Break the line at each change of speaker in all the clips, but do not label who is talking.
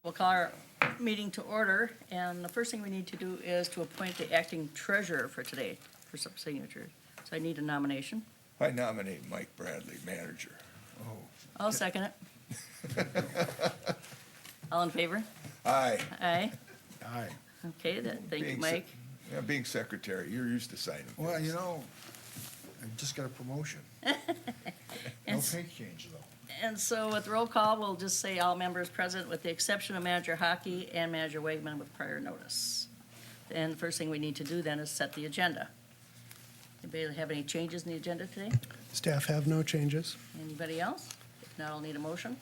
We'll call our meeting to order, and the first thing we need to do is to appoint the acting treasurer for today for some signature. So I need a nomination.
I nominate Mike Bradley, manager.
I'll second it. All in favor?
Aye.
Aye.
Aye.
Okay, thank you,
Being
Mike.
Yeah, being secretary, you're used to signing
Well,
things.
you know, I just got a promotion. No
And
pay change, though.
And so with roll call, we'll just say all members present with the exception of Manager Hockey and Manager Wegman with prior notice. And the first thing we need to do then is set the agenda. Anybody have any changes in the agenda today?
Staff have no changes.
Anybody else? If not, I'll need a motion.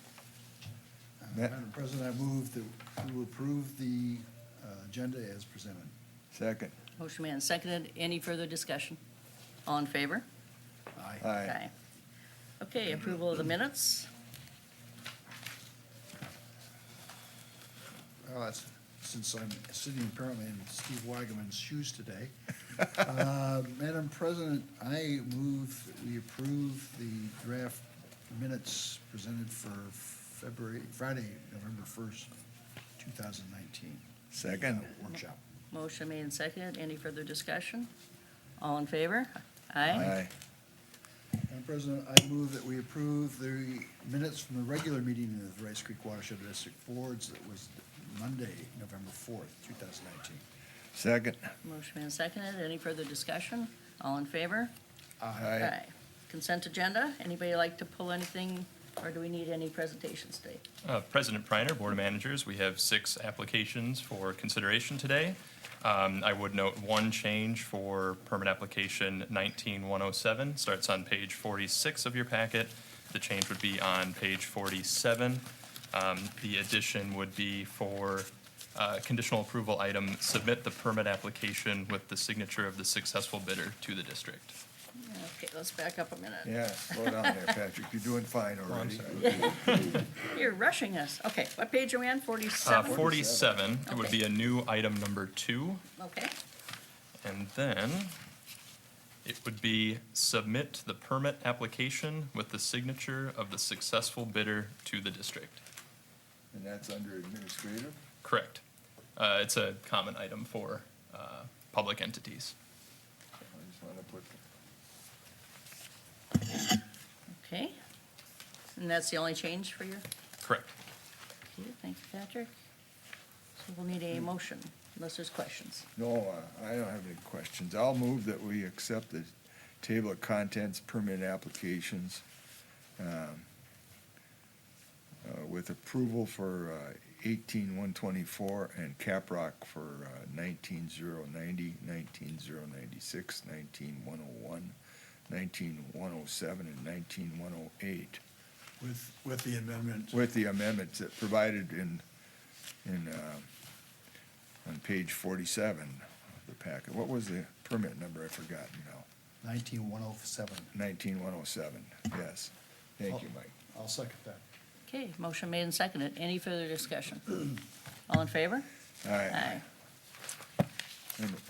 Madam President, I move that we will approve the agenda as presented.
Second.
Motion made and seconded. Any further discussion? All in favor?
Aye.
Aye.
Okay, approval of the minutes.
Well, that's, since I'm sitting apparently in Steve Weigelman's shoes today. Madam President, I move that we approve the draft minutes presented for Friday, November 1st, 2019.
Second.
Workshop.
Motion made and seconded. Any further discussion? All in favor? Aye.
Aye.
Madam President, I move that we approve the minutes from the regular meeting of the Rice Creek Watershed District Boards that was Monday, November 4th, 2019.
Second.
Motion made and seconded. Any further discussion? All in favor?
Aye.
Consent agenda. Anybody like to pull anything, or do we need any presentations today?
President Preiner, Board of Managers, we have 6 applications for consideration today. I would note one change for permit application 19107, starts on page 46 of your packet. The change would be on page 47. The addition would be for conditional approval item, submit the permit application with the signature of the successful bidder to the district.
Okay, let's back up a minute.
Yeah, slow down there, Patrick. You're doing fine already.
You're rushing us. Okay, what page are we on? 47?
47, it would
Okay.
be a new item number 2.
Okay,
And then it would be submit the permit application with the signature of the successful bidder to the district.
And that's under administrative?
Correct. It's a common item for public entities.
I just want to put,
okay. And that's the only change for you?
Correct.
Okay, thank you, Patrick. So we'll need a motion, unless there's questions.
no, I don't have any questions. I'll move that we accept the table of contents permit applications with approval for 18-124 and Caprock for 19-090, 19-096, 19-101, 19-107, and 19-108.
With the amendment.
With the amendments that provided in on page 47 of the packet. What was the permit number? I've forgotten now.
19107.
19-107, yes. Thank you, Mike.
I'll second that.
Okay, motion made and seconded. Any further discussion? All in favor?
Aye.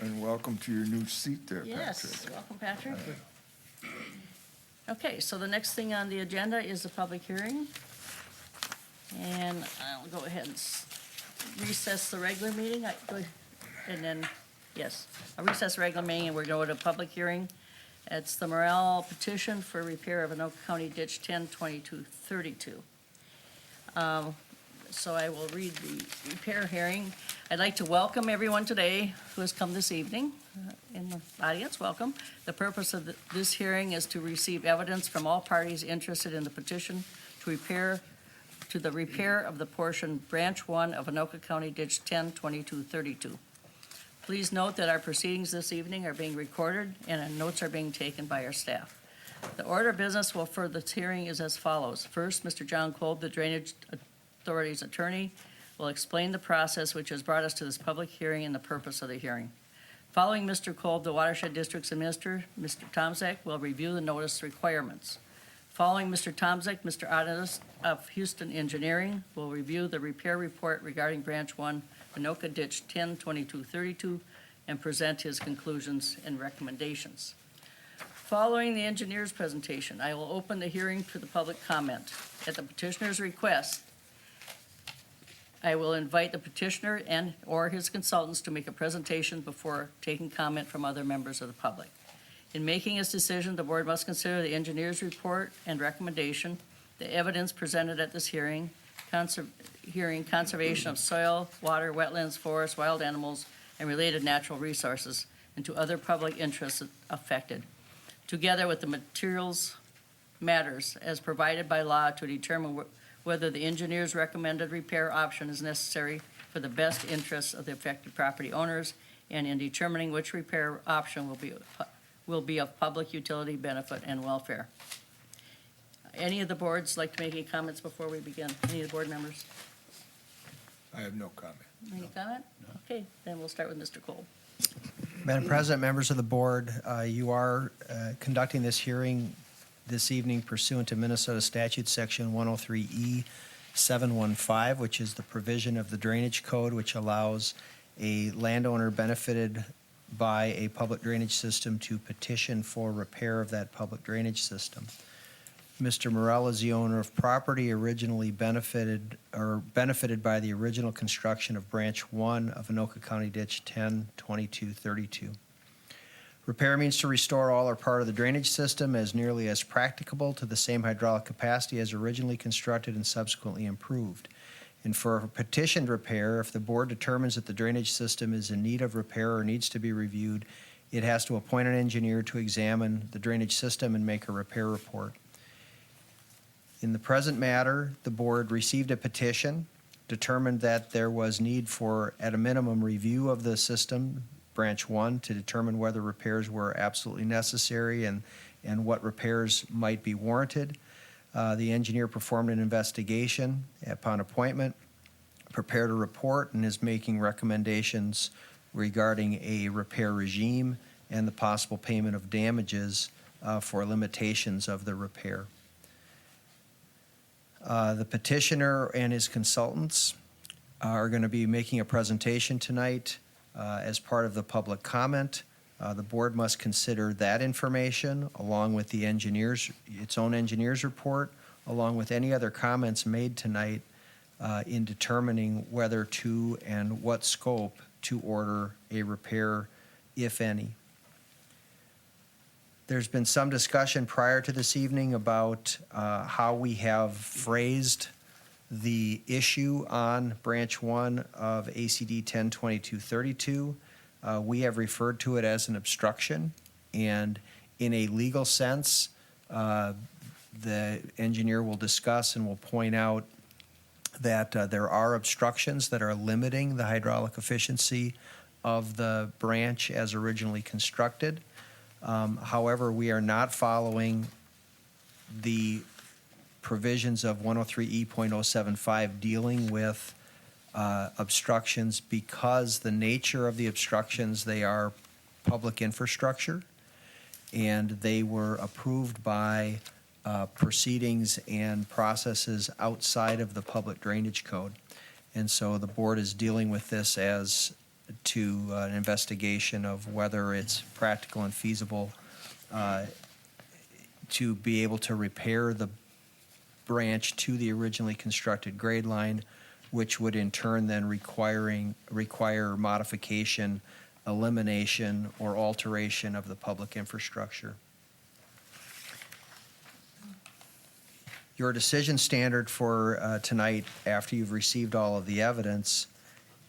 And welcome to your new seat there,
Yes,
Patrick.
welcome, Patrick. Okay, so the next thing on the agenda is the public hearing. And I'll go ahead and recess the regular meeting. And then, yes, I'll recess the regular meeting and we're going to public hearing. It's the Morel petition for repair of Anoka County Ditch 102232. So I will read the repair hearing. I'd like to welcome everyone today who has come this evening in the audience. Welcome. The purpose of this hearing is to receive evidence from all parties interested in the petition to the repair of the portion Branch 1 of Anoka County Ditch 102232. Please note that our proceedings this evening are being recorded and notes are being taken by our staff. The order of business for this hearing is as follows. First, Mr. John Kolb, the Drainage Authority's attorney, will explain the process which has brought us to this public hearing and the purpose of the hearing. Following Mr. Kolb, the Watershed District's Administrator, Mr. Tomzak, will review the notice requirements. Following Mr. Tomzak, Mr. Otis of Houston Engineering will review the repair report regarding Branch 1, Anoka Ditch 102232, and present his conclusions and recommendations. Following the engineer's presentation, I will open the hearing to the public comment. At the petitioner's request, I will invite the petitioner and/or his consultants to make a presentation before taking comment from other members of the public. In making its decision, the board must consider the engineer's report and recommendation, the evidence presented at this hearing, conservation of soil, water, wetlands, forests, wild animals, and related natural resources, and to other public interests affected, together with the materials matters as provided by law to determine whether the engineer's recommended repair option is necessary for the best interests of the affected property owners, and in determining which repair option will be of public utility benefit and welfare. Any of the boards like to make any comments before we begin? Any of the board members?
I have no comment.
Any comment? Okay, then we'll start with Mr. Cole.
Madam President, members of the board, you are conducting this hearing this evening pursuant to Minnesota Statute Section 103E 715, which is the provision of the Drainage Code, which allows a landowner benefited by a public drainage system to petition for repair of that public drainage system. Mr. Morell is the owner of property originally benefited by the original construction of Branch 1 of Anoka County Ditch 102232. Repair means to restore all or part of the drainage system as nearly as practicable to the same hydraulic capacity as originally constructed and subsequently improved. And for a petitioned repair, if the board determines that the drainage system is in need of repair or needs to be reviewed, it has to appoint an engineer to examine the drainage system and make a repair report. In the present matter, the board received a petition, determined that there was need for, at a minimum, review of the system, Branch 1, to determine whether repairs were absolutely necessary and what repairs might be warranted. The engineer performed an investigation upon appointment, prepared a report, and is making recommendations regarding a repair regime and the possible payment of damages for limitations of the repair. The petitioner and his consultants are going to be making a presentation tonight as part of the public comment. The board must consider that information along with the its own engineer's report, along with any other comments made tonight in determining whether to and what scope to order a repair, if any. There's been some discussion prior to this evening about how we have phrased the issue on Branch 1 of ACD 102232. We have referred to it as an obstruction, and in a legal sense, the engineer will discuss and will point out that there are obstructions that are limiting the hydraulic efficiency of the branch as originally constructed. However, we are not following the provisions of 103E.075 dealing with obstructions because the nature of the obstructions, they are public infrastructure, and they were approved by proceedings and processes outside of the public drainage code. And so the board is dealing with this as to an investigation of whether it's practical and feasible to be able to repair the branch to the originally constructed grade line, which would in turn then require modification, elimination, or alteration of the public infrastructure. Your decision standard for tonight, after you've received all of the evidence,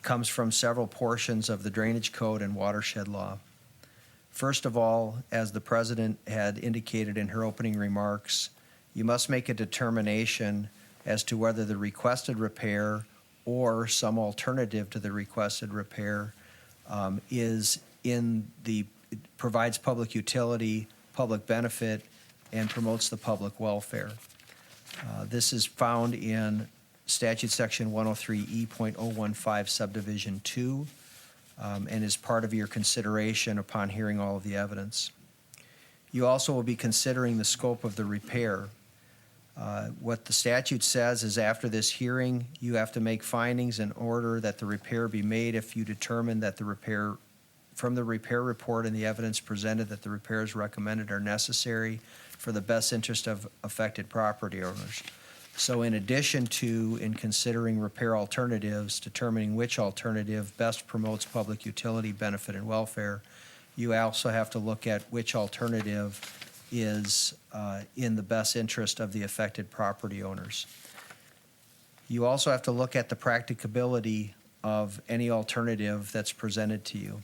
comes from several portions of the Drainage Code and Watershed Law. First of all, as the President had indicated in her opening remarks, you must make a determination as to whether the requested repair or some alternative to the requested repair provides public utility, public benefit, and promotes the public welfare. This is found in Statute Section 103E.015 Subdivision 2 and is part of your consideration upon hearing all of the evidence. You also will be considering the scope of the repair. What the statute says is after this hearing, you have to make findings in order that the repair be made if you determine that the repair, from the repair report and the evidence presented, that the repairs recommended are necessary for the best interest of affected property owners. So in addition to, in considering repair alternatives, determining which alternative best promotes public utility, benefit, and welfare, you also have to look at which alternative is in the best interest of the affected property owners. You also have to look at the practicability of any alternative that's presented to you.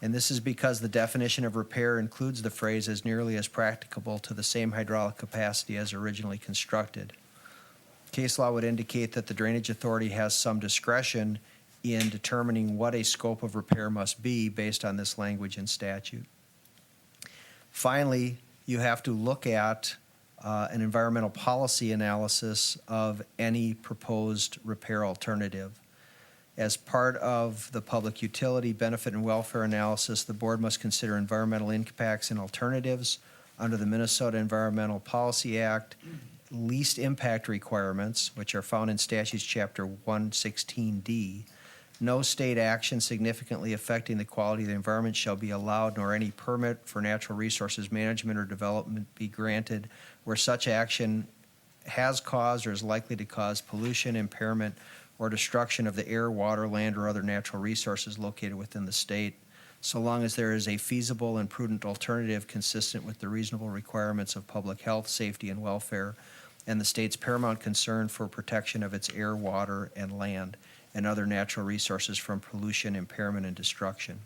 And this is because the definition of repair includes the phrase as nearly as practicable to the same hydraulic capacity as originally constructed. Case law would indicate that the Drainage Authority has some discretion in determining what a scope of repair must be based on this language in statute. Finally, you have to look at an environmental policy analysis of any proposed repair alternative. As part of the public utility benefit and welfare analysis, the board must consider environmental impacts and alternatives under the Minnesota Environmental Policy Act, least impact requirements, which are found in statutes chapter 116D. No state action significantly affecting the quality of the environment shall be allowed, nor any permit for natural resources management or development be granted where such action has caused or is likely to cause pollution, impairment, or destruction of the air, water, land, or other natural resources located within the state, so long as there is a feasible and prudent alternative consistent with the reasonable requirements of public health, safety, and welfare, and the state's paramount concern for protection of its air, water, and land, and other natural resources from pollution, impairment, and destruction.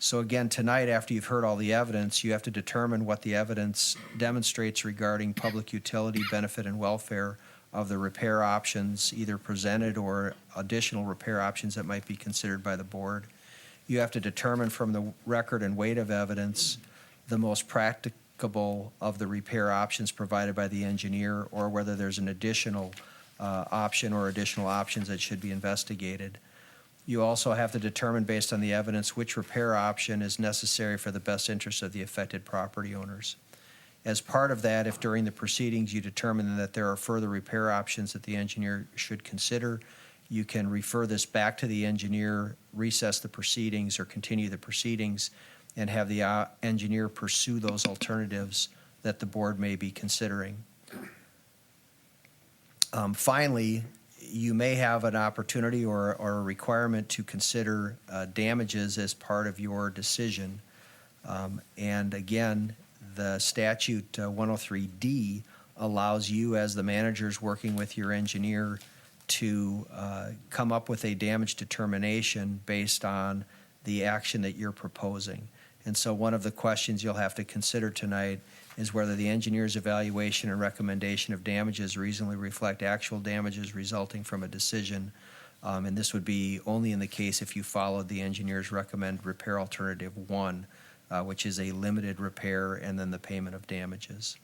So again, tonight, after you've heard all the evidence, you have to determine what the evidence demonstrates regarding public utility, benefit, and welfare of the repair options, either presented or additional repair options that might be considered by the board. You have to determine from the record and weight of evidence the most practicable of the repair options provided by the engineer, or whether there's an additional option or additional options that should be investigated. You also have to determine, based on the evidence, which repair option is necessary for the best interest of the affected property owners. As part of that, if during the proceedings you determine that there are further repair options that the engineer should consider, you can refer this back to the engineer, recess the proceedings, or continue the proceedings, and have the engineer pursue those alternatives that the board may be considering. Finally, you may have an opportunity or a requirement to consider damages as part of your decision. And again, the statute 103D allows you, as the managers working with your engineer, to come up with a damage determination based on the action that you're proposing. And so one of the questions you'll have to consider tonight is whether the engineer's evaluation and recommendation of damages reasonably reflect actual damages resulting from a decision. And this would be only in the case if you followed the engineer's recommended repair alternative 1, which is a limited repair and then the payment of damages.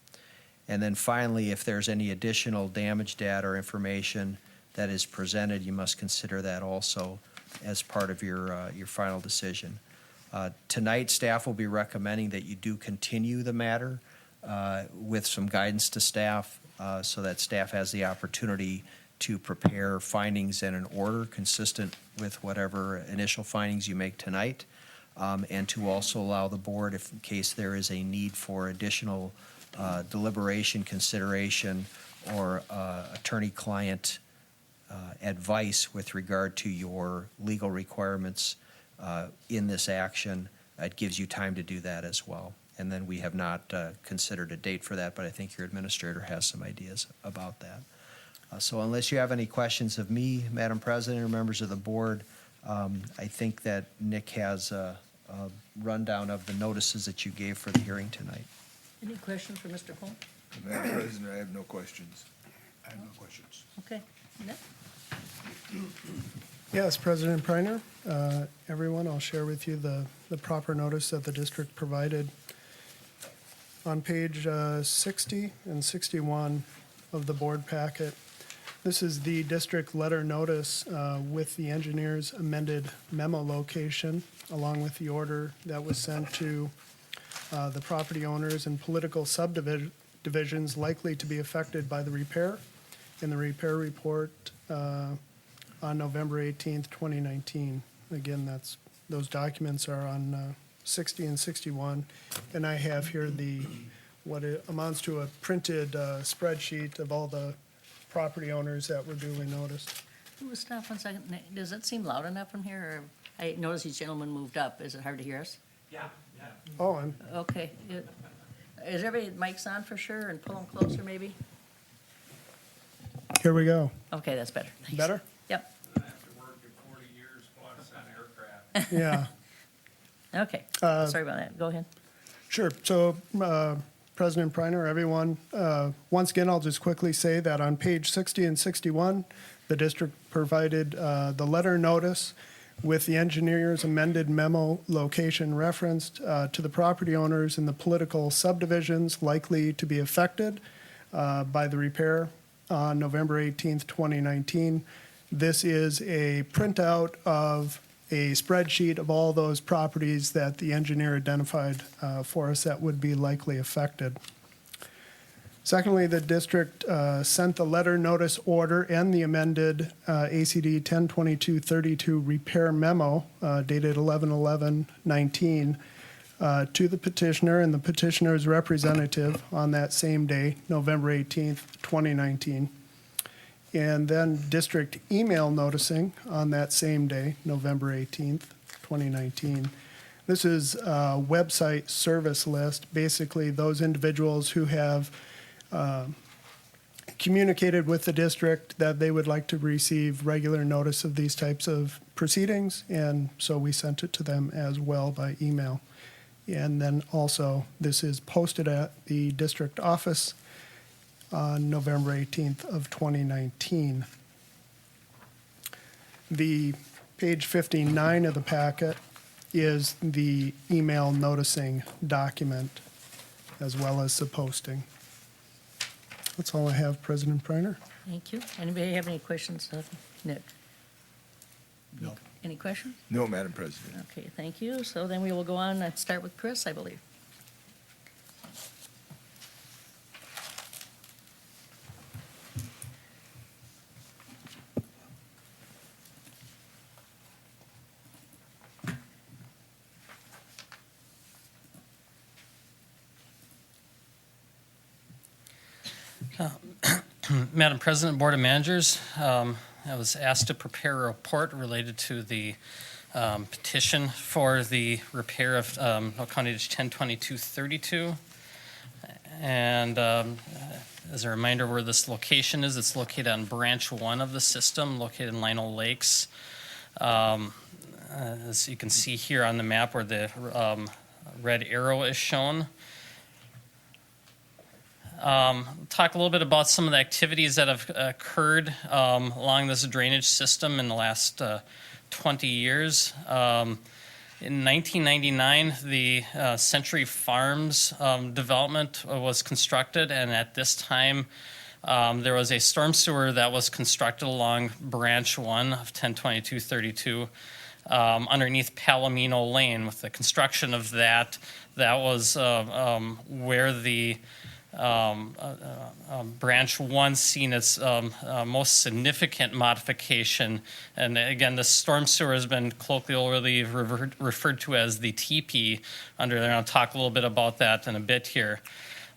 And then finally, if there's any additional damage data or information that is presented, you must consider that also as part of your final decision. Tonight, staff will be recommending that you do continue the matter with some guidance to staff so that staff has the opportunity to prepare findings in an order consistent with whatever initial findings you make tonight, and to also allow the board, if in case there is a need for additional deliberation, consideration, or attorney-client advice with regard to your legal requirements in this action. It gives you time to do that as well. And then we have not considered a date for that, but I think your administrator has some ideas about that. So unless you have any questions of me, Madam President, or members of the board, I think that Nick has a rundown of the notices that you gave for the hearing tonight.
Any questions for Mr. Cole?
Madam President, I have no questions.
I have no questions.
Okay, Nick?
Yes, President Preiner, everyone, I'll share with you the proper notice that the district provided. On page 60 and 61 of the board packet, this is the district letter notice with the engineer's amended memo location, along with the order that was sent to the property owners and political subdivisions likely to be affected by the repair, in the repair report on November 18th, 2019. Again, those documents are on 60 and 61, and I have here what it amounts to a printed spreadsheet of all the property owners that were duly noticed.
Stop 1 second. Does it seem loud enough from here? Or I noticed these gentlemen moved up. Is it hard to hear us?
Oh, I'm,
Okay. Is everybody mics on for sure and pull them closer maybe?
here we go.
Okay, that's better. Thanks.
Better?
Yep.
After working 40 years plus on aircraft.
Yeah.
Okay. Sorry about that. Go ahead.
Sure. So, President Preiner, everyone, once again, I'll just quickly say that on page 60 and 61, the district provided the letter notice with the engineer's amended memo location referenced to the property owners in the political subdivisions likely to be affected by the repair on November 18th, 2019. This is a printout of a spreadsheet of all those properties that the engineer identified for us that would be likely affected. Secondly, the district sent the letter notice order and the amended ACD 102232 repair memo dated 11/11/19 to the petitioner and the petitioner's representative on that same day, November 18th, 2019. And then district email noticing on that same day, November 18th, 2019. This is a website service list, basically those individuals who have communicated with the district that they would like to receive regular notice of these types of proceedings, and so we sent it to them as well by email. And then also, this is posted at the district office on November 18th of 2019. The page 59 of the packet is the email noticing document as well as the posting. That's all I have, President Preiner.
Thank you. Anybody have any questions of Nick?
No.
Any questions?
No, Madam President.
Okay, thank you. So then we will go on and start with Chris, I believe.
Madam President, Board of Managers, I was asked to prepare a report related to the petition for the repair of Will County Ditch 102232. And as a reminder where this location is, it's located on branch 1 of the system, located in Lino Lakes. As you can see here on the map where the red arrow is shown. Talk a little bit about some of the activities that have occurred along this drainage system in the last 20 years. In 1999, the Century Farms development was constructed, and at this time, there was a storm sewer that was constructed along branch 1 of 102232 underneath Palomino Lane. With the construction of that, that was where the branch 1 seen its most significant modification. And again, the storm sewer has been colloquially referred to as the TP under there. I'll talk a little bit about that in a bit here.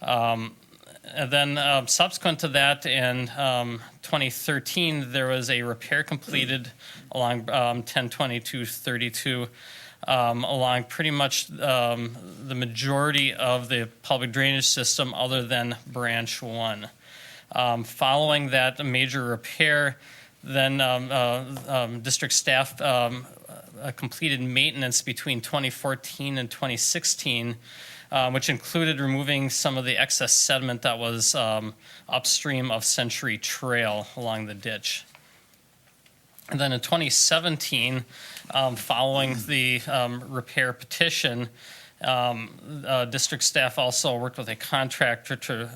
And then subsequent to that, in 2013, there was a repair completed along 102232 along pretty much the majority of the public drainage system other than branch 1. Following that major repair, then district staff completed maintenance between 2014 and 2016, which included removing some of the excess sediment that was upstream of Century Trail along the ditch. And then in 2017, following the repair petition, district staff also worked with a contractor to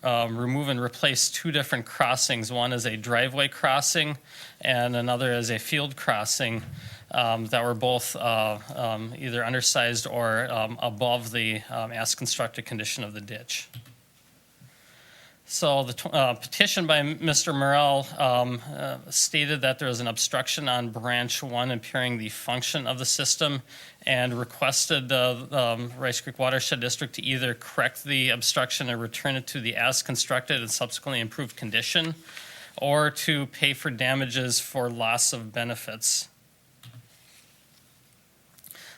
remove and replace 2 different crossings. One is a driveway crossing and another is a field crossing that were both either undersized or above the as constructed condition of the ditch. So the petition by Mr. Morel stated that there was an obstruction on branch 1 impairing the function of the system, and requested the Rice Creek Watershed District to either correct the obstruction and return it to the as constructed and subsequently improved condition, or to pay for damages for loss of benefits.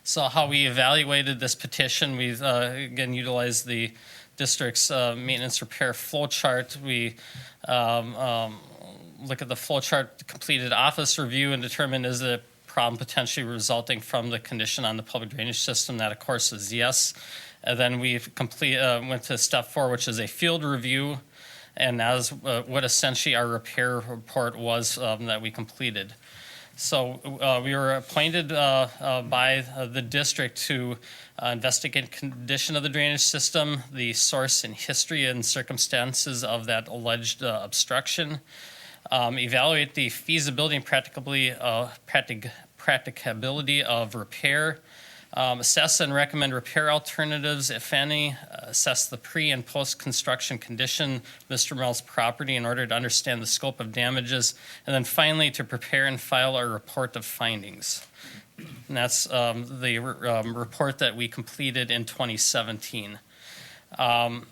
So how we evaluated this petition, we again utilized the district's maintenance repair flow chart. We look at the flow chart, completed office review, and determined is the problem potentially resulting from the condition on the public drainage system. That, of course, is yes. And then we went to step 4, which is a field review, and that is what essentially our repair report was that we completed. So we were appointed by the district to investigate condition of the drainage system, the source and history and circumstances of that alleged obstruction, evaluate the feasibility and practicability of repair, assess and recommend repair alternatives, if any, assess the pre- and post-construction condition of Mr. Morel's property in order to understand the scope of damages, and then finally to prepare and file our report of findings. And that's the report that we completed in 2017. The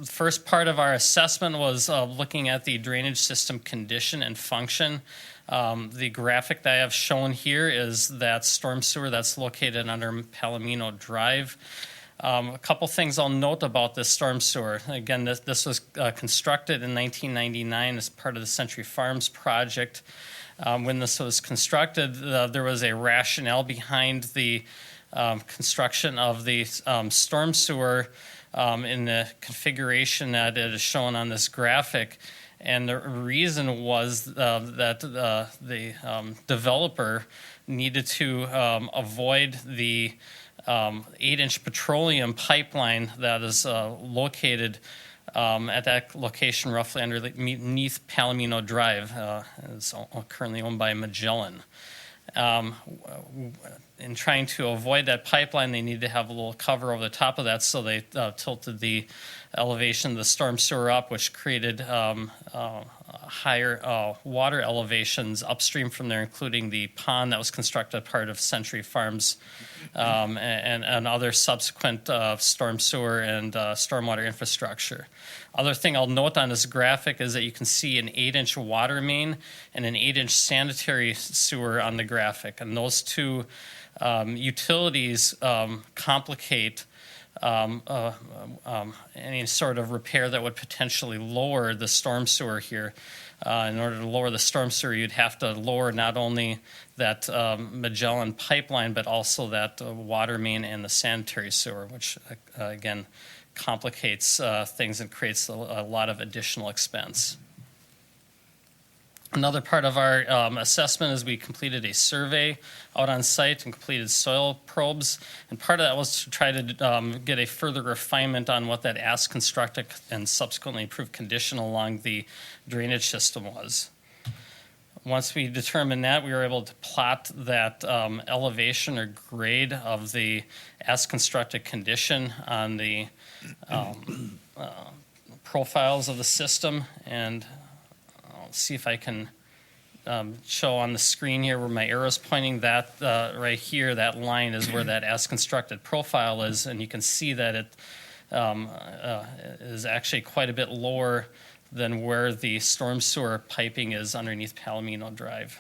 first part of our assessment was looking at the drainage system condition and function. The graphic that I have shown here is that storm sewer that's located under Palomino Drive. A couple things I'll note about this storm sewer. Again, this was constructed in 1999 as part of the Century Farms project. When this was constructed, there was a rationale behind the construction of the storm sewer in the configuration that it is shown on this graphic. And the reason was that the developer needed to avoid the 8-inch petroleum pipeline that is located at that location roughly underneath Palomino Drive. It's currently owned by Magellan. In trying to avoid that pipeline, they needed to have a little cover over the top of that, so they tilted the elevation of the storm sewer up, which created higher water elevations upstream from there, including the pond that was constructed part of Century Farms and other subsequent storm sewer and stormwater infrastructure. Other thing I'll note on this graphic is that you can see an 8-inch water main and an 8-inch sanitary sewer on the graphic, and those two utilities complicate any sort of repair that would potentially lower the storm sewer here. In order to lower the storm sewer, you'd have to lower not only that Magellan pipeline, but also that water main and the sanitary sewer, which again complicates things and creates a lot of additional expense. Another part of our assessment is we completed a survey out on site and completed soil probes. And part of that was to try to get a further refinement on what that as constructed and subsequently improved condition along the drainage system was. Once we determined that, we were able to plot that elevation or grade of the as constructed condition on the profiles of the system, and I'll see if I can show on the screen here where my arrow is pointing. That right here, that line is where that as constructed profile is, and you can see that it is actually quite a bit lower than where the storm sewer piping is underneath Palomino Drive.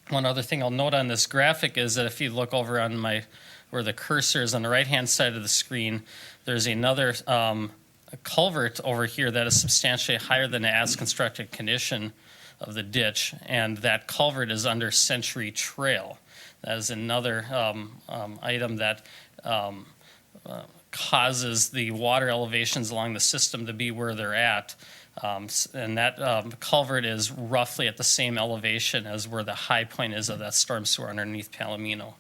One other thing I'll note on this graphic is that if you look over on where the cursor is on the right-hand side of the screen, there's another culvert over here that is substantially higher than the as-constructed condition of the ditch, and that culvert is under Century Trail. That is another item that causes the water elevations along the system to be where they're at. And that culvert is roughly at the same elevation as where the high point is of that storm sewer underneath Palomino.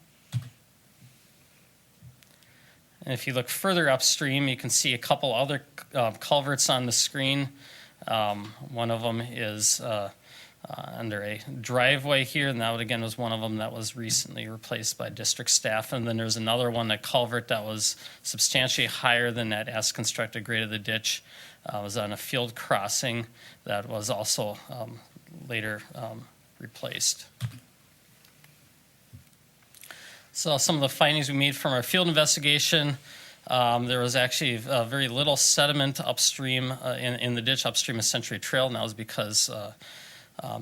And if you look further upstream, you can see a couple other culverts on the screen. One of them is under a driveway here, and that again was one of them that was recently replaced by district staff. And then there's another one, a culvert that was substantially higher than that as constructed grade of the ditch. Was on a field crossing that was also later replaced. So some of the findings we made from our field investigation, there was actually very little sediment upstream in the ditch upstream of Century Trail, and that was because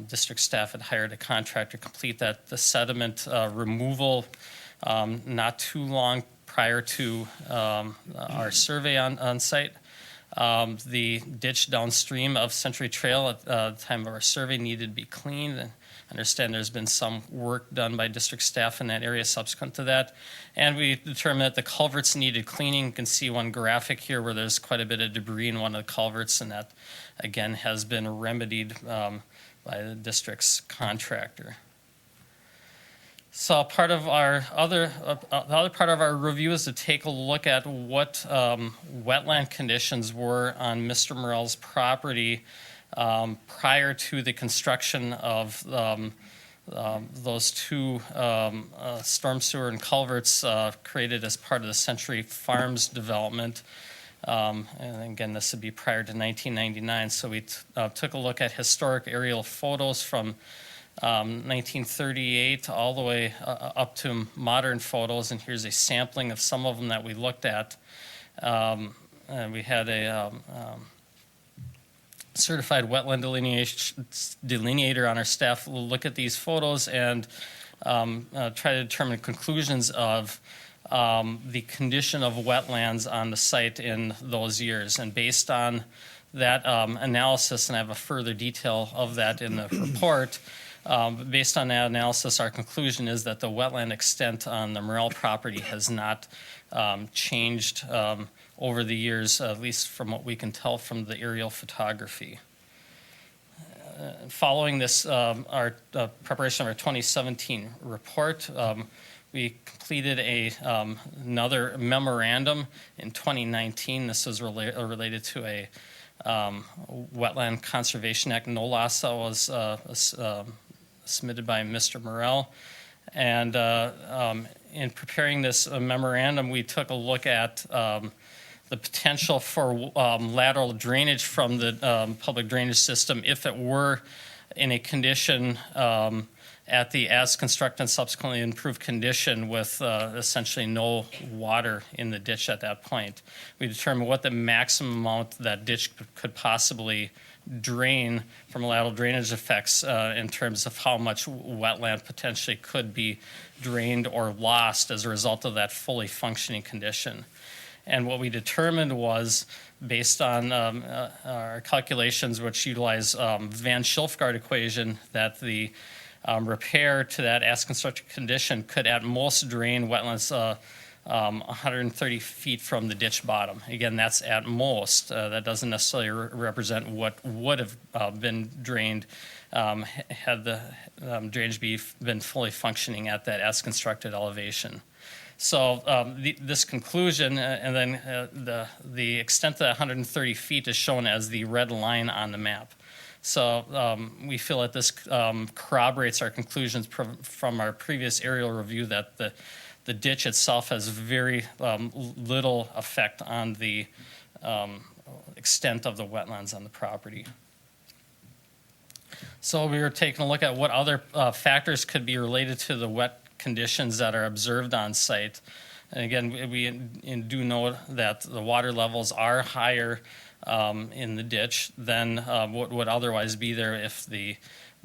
district staff had hired a contractor to complete the sediment removal not too long prior to our survey on site. The ditch downstream of Century Trail at the time of our survey needed to be cleaned. And I understand there's been some work done by district staff in that area subsequent to that. And we determined that the culverts needed cleaning. You can see one graphic here where there's quite a bit of debris in one of the culverts, and that, again, has been remedied by the district's contractor. So part of our the other part of our review is to take a look at what wetland conditions were on Mr. Morell's property prior to the construction of those two storm sewer and culverts created as part of the Century Farms development. And again, this would be prior to 1999. So we took a look at historic aerial photos from 1938 all the way up to modern photos, and here's a sampling of some of them that we looked at. And we had a certified wetland delineator on our staff look at these photos and try to determine conclusions of the condition of wetlands on the site in those years. And based on that analysis, and I have a further detail of that in the report, based on that analysis, our conclusion is that the wetland extent on the Morell property has not changed over the years, at least from what we can tell from the aerial photography. Following this, our preparation of our 2017 report, we completed another memorandum in 2019. This was related to a Wetland Conservation Act NOLAS that was submitted by Mr. Morell. And in preparing this memorandum, we took a look at the potential for lateral drainage from the public drainage system if it were in a condition at the as constructed and subsequently improved condition with essentially no water in the ditch at that point. We determined what the maximum amount that ditch could possibly drain from lateral drainage effects in terms of how much wetland potentially could be drained or lost as a result of that fully functioning condition. And what we determined was, based on our calculations, which utilize Van Schilfgaard equation, that the repair to that as constructed condition could at most drain wetlands 130 feet from the ditch bottom. Again, that's at most. That doesn't necessarily represent what would have been drained had the drainage been fully functioning at that as constructed elevation. So this conclusion, and then the extent of that 130 feet is shown as the red line on the map. So we feel that this corroborates our conclusions from our previous aerial review that the ditch itself has very little effect on the extent of the wetlands on the property. So we were taking a look at what other factors could be related to the wet conditions that are observed on site. And again, we do know that the water levels are higher in the ditch than what would otherwise be there if the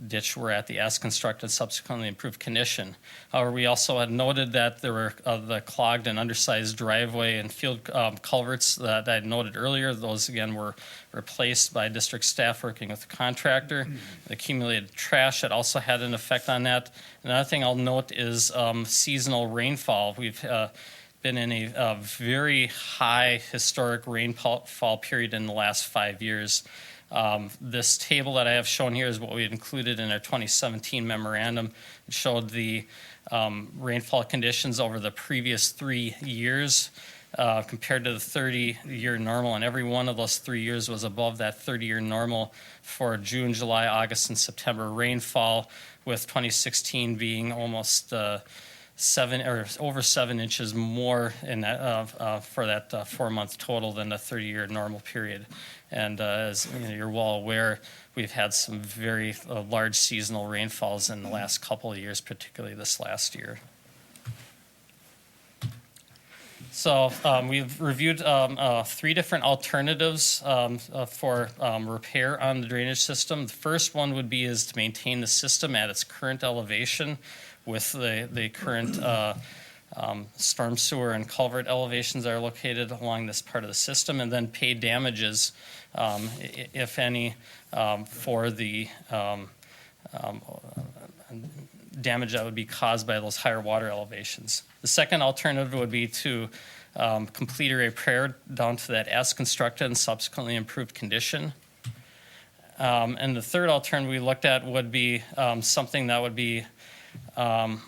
ditch were at the as constructed, subsequently improved condition. However, we also had noted that there were the clogged and undersized driveway and field culverts that I had noted earlier. Those again were replaced by district staff working with the contractor. The accumulated trash had also had an effect on that. Another thing I'll note is seasonal rainfall. We've been in a very high historic rainfall period in the last 5 years. This table that I have shown here is what we had included in our 2017 memorandum. It showed the rainfall conditions over the previous 3 years. compared to the 30-year normal, and every one of those 3 years was above that 30-year normal for June, July, August, and September rainfall, with 2016 being almost over 7 inches more in that, for that 4-month total than the 30-year normal period. And as you know, you're well aware, we've had some very large seasonal rainfalls in the last couple of years, particularly this last year. So we've reviewed 3 different alternatives for repair on the drainage system. The first one would be is to maintain the system at its current elevation with the current storm sewer and culvert elevations that are located along this part of the system, and then pay damages, if any, for the damage that would be caused by those higher water elevations. The second alternative would be to complete a repair down to that as constructed and subsequently improved condition. And the third alternative we looked at would be something that would be, I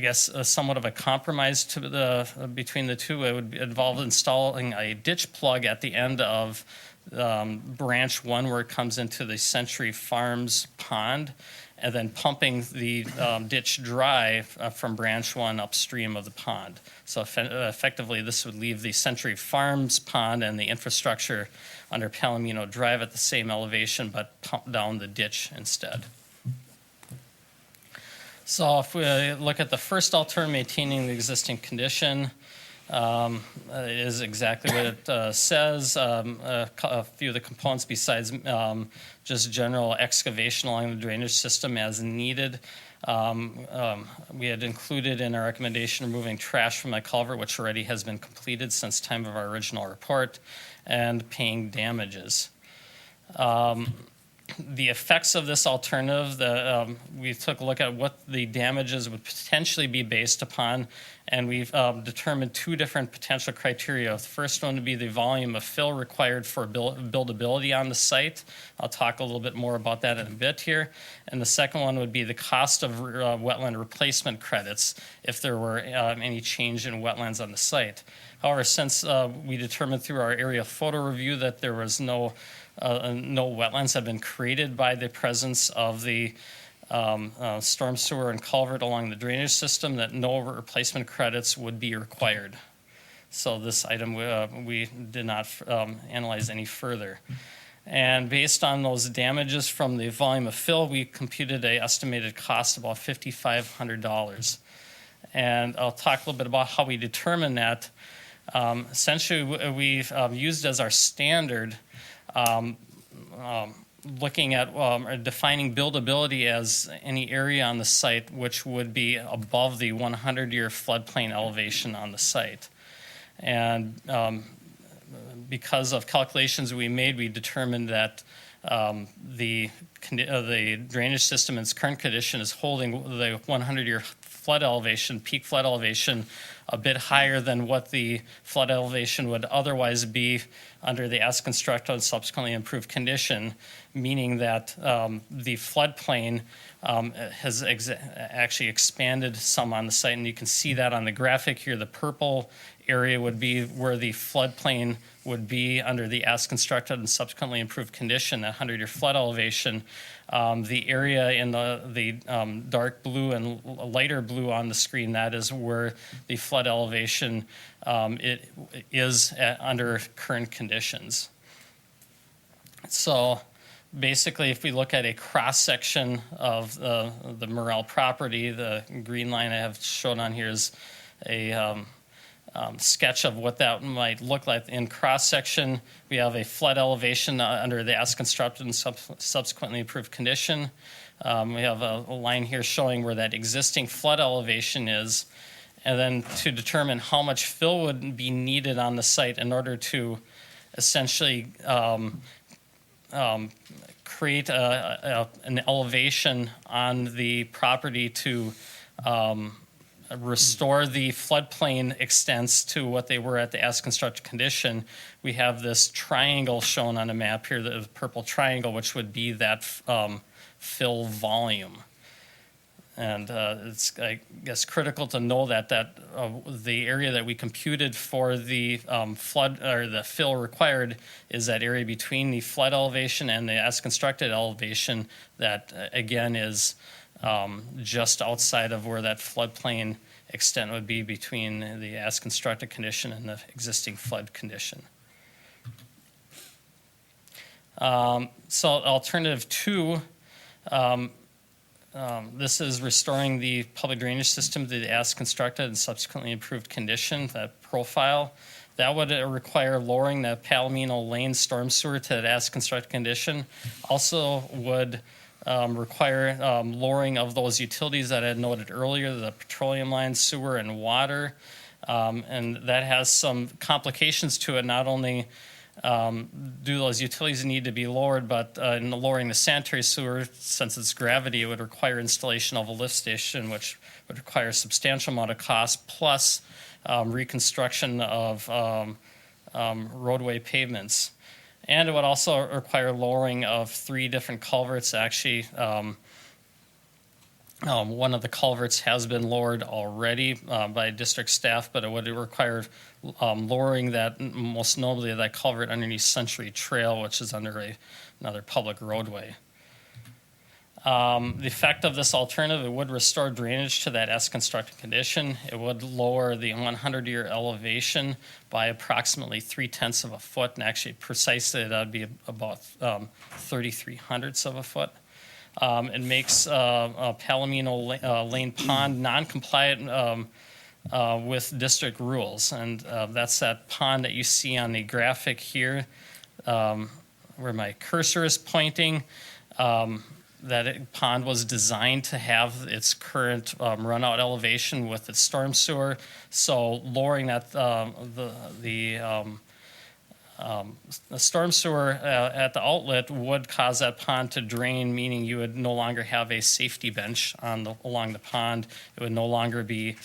guess, somewhat of a compromise to between the two. It would involve installing a ditch plug at the end of branch 1 where it comes into the Century Farms pond, and then pumping the ditch dry from branch 1 upstream of the pond. So effectively, this would leave the Century Farms pond and the infrastructure under Palomino Drive at the same elevation, but pump down the ditch instead. So if we look at the first alternative, maintaining the existing condition, it is exactly what it says. A few of the components besides just general excavation along the drainage system as needed. We had included in our recommendation removing trash from the culvert, which already has been completed since time of our original report, and paying damages. The effects of this alternative, we took a look at what the damages would potentially be based upon, and we've determined 2 different potential criteria. The first one would be the volume of fill required for buildability on the site. I'll talk a little bit more about that in a bit here. And the second one would be the cost of wetland replacement credits if there were any change in wetlands on the site. However, since we determined through our area photo review that there was no wetlands have been created by the presence of the storm sewer and culvert along the drainage system, that no replacement credits would be required. So this item we did not analyze any further. And based on those damages from the volume of fill, we computed an estimated cost of about $5,500. And I'll talk a little bit about how we determine that. Essentially, we've used as our standard looking at defining buildability as any area on the site which would be above the 100-year floodplain elevation on the site. And because of calculations we made, we determined that the drainage system in its current condition is holding the 100-year flood elevation, peak flood elevation, a bit higher than what the flood elevation would otherwise be under the as constructed and subsequently improved condition, meaning that the floodplain has actually expanded some on the site, and you can see that on the graphic here. The purple area would be where the floodplain would be under the as constructed and subsequently improved condition, that 100-year flood elevation. The area in the dark blue and lighter blue on the screen, that is where the flood elevation it is under current conditions. So basically, if we look at a cross-section of the Morel property, the green line I have shown on here is a sketch of what that might look like. In cross-section, we have a flood elevation under the as constructed and subsequently improved condition. We have a line here showing where that existing flood elevation is, and then to determine how much fill would be needed on the site in order to essentially create an elevation on the property to restore the floodplain extents to what they were at the as constructed condition. We have this triangle shown on a map here, the purple triangle, which would be that fill volume. It's, I guess, critical to know that the area that we computed for the flood or the fill required is that area between the flood elevation and the as constructed elevation that again is just outside of where that floodplain extent would be between the as constructed condition and the existing flood condition. So alternative 2, this is restoring the public drainage system to the as constructed and subsequently improved condition, that profile. That would require lowering the Palomino Lane storm sewer to the as constructed condition. Also would require lowering of those utilities that I had noted earlier, the petroleum lines, sewer, and water. And that has some complications to it. Not only do those utilities need to be lowered, but in lowering the sanitary sewer, since it's gravity, it would require installation of a lift station, which would require a substantial amount of cost, plus reconstruction of roadway pavements. And it would also require lowering of 3 different culverts. Actually, one of the culverts has been lowered already by district staff, but it would require lowering that, most notably that culvert underneath Century Trail, which is under another public roadway. The effect of this alternative, it would restore drainage to that as constructed condition. It would lower the 100-year elevation by approximately 0.3 of a foot, and actually precisely that would be about 0.33 of a foot. It makes Palomino Lane Pond non-compliant with district rules, and that's that pond that you see on the graphic here, where my cursor is pointing. That pond was designed to have its current runout elevation with its storm sewer. So lowering that the storm sewer at the outlet would cause that pond to drain, meaning you would no longer have a safety bench along the pond. It would no longer be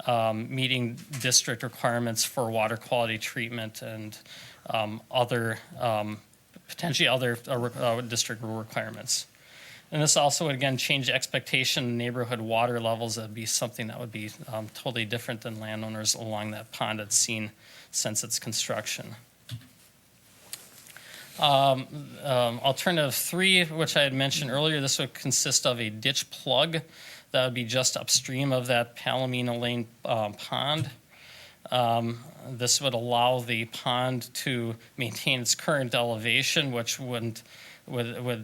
meeting district requirements for water quality treatment and potentially other district requirements. And this also would, again, change expectation in neighborhood water levels. That would be something that would be totally different than landowners along that pond had seen since its construction. Alternative 3, which I had mentioned earlier, this would consist of a ditch plug that would be just upstream of that Palomino Lane pond. This would allow the pond to maintain its current elevation, which would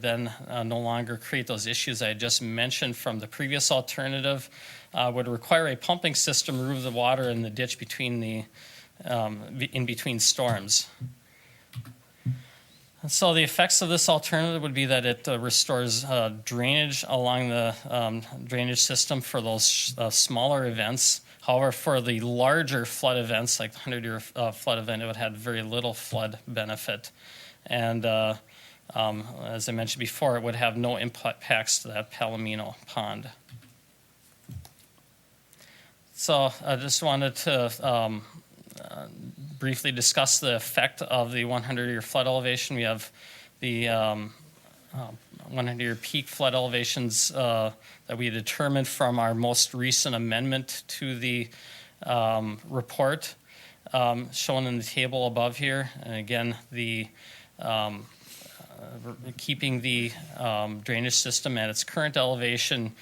then no longer create those issues I had just mentioned from the previous alternative. Would require a pumping system to remove the water in the ditch between in between storms. And so the effects of this alternative would be that it restores drainage along the drainage system for those smaller events. However, for the larger flood events, like the 100-year flood event, it would have very little flood benefit. And as I mentioned before, it would have no impacts to that Palomino pond. So I just wanted to briefly discuss the effect of the 100-year flood elevation. We have the 100-year peak flood elevations that we determined from our most recent amendment to the report, shown in the table above here. And again, the keeping the drainage system at its current elevation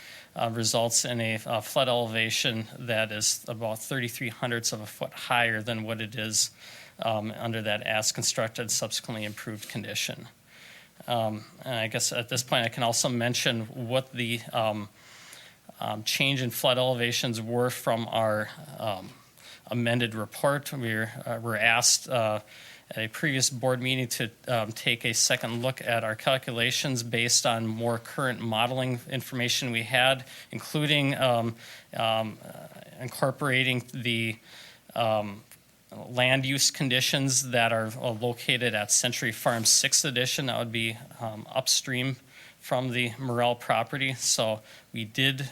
results in a flood elevation that is about 0.33 of a foot higher than what it is under that as constructed, subsequently improved condition. And I guess at this point I can also mention what the change in flood elevations were from our amended report. We were asked at a previous board meeting to take a second look at our calculations based on more current modeling information we had, including incorporating the land use conditions that are located at Century Farm 6th Edition. That would be upstream from the Morel property. So we did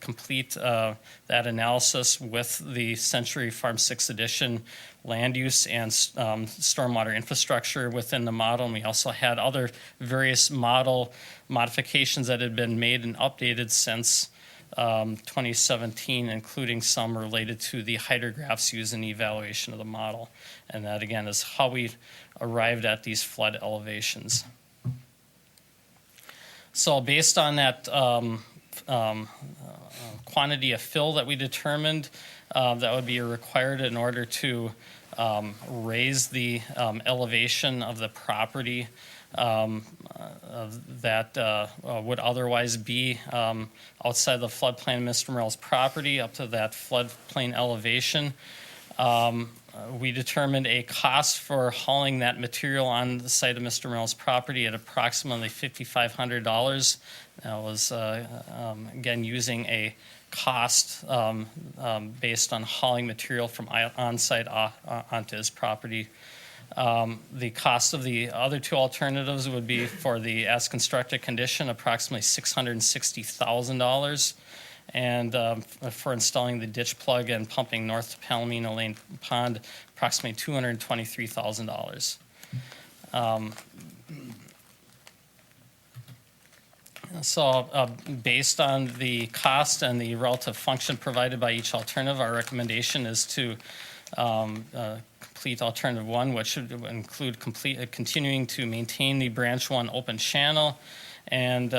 complete that analysis with the Century Farm 6th Edition land use and stormwater infrastructure within the model. And we also had other various model modifications that had been made and updated since 2017, including some related to the hydrographs used in the evaluation of the model. And that, again, is how we arrived at these flood elevations. So based on that quantity of fill that we determined, that would be required in order to raise the elevation of the property that would otherwise be outside the floodplain of Mr. Morell's property up to that floodplain elevation. We determined a cost for hauling that material on the site of Mr. Morell's property at approximately $5,500. That was, again, using a cost based on hauling material from on-site onto his property. The cost of the other two alternatives would be for the as-constructed condition, approximately $660,000. And for installing the ditch plug and pumping north to Palomino Lane Pond, approximately $223,000. So based on the cost and the relative function provided by each alternative, our recommendation is to complete alternative one, which should include continuing to maintain the branch one open channel and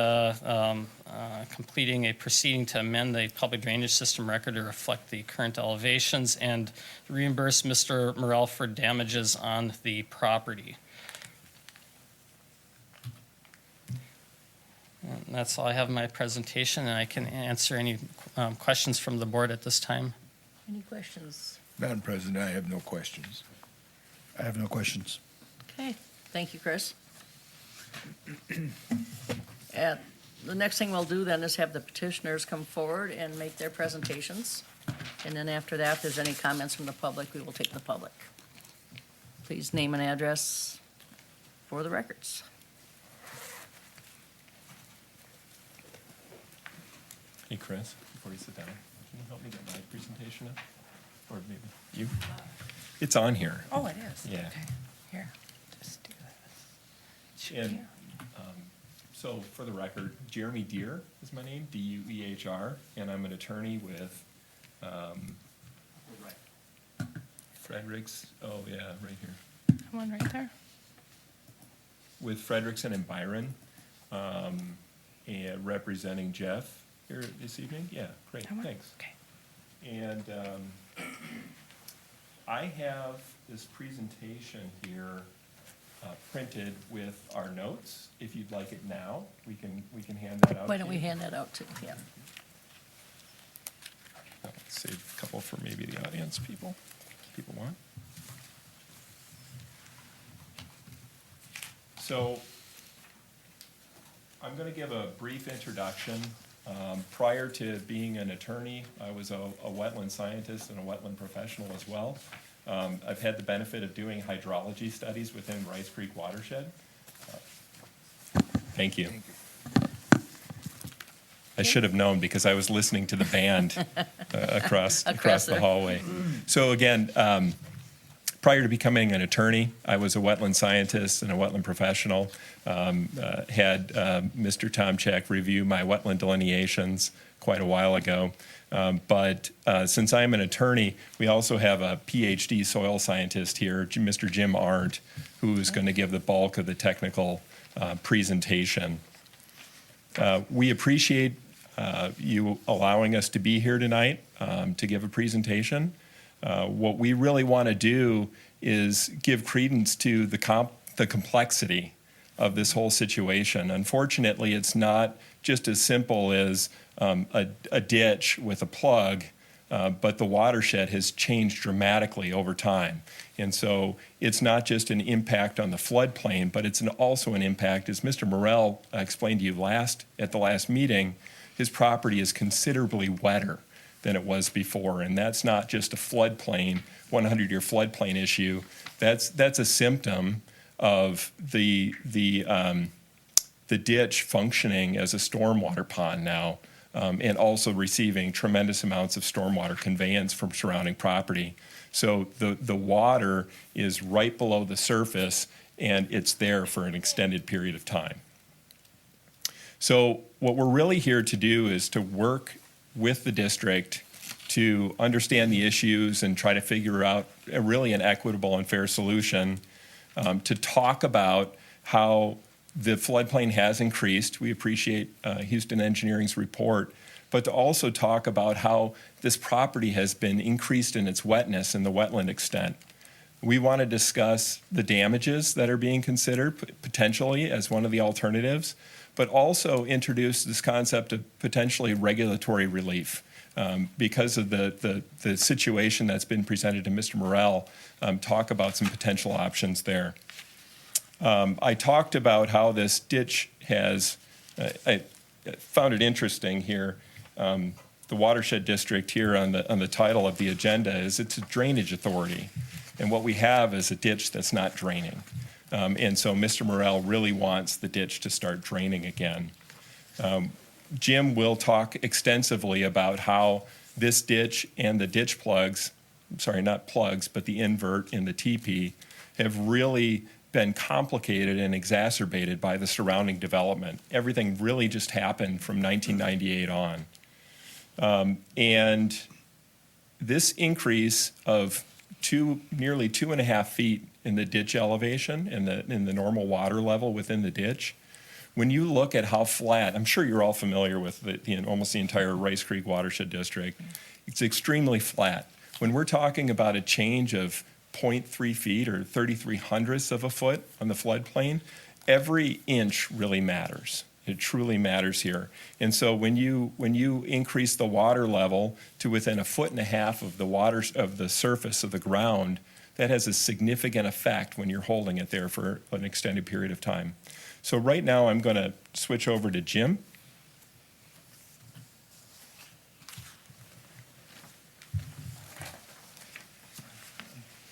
completing a proceeding to amend the public drainage system record to reflect the current elevations and reimburse Mr. Morell for damages on the property. And that's all I have in my presentation, and I can answer any questions from the board at this time.
Any questions?
Madam President, I have no questions.
I have no questions.
Okay, thank you, Chris. The next thing we'll do then is have the petitioners come forward and make their presentations. And then after that, if there's any comments from the public, we will take the public. Please name and address for the records.
Hey, Chris, before you sit down, can you help me get my presentation up? Or maybe you? It's on here.
Oh, it is?
Yeah.
Okay. Here, just do this.
And so for the record, Jeremy Deer is my name, D-U-E-H-R, and I'm an attorney with Fredericks, oh yeah, right here.
One right there.
With Frederickson and Byron, and representing Jeff here this evening. Yeah, great,
That one?
thanks.
Okay.
And I have this presentation here printed with our notes. If you'd like it now, we can hand that out.
Why
to
don't we
you.
hand that out too? Yeah.
I'll save a couple for maybe the audience people want. So I'm going to give a brief introduction. Prior to being an attorney, I was a wetland scientist and a wetland professional as well. I've had the benefit of doing hydrology studies within Rice Creek Watershed. Thank you. I should have known because I was listening to the band across the
there.
hallway. So again, prior to becoming an attorney, I was a wetland scientist and a wetland professional. Had Mr. Tomchak review my wetland delineations quite a while ago. But since I'm an attorney, we also have a PhD soil scientist here, Mr. Jim Arndt, who is going to give the bulk of the technical presentation. We appreciate you allowing us to be here tonight to give a presentation. What we really want to do is give credence to the complexity of this whole situation. Unfortunately, it's not just as simple as a ditch with a plug, but the watershed has changed dramatically over time. And so it's not just an impact on the floodplain, but it's also an impact, as Mr. Morell explained to you at the last meeting, his property is considerably wetter than it was before. And that's not just a floodplain, 100-year floodplain issue. That's a symptom of the ditch functioning as a stormwater pond now, and also receiving tremendous amounts of stormwater conveyance from surrounding property. So the water is right below the surface, and it's there for an extended period of time. So what we're really here to do is to work with the district to understand the issues and try to figure out really an equitable and fair solution, to talk about how the floodplain has increased. We appreciate Houston Engineering's report, but to also talk about how this property has been increased in its wetness and the wetland extent. We want to discuss the damages that are being considered potentially as one of the alternatives, but also introduce this concept of potentially regulatory relief because of the situation that's been presented to Mr. Morrell, talk about some potential options there. I talked about how this ditch has, I found it interesting here, the Watershed District here on the title of the agenda is it's a drainage authority. And what we have is a ditch that's not draining. And so Mr. Morrell really wants the ditch to start draining again. Jim will talk extensively about how this ditch and the ditch plugs, sorry, not plugs, but the invert and the TP have really been complicated and exacerbated by the surrounding development. Everything really just happened from 1998 on. And this increase of nearly 2.5 feet in the ditch elevation in the normal water level within the ditch. When you look at how flat, I'm sure you're all familiar with almost the entire Rice Creek Watershed District. It's extremely flat. When we're talking about a change of 0.3 feet or 33/100ths of a foot on the floodplain, every inch really matters. It truly matters here. And so when you increase the water level to within 1.5 feet of the surface of the ground, that has a significant effect when you're holding it there for an extended period of time. So right now I'm going to switch over to Jim.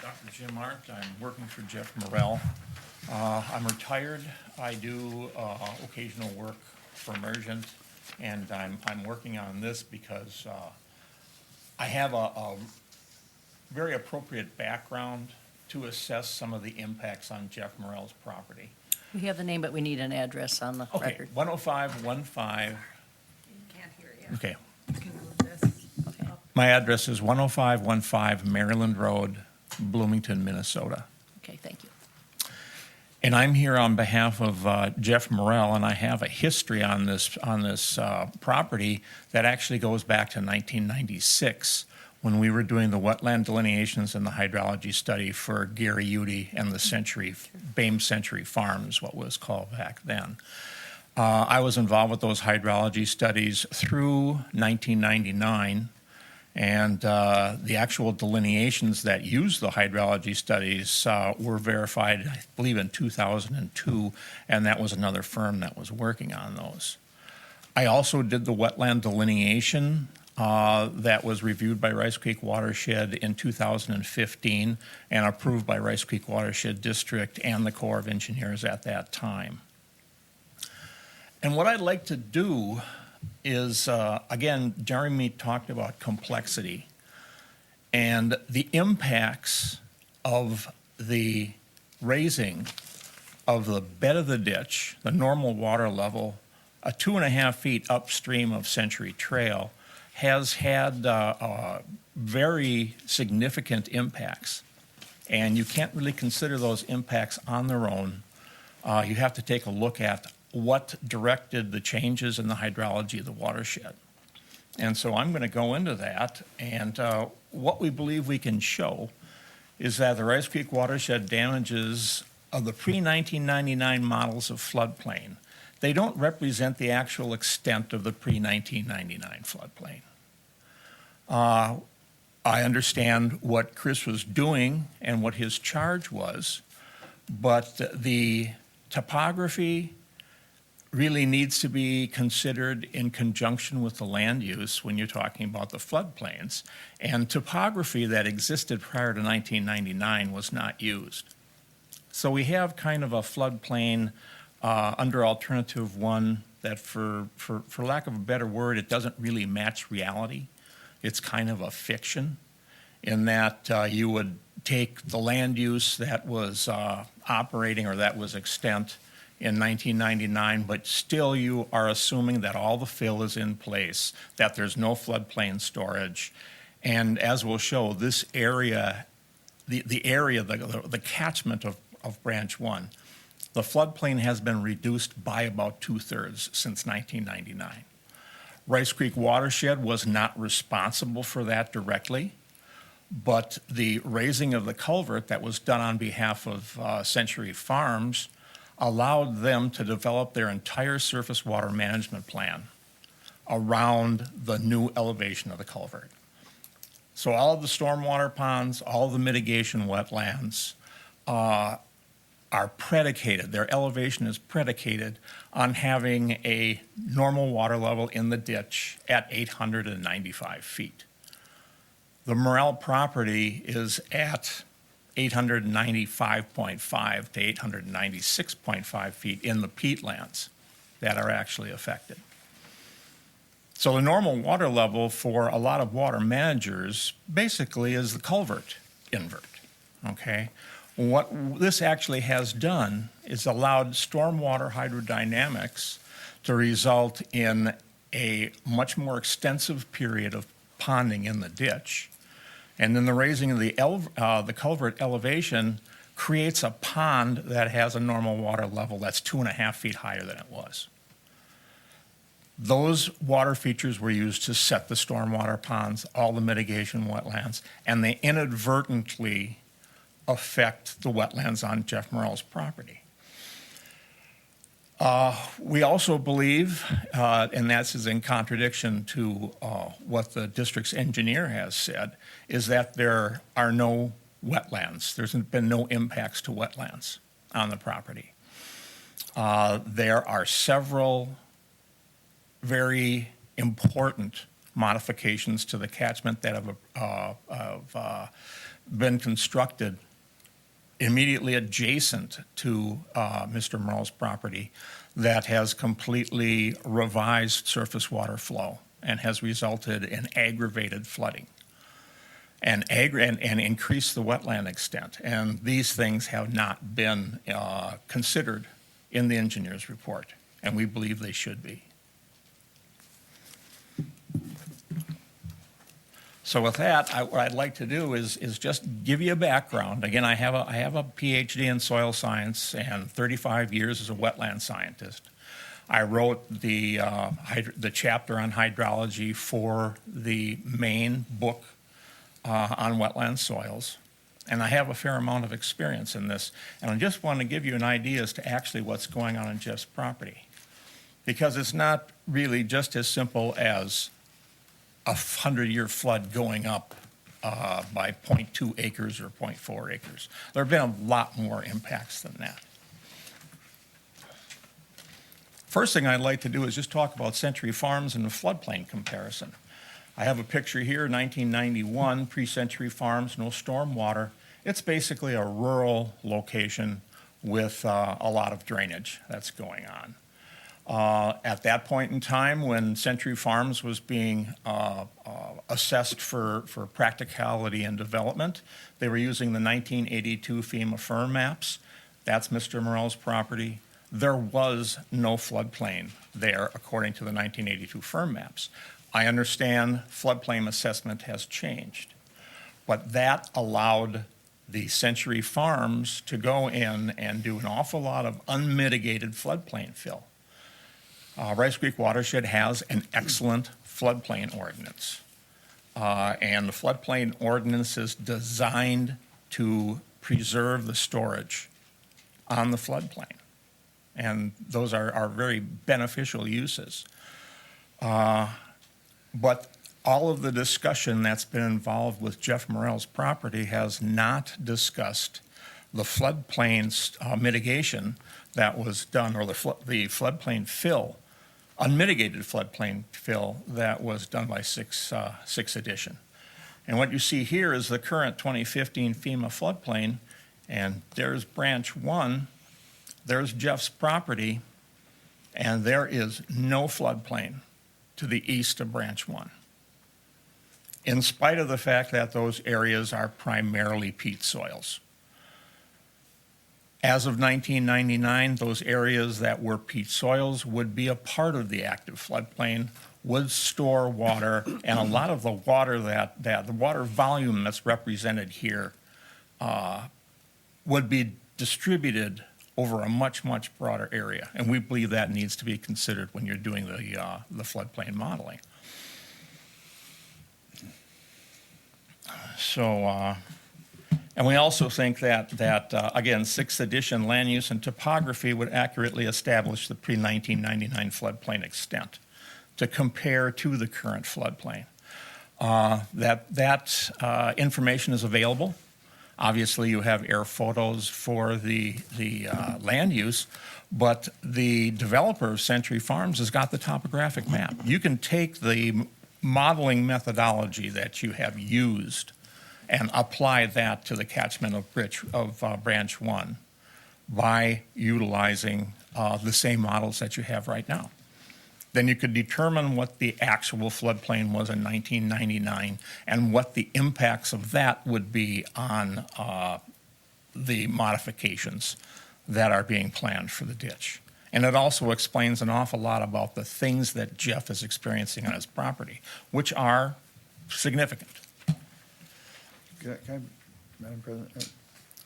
Dr. Jim Arndt, I'm working for Jeff Morrell. I'm retired. I do occasional work for Emergent, and I'm working on this because I have a very appropriate background to assess some of the impacts on Jeff Morrell's property.
We have the name, but we need an address on the
Okay,
record.
10515.
Can't hear you.
Okay,
You can move this
Okay.
up.
my address is 10515 Maryland Road, Bloomington, Minnesota.
Okay, thank you.
And I'm here on behalf of Jeff Morrell, and I have a history on this property that actually goes back to 1996 when we were doing the wetland delineations and the hydrology study for Gary Udy and the BAME Century Farms, what was called back then. I was involved with those hydrology studies through 1999. And the actual delineations that used the hydrology studies were verified, I believe, in 2002, and that was another firm that was working on those. I also did the wetland delineation that was reviewed by Rice Creek Watershed in 2015 and approved by Rice Creek Watershed District and the Corps of Engineers at that time. And what I'd like to do is, again, Jeremy talked about complexity and the impacts of the raising of the bed of the ditch, the normal water level, 2.5 feet upstream of Century Trail, has had very significant impacts. And you can't really consider those impacts on their own. You have to take a look at what directed the changes in the hydrology of the watershed. And so I'm going to go into that, and what we believe we can show is that the Rice Creek Watershed damages of the pre-1999 models of floodplain, they don't represent the actual extent of the pre-1999 floodplain. I understand what Chris was doing and what his charge was, but the topography really needs to be considered in conjunction with the land use when you're talking about the floodplains. And topography that existed prior to 1999 was not used. So we have kind of a floodplain under Alternative 1 that for lack of a better word, it doesn't really match reality. It's kind of a fiction in that you would take the land use that was operating or that was extant in 1999, but still you are assuming that all the fill is in place, that there's no floodplain storage. And as we'll show, this area, the catchment of Branch 1, the floodplain has been reduced by about 2/3 since 1999. Rice Creek Watershed was not responsible for that directly, but the raising of the culvert that was done on behalf of Century Farms allowed them to develop their entire surface water management plan around the new elevation of the culvert. So all of the stormwater ponds, all of the mitigation wetlands are predicated, their elevation is predicated on having a normal water level in the ditch at 895 feet. The Morel property is at 895.5 to 896.5 feet in the peatlands that are actually affected. So the normal water level for a lot of water managers basically is the culvert invert, okay? What this actually has done is allowed stormwater hydrodynamics to result in a much more extensive period of ponding in the ditch. And then the raising of the culvert elevation creates a pond that has a normal water level that's 2.5 feet higher than it was. Those water features were used to set the stormwater ponds, all the mitigation wetlands, and they inadvertently affect the wetlands on Jeff Morrell's property. We also believe, and that's in contradiction to what the district's engineer has said, is that there are no wetlands. There's been no impacts to wetlands on the property. There are several very important modifications to the catchment that have been constructed immediately adjacent to Mr. Morrell's property that has completely revised surface water flow and has resulted in aggravated flooding and increased the wetland extent. And these things have not been considered in the engineer's report, and we believe they should be. So with that, what I'd like to do is just give you a background. Again, I have a PhD in soil science and 35 years as a wetland scientist. I wrote the chapter on hydrology for the main book on wetland soils, and I have a fair amount of experience in this. And I just want to give you an idea as to actually what's going on Jeff's property, because it's not really just as simple as a 100-year flood going up by 0.2 acres or 0.4 acres. There have been a lot more impacts than that. First thing I'd like to do is just talk about Century Farms and the floodplain comparison. I have a picture here, 1991, pre-Century Farms, no storm water. It's basically a rural location with a lot of drainage that's going on. At that point in time, when Century Farms was being assessed for practicality and development, they were using the 1982 FEMA firm maps. That's Mr. Morrell's property. There was no floodplain there according to the 1982 firm maps. I understand floodplain assessment has changed, but that allowed the Century Farms to go in and do an awful lot of unmitigated floodplain fill. Rice Creek Watershed has an excellent floodplain ordinance. And the floodplain ordinance is designed to preserve the storage on the floodplain. And those are very beneficial uses. But all of the discussion that's been involved with Jeff Morrell's property has not discussed the floodplain mitigation that was done, or the floodplain fill, unmitigated floodplain fill that was done by sixth edition. And what you see here is the current 2015 FEMA floodplain, and there's Branch 1, there's Jeff's property, and there is no floodplain to the east of Branch 1, in spite of the fact that those areas are primarily peat soils. As of 1999, those areas that were peat soils would be a part of the active floodplain, would store water, and a lot of the water the water volume that's represented here would be distributed over a much, much broader area. And we believe that needs to be considered when you're doing the floodplain modeling. So, and we also think that again, 6th edition land use and topography would accurately establish the pre-1999 floodplain extent to compare to the current floodplain. That information is available. Obviously, you have air photos for the land use, but the developer of Century Farms has got the topographic map. You can take the modeling methodology that you have used and apply that to the catchment of Branch 1 by utilizing the same models that you have right now. Then you could determine what the actual floodplain was in 1999 and what the impacts of that would be on the modifications that are being planned for the ditch. And it also explains an awful lot about the things that Jeff is experiencing on his property, which are significant.
Can I, Madam President,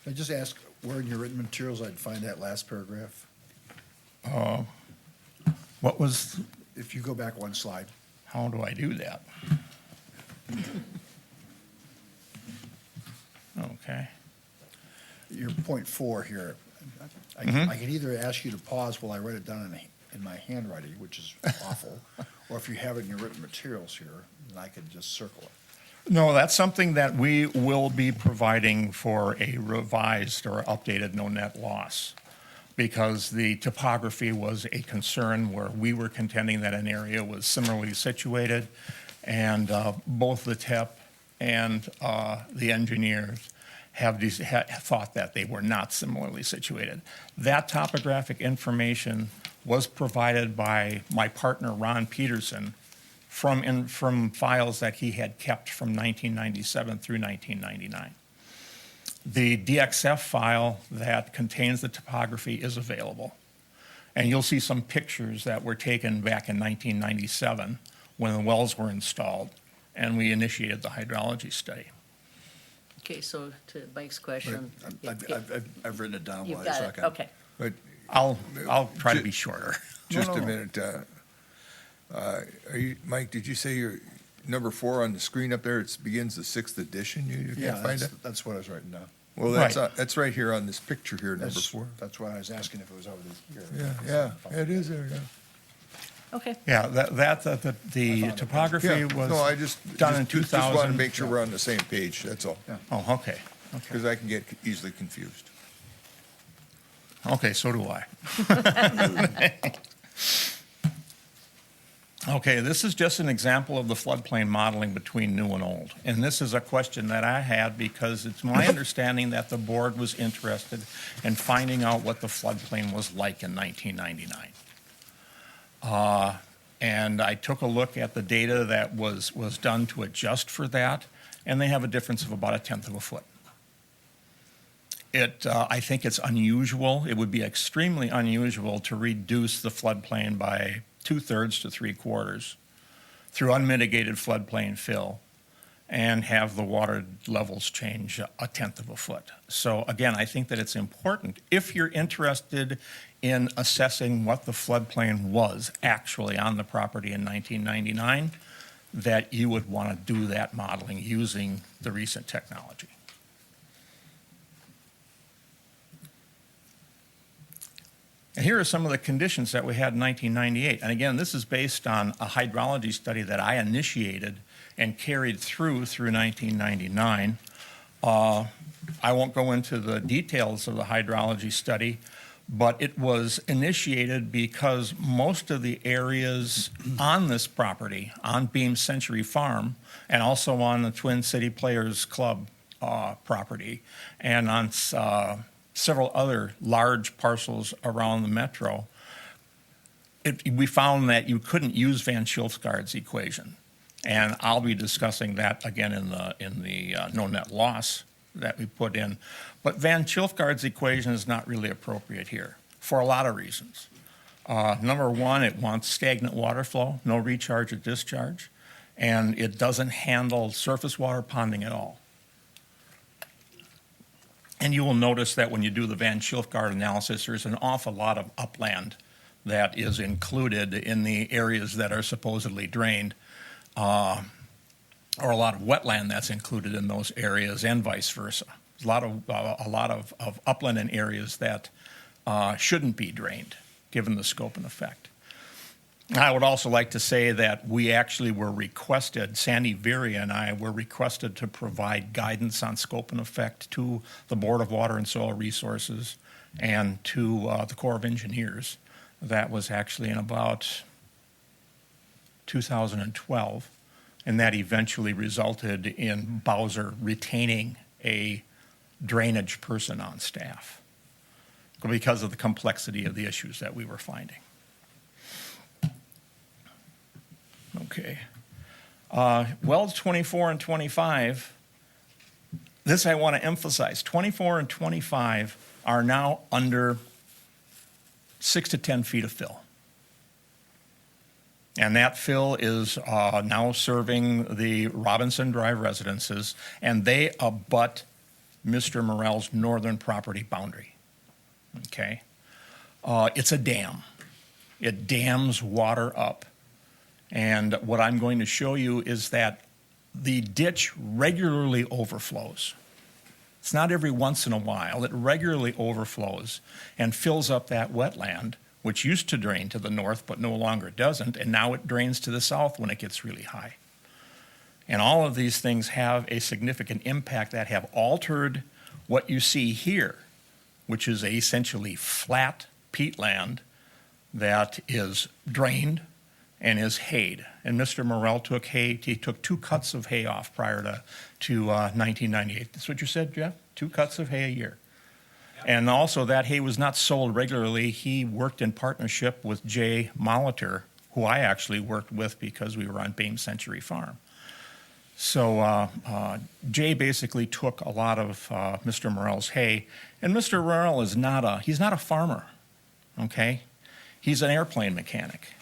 can I just ask where in your written materials I'd find that last paragraph?
What was,
If you go back one slide.
how do I do that? Okay.
Your point 4 here. I can either ask you to pause while I write it down in my handwriting, which is awful, or if you have it in your written materials here, then I could just circle it.
No, that's something that we will be providing for a revised or updated no net loss, because the topography was a concern where we were contending that an area was similarly situated, and both the TEP and the engineers have thought that they were not similarly situated. That topographic information was provided by my partner, Ron Peterson, from files that he had kept from 1997 through 1999. The DXF file that contains the topography is available. And you'll see some pictures that were taken back in 1997 when the wells were installed and we initiated the hydrology study.
Okay, so to Mike's question.
I've written it down
You've
while I
got it,
second.
okay.
But
I'll try to be shorter.
just a minute, are you, Mike, did you say your number 4 on the screen up there, it begins the 6th edition? You
Yeah,
can't find it?
that's what I was writing down.
Well,
Right.
that's right here on this picture here, number
That's
4.
That's why I was asking if it was over here.
Yeah, it is there, yeah.
Okay,
Yeah, the topography
Yeah,
was
no, I just
done in
just wanted to
2000.
make sure we're on the same page, that's all.
Yeah.
Oh, okay.
Because I can get easily confused.
Okay, so do I. Okay, this is just an example of the floodplain modeling between new and old. And this is a question that I had because it's my understanding that the board was interested in finding out what the floodplain was like in 1999. And I took a look at the data that was done to adjust for that, and they have a difference of about 1/10 of a foot. I think it's unusual. It would be extremely unusual to reduce the floodplain by 2/3 to 3/4 through unmitigated floodplain fill and have the water levels change 1/10 of a foot. So again, I think that it's important, if you're interested in assessing what the floodplain was actually on the property in 1999, that you would want to do that modeling using the recent technology. And here are some of the conditions that we had in 1998. And again, this is based on a hydrology study that I initiated and carried through 1999. I won't go into the details of the hydrology study, but it was initiated because most of the areas on this property, on Beam Century Farm, and also on the Twin City Players Club property, and on several other large parcels around the metro, we found that you couldn't use Van Schilfgaard's equation. And I'll be discussing that again in the no net loss that we put in. But Van Schilfgaard's equation is not really appropriate here for a lot of reasons. Number one, it wants stagnant water flow, no recharge or discharge, and it doesn't handle surface water ponding at all. And you will notice that when you do the Van Schilfgaard analysis, there's an awful lot of upland that is included in the areas that are supposedly drained, or a lot of wetland that's included in those areas, and vice versa. There's a lot of upland in areas that shouldn't be drained, given the scope and effect. I would also like to say that we actually were requested, Sandy Veary and I were requested to provide guidance on scope and effect to the Board of Water and Soil Resources and to the Corps of Engineers. That was actually in about 2012, and that eventually resulted in Bowser retaining a drainage person on staff because of the complexity of the issues that we were finding. Okay. Wells 24 and 25, this I want to emphasize, 24 and 25 are now under 6 to 10 feet of fill. And that fill is now serving the Robinson Drive residences, and they abut Mr. Morell's northern property boundary. Okay? It's a dam. It dams water up. And what I'm going to show you is that the ditch regularly overflows. It's not every once in a while. It regularly overflows and fills up that wetland, which used to drain to the north but no longer doesn't, and now it drains to the south when it gets really high. And all of these things have a significant impact that have altered what you see here, which is essentially flat peatland that is drained and is hayed. And Mr. Morell took hay, he took 2 cuts of hay off prior to 1998. That's what you said, Jeff? 2 cuts of hay a year. Yep. And also that hay was not sold regularly. He worked in partnership with Jay Molitor, who I actually worked with because we were on Bame Century Farm. So Jay basically took a lot of Mr. Morell's hay, and Mr. Morell is he's not a farmer, okay? He's an airplane mechanic.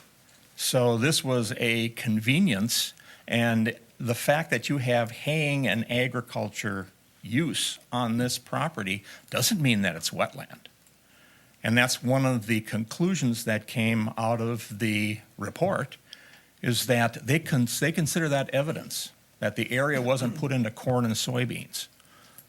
So this was a convenience, and the fact that you have haying and agriculture use on this property doesn't mean that it's wetland. And that's one of the conclusions that came out of the report, is that they consider that evidence, that the area wasn't put into corn and soybeans,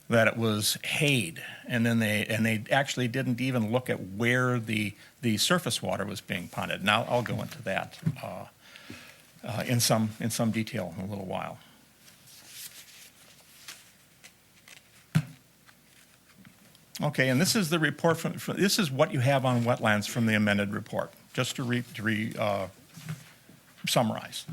that it was hayed, and then they actually didn't even look at where the surface water was being ponded. Now I'll go into that in some detail in a little while. Okay, and this is the report this is what you have on wetlands from the amended report, just to summarize.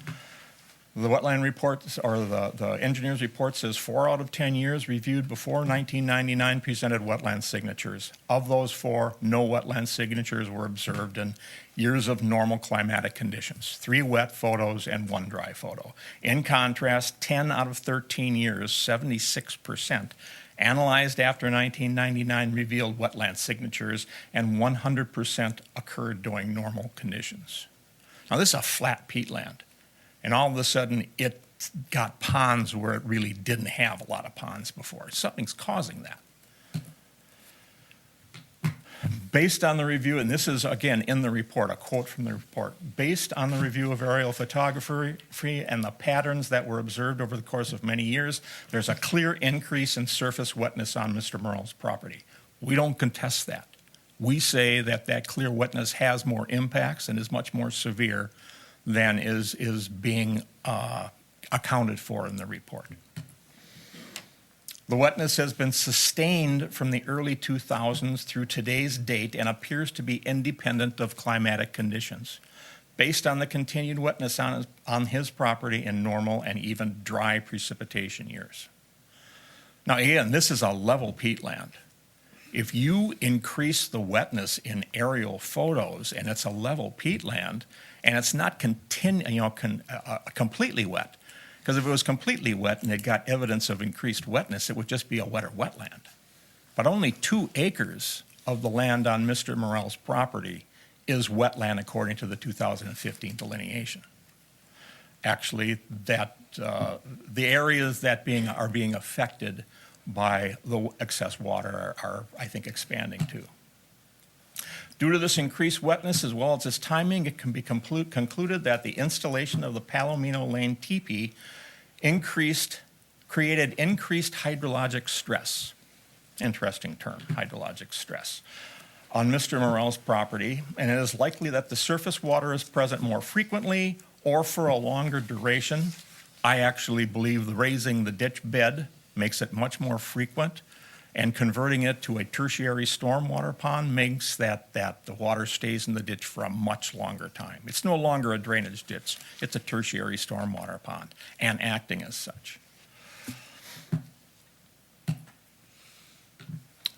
The wetland report, or the engineer's report, says 4 out of 10 years reviewed before 1999 presented wetland signatures. Of those 4, no wetland signatures were observed in years of normal climatic conditions. 3 wet photos and 1 dry photo. In contrast, 10 out of 13 years, 76%, analyzed after 1999 revealed wetland signatures, and 100% occurred during normal conditions. Now, this is a flat peatland. And all of a sudden, it got ponds where it really didn't have a lot of ponds before. Something's causing that. Based on the review, and this is, again, in the report, a quote from the report, based on the review of aerial photography and the patterns that were observed over the course of many years, there's a clear increase in surface wetness on Mr. Morell's property. We don't contest that. We say that that clear wetness has more impacts and is much more severe than is being accounted for in the report. The wetness has been sustained from the early 2000s through today's date and appears to be independent of climatic conditions, based on the continued wetness on his property in normal and even dry precipitation years. Now, again, this is a level peatland. If you increase the wetness in aerial photos and it's a level peatland, and it's not completely wet, Because if it was completely wet and it got evidence of increased wetness, it would just be a wetter wetland. But only 2 acres of the land on Mr. Morell's property is wetland according to the 2015 delineation. Actually, the areas that are being affected by the excess water are, I think, expanding too. Due to this increased wetness as well as its timing, it can be concluded that the installation of the Palomino Lane teepee created increased hydrologic stress. Interesting term, hydrologic stress, on Mr. Morell's property, and it is likely that the surface water is present more frequently or for a longer duration. I actually believe raising the ditch bed makes it much more frequent, and converting it to a tertiary stormwater pond makes that the water stays in the ditch for a much longer time. It's no longer a drainage ditch, it's a tertiary stormwater pond, and acting as such.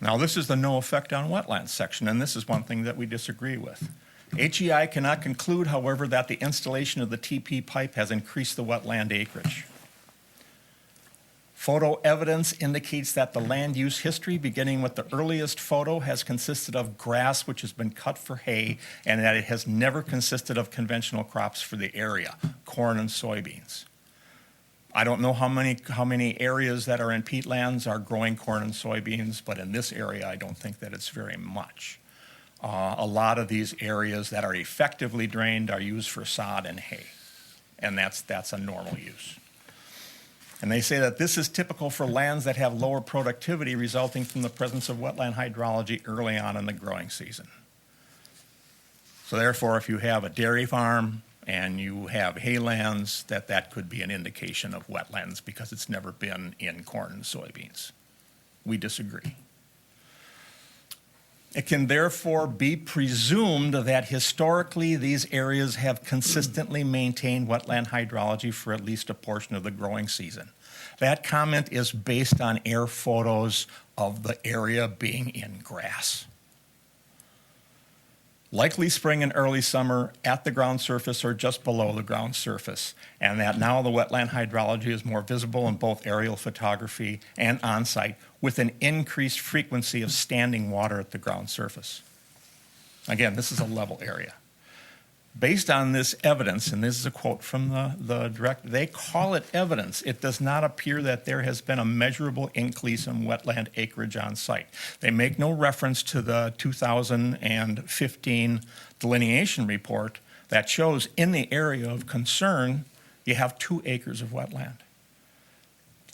Now, this is the no effect on wetlands section, and this is one thing that we disagree with. HEI cannot conclude, however, that the installation of the TP pipe has increased the wetland acreage. Photo evidence indicates that the land use history, beginning with the earliest photo, has consisted of grass which has been cut for hay, and that it has never consisted of conventional crops for the area, corn and soybeans. I don't know how many areas that are in peatlands are growing corn and soybeans, but in this area, I don't think that it's very much. A lot of these areas that are effectively drained are used for sod and hay, and that's a normal use. And they say that this is typical for lands that have lower productivity resulting from the presence of wetland hydrology early on in the growing season. So therefore, if you have a dairy farm and you have haylands, that could be an indication of wetlands because it's never been in corn and soybeans. We disagree. It can therefore be presumed that historically these areas have consistently maintained wetland hydrology for at least a portion of the growing season. That comment is based on air photos of the area being in grass. Likely spring and early summer at the ground surface or just below the ground surface, and that now the wetland hydrology is more visible in both aerial photography and on-site with an increased frequency of standing water at the ground surface. Again, this is a level area. Based on this evidence, and this is a quote from the director, they call it evidence. It does not appear that there has been a measurable increase in wetland acreage on site. They make no reference to the 2015 delineation report that shows in the area of concern, you have 2 acres of wetland.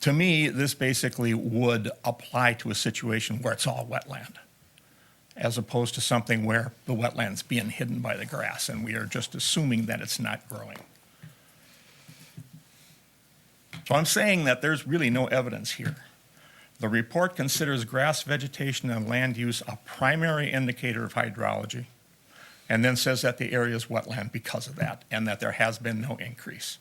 To me, this basically would apply to a situation where it's all wetland, as opposed to something where the wetland's being hidden by the grass and we are just assuming that it's not growing. So I'm saying that there's really no evidence here. The report considers grass vegetation and land use a primary indicator of hydrology, and then says that the area is wetland because of that, and that there has been no increase.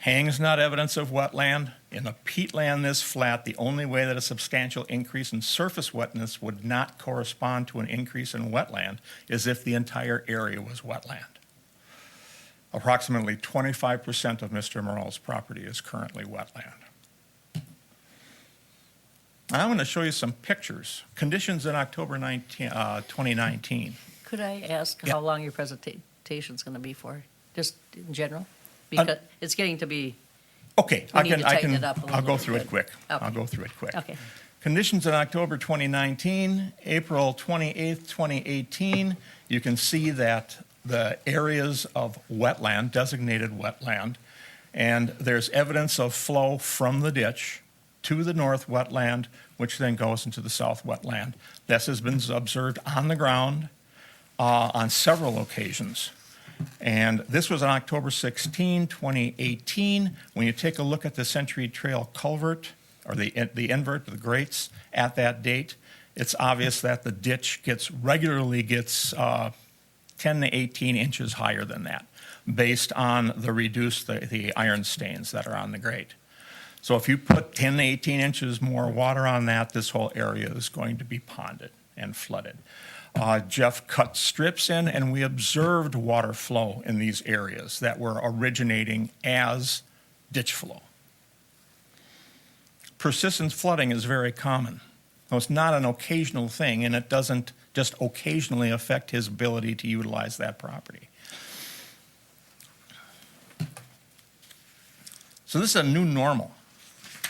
Haying is not evidence of wetland. In a peatland this flat, the only way that a substantial increase in surface wetness would not correspond to an increase in wetland is if the entire area was wetland. Approximately 25% of Mr. Morell's property is currently wetland. I'm going to show you some pictures. Conditions in October 2019.
Could I ask
Yeah.
how long your presentation's going to be for, just in general? Because it's getting to be,
Okay,
We need to tighten it up a little
I'll go
bit.
through it quick.
Okay.
I'll go through it quick.
okay.
Conditions in October 2019, April 28th, 2018, you can see that the areas of wetland, designated wetland, and there's evidence of flow from the ditch to the north wetland, which then goes into the south wetland. This has been observed on the ground on several occasions. And this was on October 16, 2018. When you take a look at the Century Trail culvert, or the invert, the grates, at that date, it's obvious that the ditch regularly gets 10 to 18 inches higher than that, based on the iron stains that are on the grate. So if you put 10 to 18 inches more water on that, this whole area is going to be ponded and flooded. Jeff cut strips in, and we observed water flow in these areas that were originating as ditch flow. Persistent flooding is very common. Now, it's not an occasional thing, and it doesn't just occasionally affect his ability to utilize that property. So this is a new normal.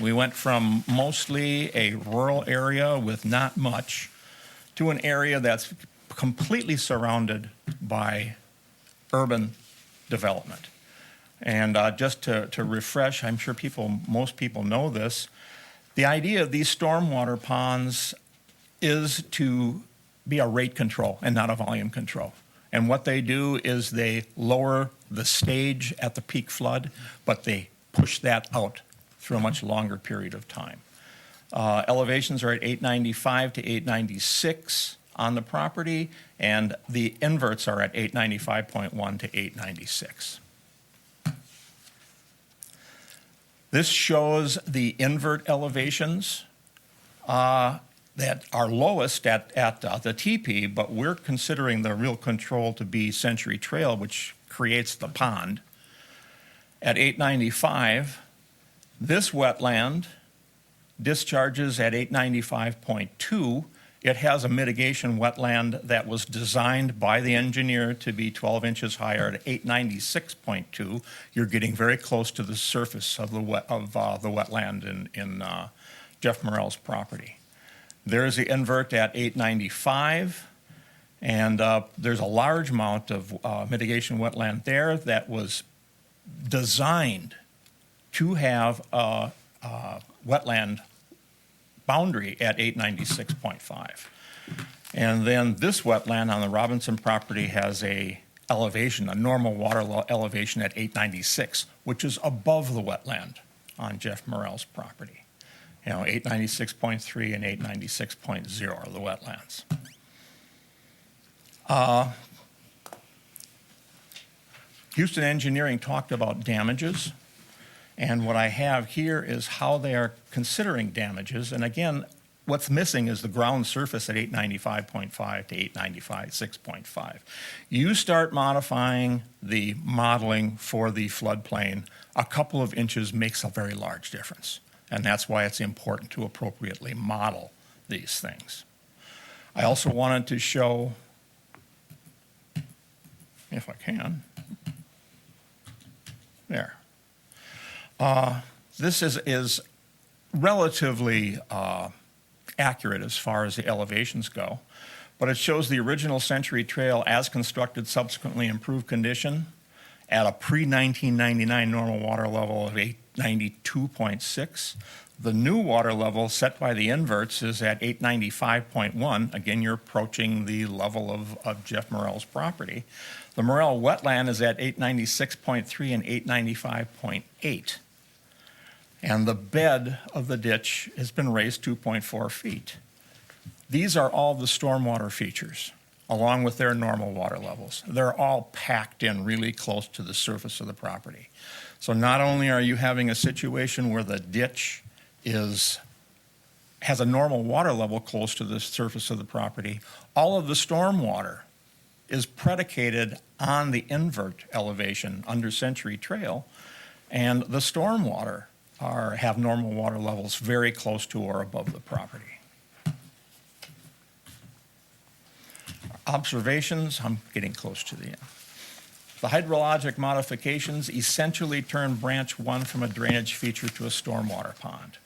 We went from mostly a rural area with not much to an area that's completely surrounded by urban development. And just to refresh, I'm sure most people know this, the idea of these stormwater ponds is to be a rate control and not a volume control. And what they do is they lower the stage at the peak flood, but they push that out through a much longer period of time. Elevations are at 895 to 896 on the property, and the inverts are at 895.1 to 896. This shows the invert elevations that are lowest at the TP, but we're considering the real control to be Century Trail, which creates the pond. At 895, this wetland discharges at 895.2. It has a mitigation wetland that was designed by the engineer to be 12 inches higher at 896.2. You're getting very close to the surface of the wetland in Jeff Morrell's property. There's the invert at 895, and there's a large amount of mitigation wetland there that was designed to have a wetland boundary at 896.5. And then this wetland on the Robinson property has a elevation, a normal water elevation at 896, which is above the wetland on Jeff Morrell's property. 896.3 and 896.0 are the wetlands. Houston Engineering talked about damages. And what I have here is how they are considering damages. And again, what's missing is the ground surface at 895.5 to 895.6.5. You start modifying the modeling for the floodplain, a couple of inches makes a very large difference. And that's why it's important to appropriately model these things. I also wanted to show, if I can, there. This is relatively accurate as far as the elevations go, but it shows the original Century Trail as constructed, subsequently improved condition at a pre-1999 normal water level of 892.6. The new water level set by the inverts is at 895.1. Again, you're approaching the level of Jeff Morrell's property. The Morrell wetland is at 896.3 and 895.8. And the bed of the ditch has been raised 2.4 feet. These are all the stormwater features, along with their normal water levels. They're all packed in really close to the surface of the property. So not only are you having a situation where the ditch has a normal water level close to the surface of the property, all of the stormwater is predicated on the invert elevation under Century Trail, and the stormwater have normal water levels very close to or above the property. Observations, I'm getting close to the end. The hydrologic modifications essentially turn branch 1 from a drainage feature to a stormwater pond.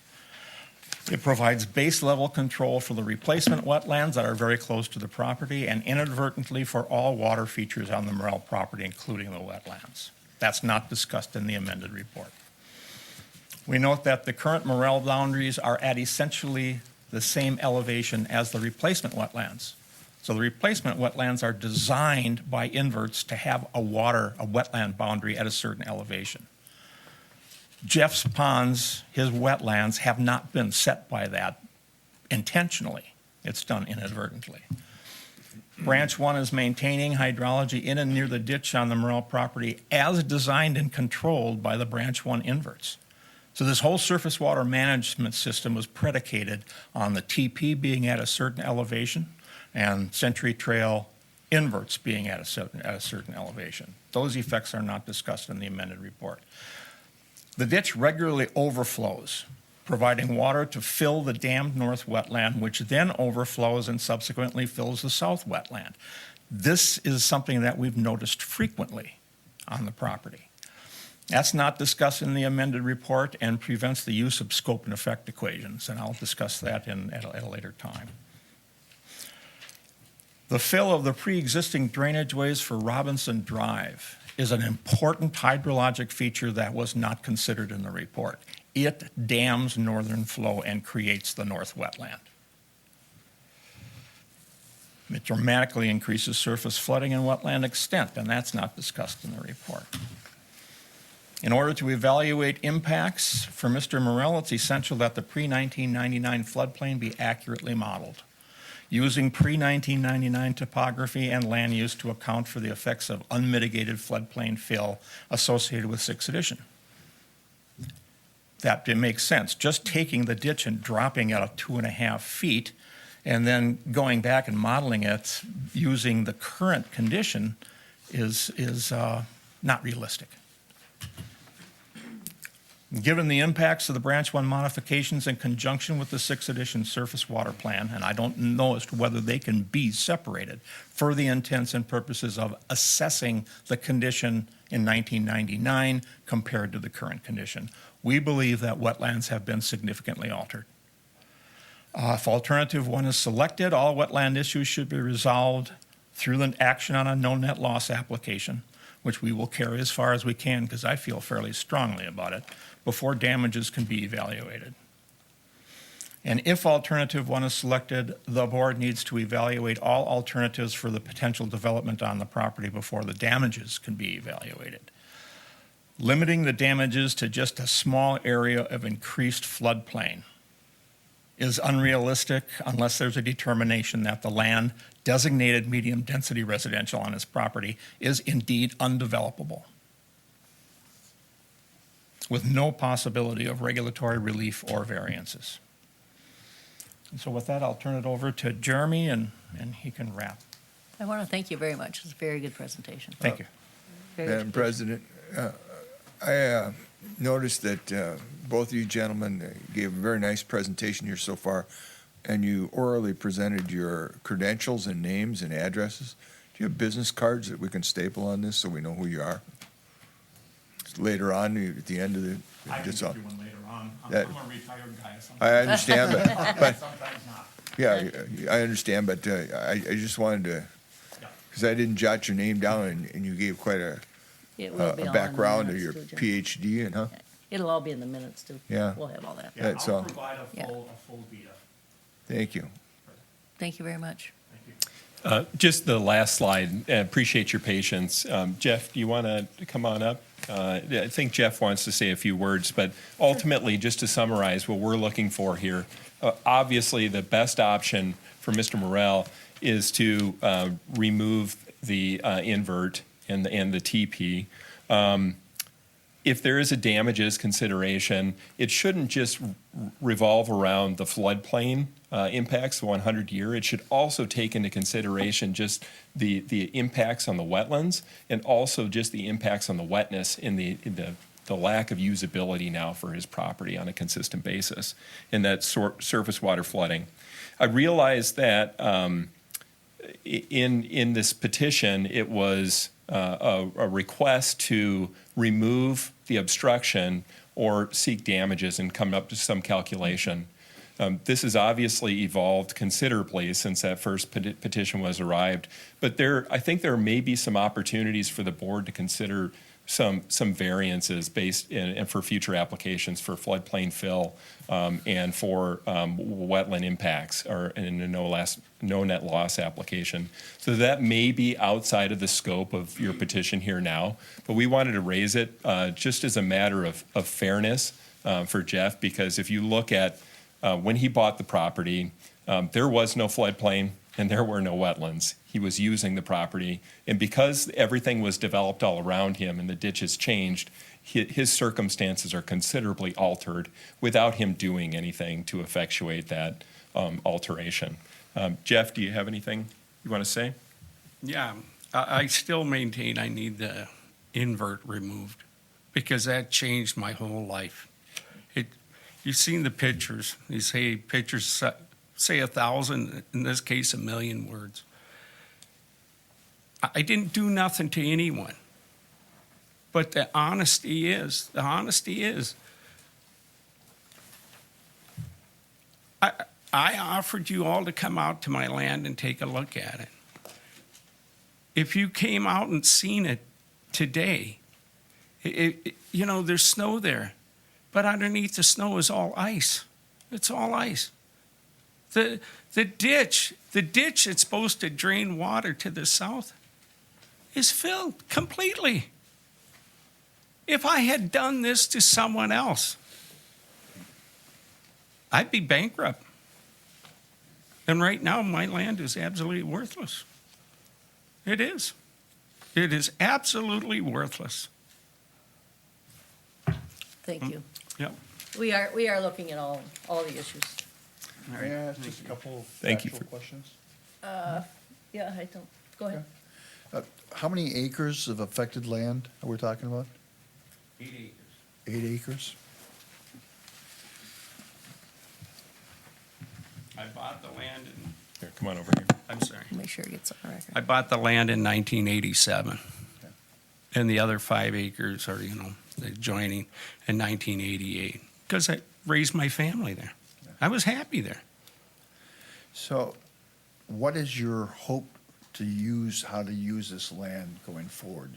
It provides base level control for the replacement wetlands that are very close to the property and inadvertently for all water features on the Morrell property, including the wetlands. That's not discussed in the amended report. We note that the current Morrell boundaries are at essentially the same elevation as the replacement wetlands. So the replacement wetlands are designed by inverts to have a wetland boundary at a certain elevation. Jeff's ponds, his wetlands, have not been set by that intentionally. It's done inadvertently. Branch 1 is maintaining hydrology in and near the ditch on the Morrell property as designed and controlled by the Branch 1 inverts. So this whole surface water management system was predicated on the TP being at a certain elevation and Century Trail inverts being at a certain elevation. Those effects are not discussed in the amended report. The ditch regularly overflows, providing water to fill the dammed north wetland, which then overflows and subsequently fills the south wetland. This is something that we've noticed frequently on the property. That's not discussed in the amended report and prevents the use of scope and effect equations, and I'll discuss that at a later time. The fill of the pre-existing drainage ways for Robinson Drive is an important hydrologic feature that was not considered in the report. It dams northern flow and creates the north wetland. It dramatically increases surface flooding and wetland extent, and that's not discussed in the report. In order to evaluate impacts for Mr. Morell, it's essential that the pre-1999 floodplain be accurately modeled, using pre-1999 topography and land use to account for the effects of unmitigated floodplain fill associated with 6th edition. That makes sense. Just taking the ditch and dropping it at 2.5 feet and then going back and modeling it using the current condition is not realistic. Given the impacts of the Branch 1 modifications in conjunction with the 6th edition surface water plan, and I don't know as to whether they can be separated for the intents and purposes of assessing the condition in 1999 compared to the current condition, we believe that wetlands have been significantly altered. If alternative 1 is selected, all wetland issues should be resolved through an action on a no net loss application, which we will carry as far as we can because I feel fairly strongly about it, before damages can be evaluated. And if alternative 1 is selected, the board needs to evaluate all alternatives for the potential development on the property before the damages can be evaluated. Limiting the damages to just a small area of increased floodplain is unrealistic unless there's a determination that the land designated medium density residential on his property is indeed undevelopable, with no possibility of regulatory relief or variances. And so with that, I'll turn it over to Jeremy and he can wrap.
I want to thank you very much. It's a very good presentation.
Thank you.
Very
Madam President, I noticed that both of you gentlemen gave a very nice presentation here so far, and you orally presented your credentials and names and addresses. Do you have business cards that we can staple on this so we know who you are? Later on, at the end of the,
I can
that's
give
all.
you one later on. I'm
That-
a retired guy.
I understand, but
Sometimes not.
yeah, I understand, but I just wanted to, because I didn't jot your name down, and you gave quite
It will be all in
a
the
background of
minutes
your
too, Jim.
PhD and
It'll all be in the minutes too.
Yeah.
We'll have all that.
Yeah,
That's
I'll
all.
provide
Yeah.
a full vita.
Thank you.
Thank you very much.
Thank you.
Just the last slide. Appreciate your patience. Jeff, do you want to come on up? I think Jeff wants to say a few words, but ultimately, just to summarize what we're looking for here, obviously the best option for Mr. Morell is to remove the invert and the TP. If there is a damages consideration, it shouldn't just revolve around the floodplain impacts, the 100-year. It should also take into consideration just the impacts on the wetlands and also just the impacts on the wetness in the lack of usability now for his property on a consistent basis and that surface water flooding. I realize that in this petition, it was a request to remove the obstruction or seek damages and come up to some calculation. This has obviously evolved considerably since that first petition was arrived, but I think there may be some opportunities for the board to consider some variances based and for future applications for floodplain fill and for wetland impacts or in a no net loss application. So that may be outside of the scope of your petition here now, but we wanted to raise it just as a matter of fairness for Jeff, because if you look at when he bought the property, there was no floodplain and there were no wetlands. He was using the property, and because everything was developed all around him and the ditches changed, his circumstances are considerably altered without him doing anything to effectuate that alteration. Jeff, do you have anything you want to say?
Yeah, I still maintain I need the invert removed. because that changed my whole life. You've seen the pictures. You say pictures say 1,000, in this case, 1,000,000 words. I didn't do nothing to anyone. But the honesty is, I offered you all to come out to my land and take a look at it. If you came out and seen it today, there's snow there, but underneath the snow is all ice. It's all ice. The ditch that's supposed to drain water to the south is filled completely. If I had done this to someone else, I'd be bankrupt. And right now, my land is absolutely worthless. It is. It is absolutely worthless.
Thank you.
Yep.
We are looking at all the issues.
May I ask just a couple
Thank you
factual
for-
questions?
Yeah, I don't, go ahead.
How many acres of affected land are we talking about?
8 acres.
8 acres?
I bought the land in,
Here, come on over here.
I'm sorry.
Make sure it gets on the record.
I bought the land in 1987. And the other 5 acres are, adjoining in 1988. Because I raised my family there. I was happy there.
So what is your hope how to use this land going forward?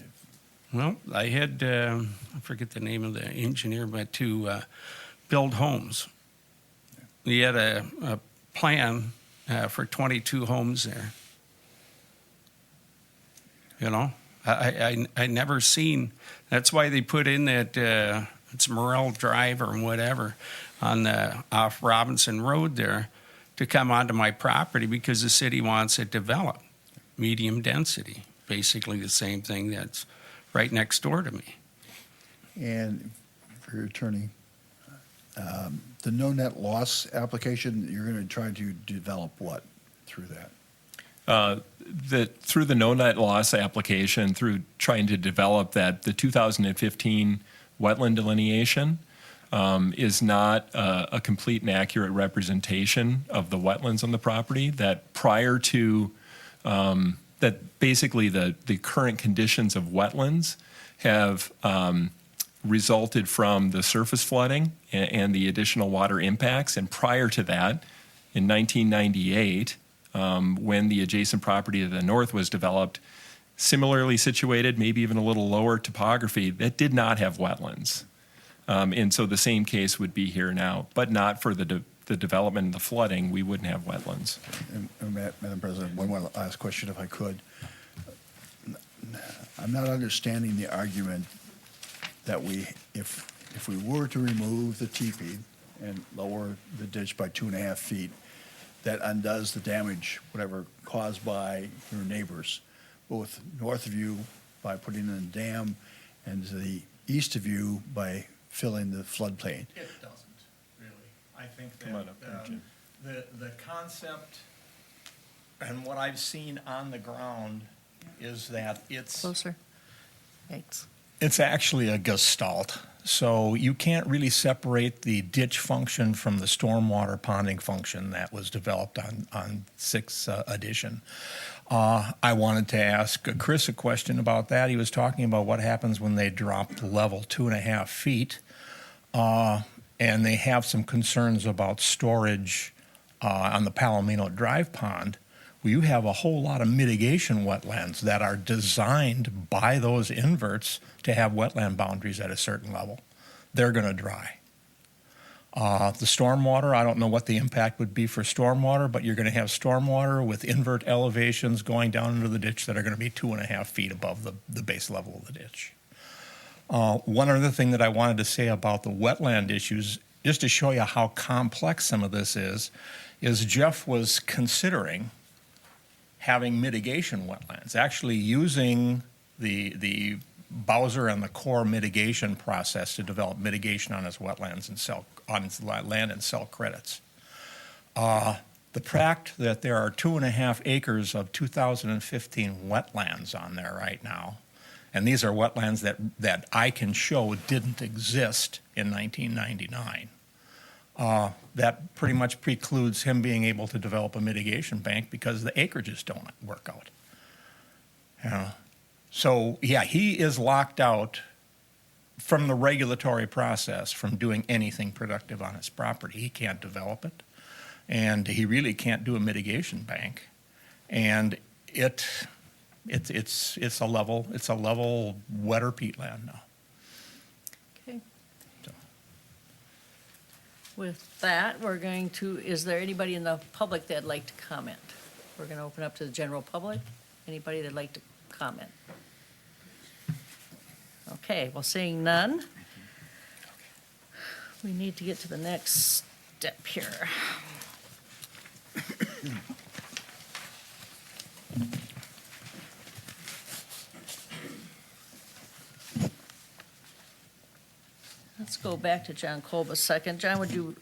Well, I had, I forget the name of the engineer, but to build homes. He had a plan for 22 homes there. I never seen, that's why they put in that, it's Morrell Drive or whatever, on off Robinson Road there, to come onto my property because the city wants it developed. Medium density, basically the same thing that's right next door to me.
And for your attorney, the no net loss application, you're going to try to develop what through that?
Through the no net loss application, through trying to develop that, the 2015 wetland delineation is not a complete and accurate representation of the wetlands on the property. That prior to that, basically the current conditions of wetlands have resulted from the surface flooding and the additional water impacts. And prior to that, in 1998, when the adjacent property to the north was developed, similarly situated, maybe even a little lower topography, that did not have wetlands. And so the same case would be here now, but not for the development and the flooding, we wouldn't have wetlands.
And Madam President, one more last question if I could. I'm not understanding the argument that if we were to remove the teepee and lower the ditch by 2.5 feet, that undoes the damage, whatever, caused by your neighbors, both north of you by putting in a dam and to the east of you by filling the floodplain.
It doesn't, really. I think
Come on up there, Jim.
the concept and what I've seen on the ground is that
Closer. Thanks.
it's actually a gestalt. So you can't really separate the ditch function from the stormwater ponding function that was developed on 6th edition. I wanted to ask Chris a question about that. He was talking about what happens when they drop the level 2.5 feet, and they have some concerns about storage on the Palomino Drive pond. Well, you have a whole lot of mitigation wetlands that are designed by those inverts to have wetland boundaries at a certain level. They're going to dry. The stormwater, I don't know what the impact would be for stormwater, but you're going to have stormwater with invert elevations going down into the ditch that are going to be 2.5 feet above the base level of the ditch. One other thing that I wanted to say about the wetland issues, just to show you how complex some of this is Jeff was considering having mitigation wetlands, actually using the Bowser and the Corps mitigation process to develop mitigation on his wetlands and on his land and sell credits. The fact that there are 2.5 acres of 2015 wetlands on there right now And these are wetlands that I can show didn't exist in 1999. That pretty much precludes him being able to develop a mitigation bank because the acreages don't work out. So, yeah, he is locked out from the regulatory process from doing anything productive on his property. He can't develop it, and he really can't do a mitigation bank. And it's a level wetter peatland now.
Okay. With that, is there anybody in the public that'd like to comment? We're going to open up to the general public. Anybody that'd like to comment? Okay, well, seeing none, we need to get to the next step here. Let's go back to John Kolb a second. John, would you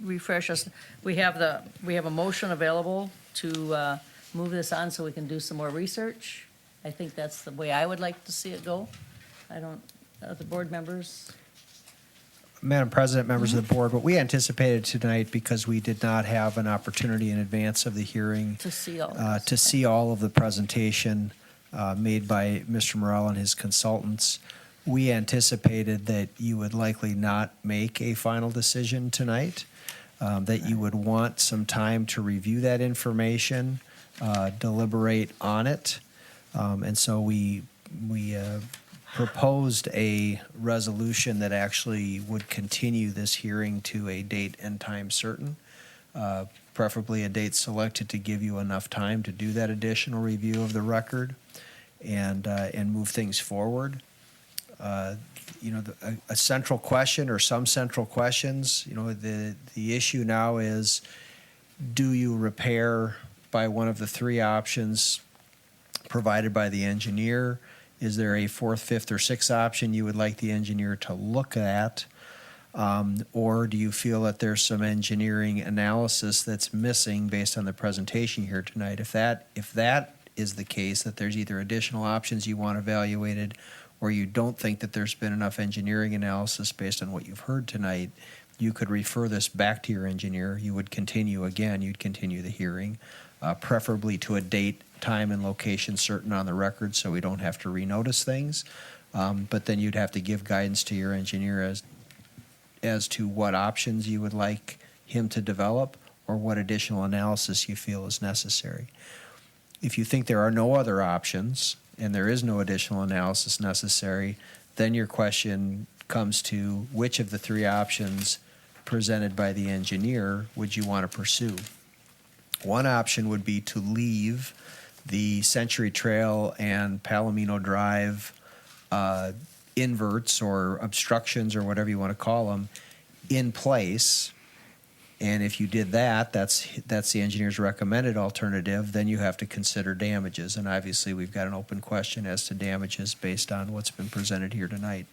refresh us? We have a motion available to move this on so we can do some more research. I think that's the way I would like to see it go. The board members?
Madam President, members of the board, what we anticipated tonight, because we did not have an opportunity in advance of the hearing
To see all of this.
to see all of the presentation made by Mr. Morel and his consultants, we anticipated that you would likely not make a final decision tonight, that you would want some time to review that information, deliberate on it. And so we proposed a resolution that actually would continue this hearing to a date and time certain, preferably a date selected to give you enough time to do that additional review of the record and move things forward. A central question or some central questions, the issue now is, do you repair by one of the three options provided by the engineer? Is there a fourth, fifth, or sixth option you would like the engineer to look at? Or do you feel that there's some engineering analysis that's missing based on the presentation here tonight? If that is the case, that there's either additional options you want evaluated, or you don't think that there's been enough engineering analysis based on what you've heard tonight, you could refer this back to your engineer. You'd continue the hearing, preferably to a date, time, and location certain on the record so we don't have to renotice things. But then you'd have to give guidance to your engineer as to what options you would like him to develop or what additional analysis you feel is necessary. If you think there are no other options and there is no additional analysis necessary, then your question comes to which of the three options presented by the engineer would you want to pursue? One option would be to leave the Century Trail and Palomino Drive inverts or obstructions or whatever you want to call them in place. And if you did that, that's the engineer's recommended alternative, then you have to consider damages. And obviously, we've got an open question as to damages based on what's been presented here tonight.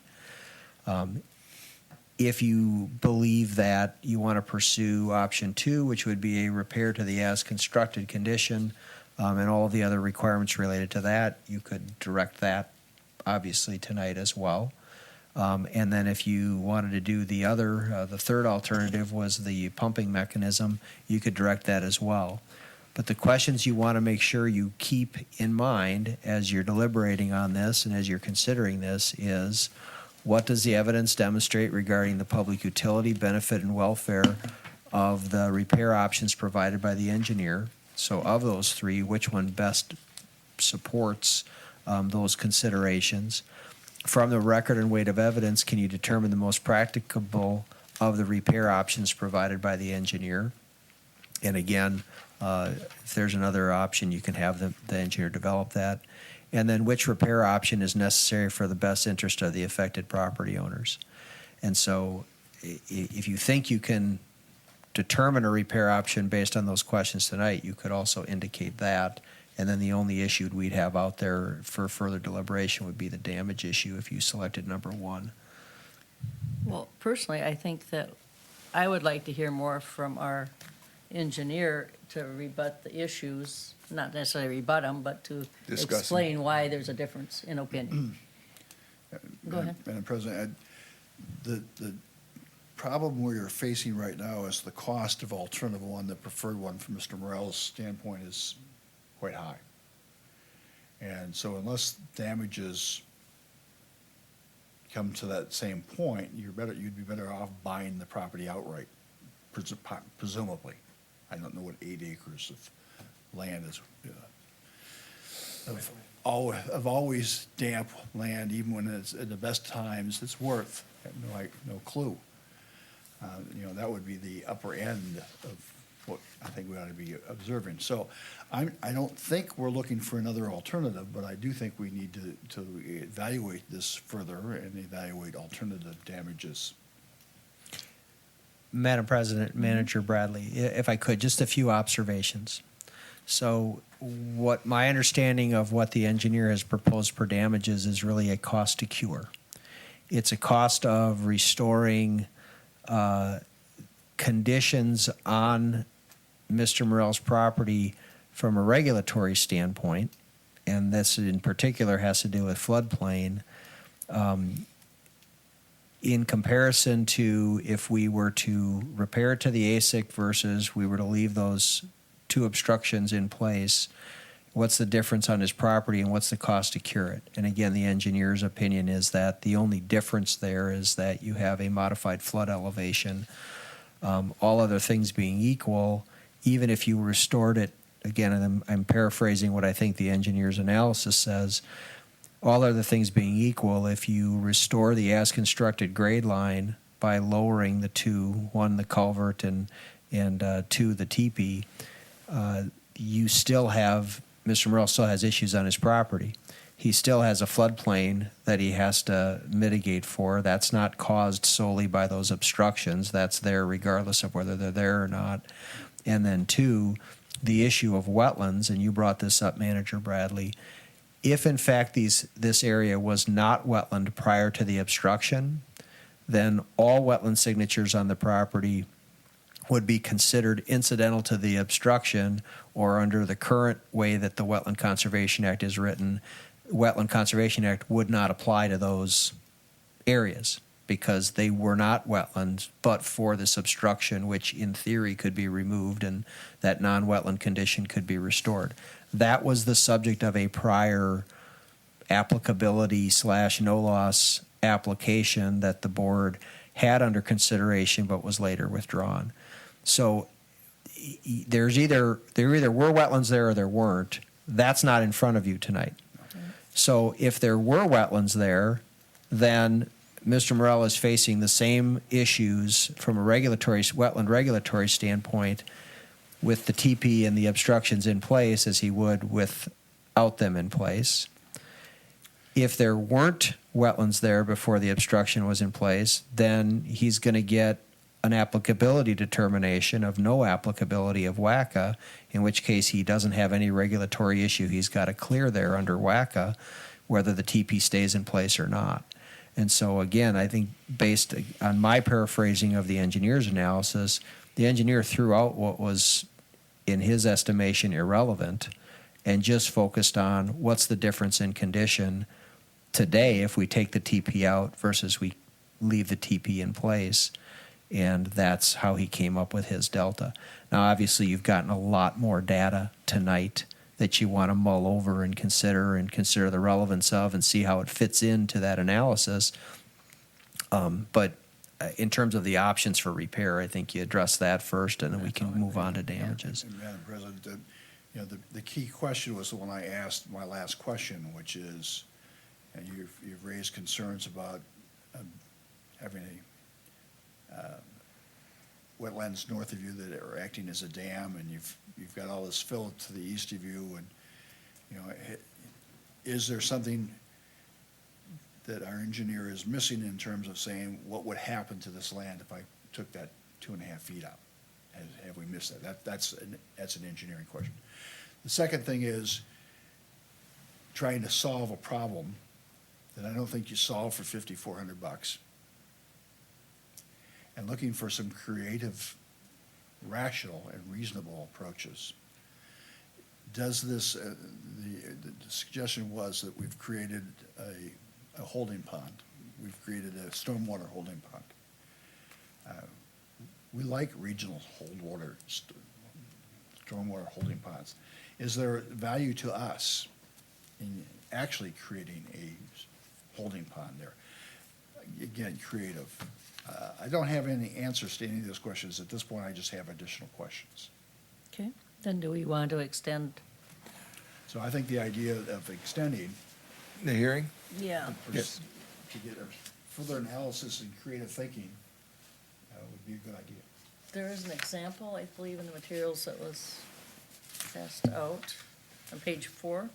If you believe that you want to pursue option two, which would be a repair to the as-constructed condition, and all of the other requirements related to that, you could direct that, obviously, tonight as well. And then if you wanted to do the third alternative was the pumping mechanism, you could direct that as well. But the questions you want to make sure you keep in mind as you're deliberating on this and as you're considering this is, what does the evidence demonstrate regarding the public utility, benefit, and welfare of the repair options provided by the engineer? So of those three, which one best supports those considerations? From the record and weight of evidence, can you determine the most practicable of the repair options provided by the engineer? And again, if there's another option, you can have the engineer develop that. And then which repair option is necessary for the best interest of the affected property owners? And so if you think you can determine a repair option based on those questions tonight, you could also indicate that. And then the only issue we'd have out there for further deliberation would be the damage issue if you selected number one.
Well, personally, I think that I would like to hear more from our engineer to rebut the issues, not necessarily rebut them, but to
Discuss them.
explain why there's a difference in opinion. Go ahead.
Madam President, the problem we are facing right now is the cost of alternative one, the preferred one from Mr. Morel's standpoint is quite high. And so unless damages come to that same point, you'd be better off buying the property outright, presumably. I don't know what 8 acres of land is. Of always damp land, even when it's at the best times, it's worth, no clue. That would be the upper end of what I think we ought to be observing. So I don't think we're looking for another alternative, but I do think we need to evaluate this further and evaluate alternative damages.
Madam President, Manager Bradley, if I could, just a few observations. So what my understanding of what the engineer has proposed for damages is really a cost to cure. It's a cost of restoring conditions on Mr. Morel's property from a regulatory standpoint, and this in particular has to do with floodplain, in comparison to if we were to repair it to the ASIC versus we were to leave those 2 obstructions in place, what's the difference on his property and what's the cost to cure it? And again, the engineer's opinion is that the only difference there is that you have a modified flood elevation. All other things being equal, even if you restored it, again, and I'm paraphrasing what I think the engineer's analysis says, all other things being equal, if you restore the as-constructed grade line by lowering the 2, 1, the culvert, and 2, the teepee, you still have, Mr. Morel still has issues on his property. He still has a floodplain that he has to mitigate for. That's not caused solely by those obstructions. That's there regardless of whether they're there or not. And then 2, the issue of wetlands, and you brought this up, Manager Bradley. If in fact this area was not wetland prior to the obstruction, then all wetland signatures on the property would be considered incidental to the obstruction, or under the current way that the Wetland Conservation Act is written, Wetland Conservation Act would not apply to those areas because they were not wetlands, but for this obstruction, which in theory could be removed and that non-wetland condition could be restored. That was the subject of a prior applicability / no loss application that the board had under consideration but was later withdrawn. So there either were wetlands there or there weren't. That's not in front of you tonight. So if there were wetlands there, then Mr. Morel is facing the same issues from a wetland regulatory standpoint with the TP and the obstructions in place as he would without them in place. If there weren't wetlands there before the obstruction was in place, then he's going to get an applicability determination of no applicability of WACA, in which case he doesn't have any regulatory issue he's got to clear there under WACA, whether the TP stays in place or not. And so again, I think based on my paraphrasing of the engineer's analysis, the engineer threw out what was, in his estimation, irrelevant and just focused on what's the difference in condition today if we take the TP out versus we leave the TP in place. And that's how he came up with his delta. Now, obviously, you've gotten a lot more data tonight that you want to mull over and consider the relevance of and see how it fits into that analysis. But in terms of the options for repair, I think you address that first, and then we can move on to damages.
And Madam President, the key question was the one I asked my last question, which is, and you've raised concerns about having wetlands north of you that are acting as a dam, and you've got all this fill to the east of you, and is there something that our engineer is missing in terms of saying what would happen to this land if I took that 2.5 feet out? Have we missed that? That's an engineering question. The second thing is trying to solve a problem that I don't think you solve for $5,400. And looking for some creative, rational, and reasonable approaches. Does this, the suggestion was that we've created a holding pond. We've created a stormwater holding pond. We like regional stormwater holding ponds. Is there value to us in actually creating a holding pond there? Again, creative. I don't have any answers to any of those questions. At this point, I just have additional questions.
Okay, then do we want to extend?
So I think the idea of extending
The hearing?
Yeah.
Yes.
to get a further analysis and creative thinking would be a good idea.
There is an example, I believe, in the materials that was passed out on page 4.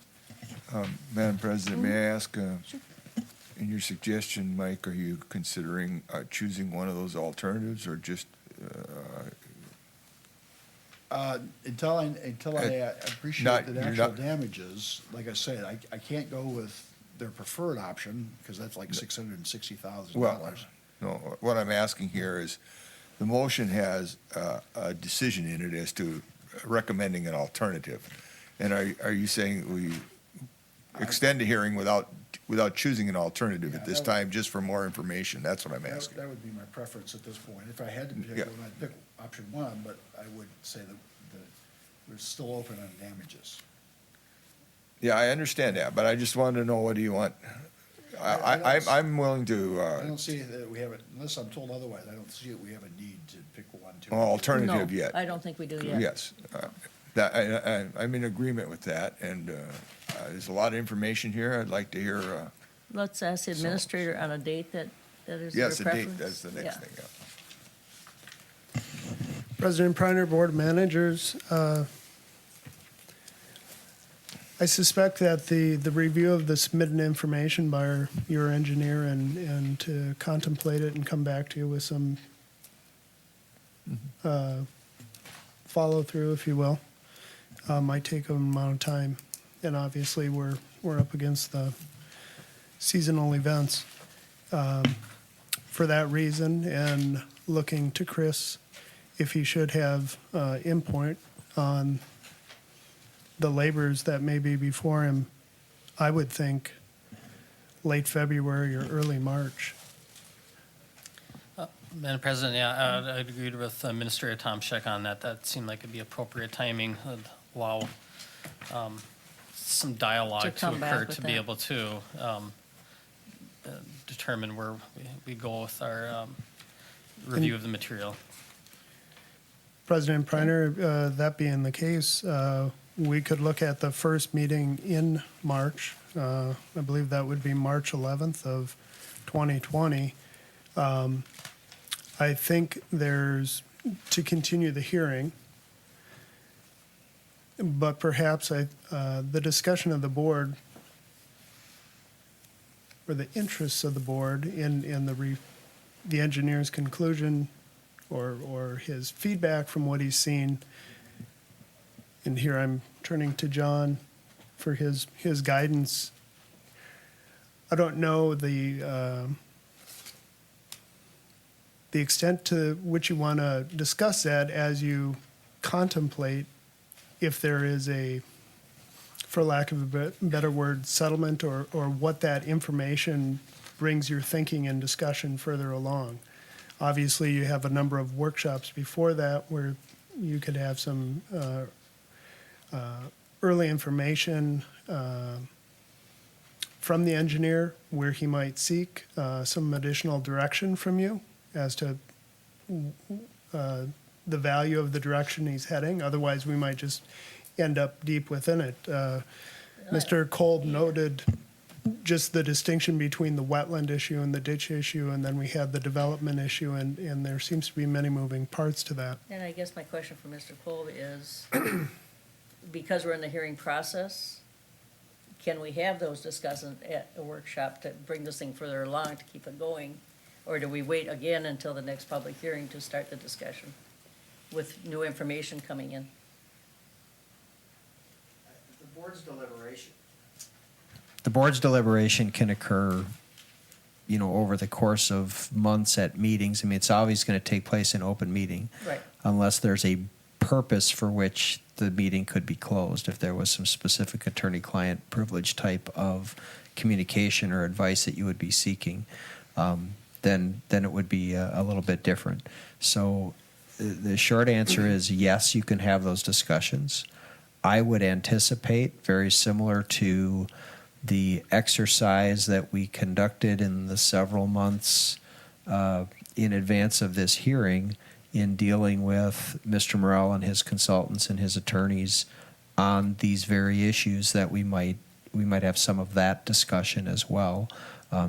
Madam President, may I ask, in your suggestion, Mike, are you considering choosing one of those alternatives or just,
Until I appreciate
not-
the
you're
actual
not-
damages, like I said, I can't go with their preferred option, because that's like $660,000.
well, no, what I'm asking here is, the motion has a decision in it as to recommending an alternative. And are you saying we extend the hearing without choosing an alternative at
Yeah,
this
that-
time, just for more information? That's what I'm asking.
That would be my preference at this point. If I had to pick
Yeah.
one, I'd pick option one, but I would say that we're still open on damages.
Yeah, I understand that, but I just wanted to know, what do you want? I'm willing to,
I don't see that we have it, unless I'm told otherwise, I don't see that we have a need to pick one, two.
alternative
No,
yet.
I don't think we do yet.
Yes, I'm in agreement with that, and there's a lot of information here. I'd like to hear,
Let's ask the administrator on a date that is their
yes, a
preference.
date, that's the next
Yeah.
thing, yeah.
President Priner, Board of Managers, I suspect that the review of the submitted information by your engineer and to contemplate it and come back to you with some follow-through, if you will, might take an amount of time. And obviously, we're up against the seasonal events. For that reason, and looking to Chris, if he should have input on the labors that may be before him, I would think late February or early March.
Madam President, yeah, I'd agreed with Administrator Tomczyk on that. That seemed like it'd be appropriate timing, allow some
To
dialogue to
come back
occur
with
to be
that.
able to determine where we go with our review of the material.
President Priner, that being the case, we could look at the first meeting in March. I believe that would be March 11th of 2020. I think there's, to continue the hearing, but perhaps the discussion of the board, or the interests of the board in the engineer's conclusion or his feedback from what he's seen. And here I'm turning to John for his guidance. I don't know the extent to which you want to discuss that as you contemplate if there is a, for lack of a better word, settlement or what that information brings your thinking and discussion further along. Obviously, you have a number of workshops before that where you could have some early information from the engineer where he might seek some additional direction from you as to the value of the direction he's heading. Otherwise, we might just end up deep within it. Mr. Kolb noted just the distinction between the wetland issue and the ditch issue, and then we had the development issue, and there seems to be many moving parts to that.
And I guess my question for Mr. Kolb is, because we're in the hearing process, can we have those discussions at a workshop to bring this thing further along to keep it going? Or do we wait again until the next public hearing to start the discussion with new information coming in?
The board's deliberation can occur, over the course of months at meetings. I mean, it's always going to take place in open meeting.
Right.
Unless there's a purpose for which the meeting could be closed, if there was some specific attorney-client privilege type of communication or advice that you would be seeking, then it would be a little bit different. So the short answer is yes, you can have those discussions. I would anticipate, very similar to the exercise that we conducted in the several months in advance of this hearing, in dealing with Mr. Morrell and his consultants and his attorneys on these very issues, that we might have some of that discussion as well,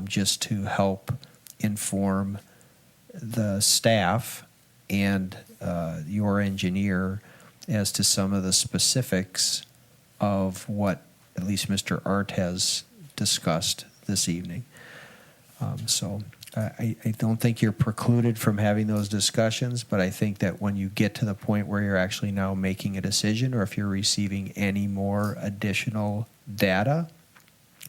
just to help inform the staff and your engineer as to some of the specifics of what at least Mr. Arndt has discussed this evening. So I don't think you're precluded from having those discussions, but I think that when you get to the point where you're actually now making a decision, or if you're receiving any more additional data,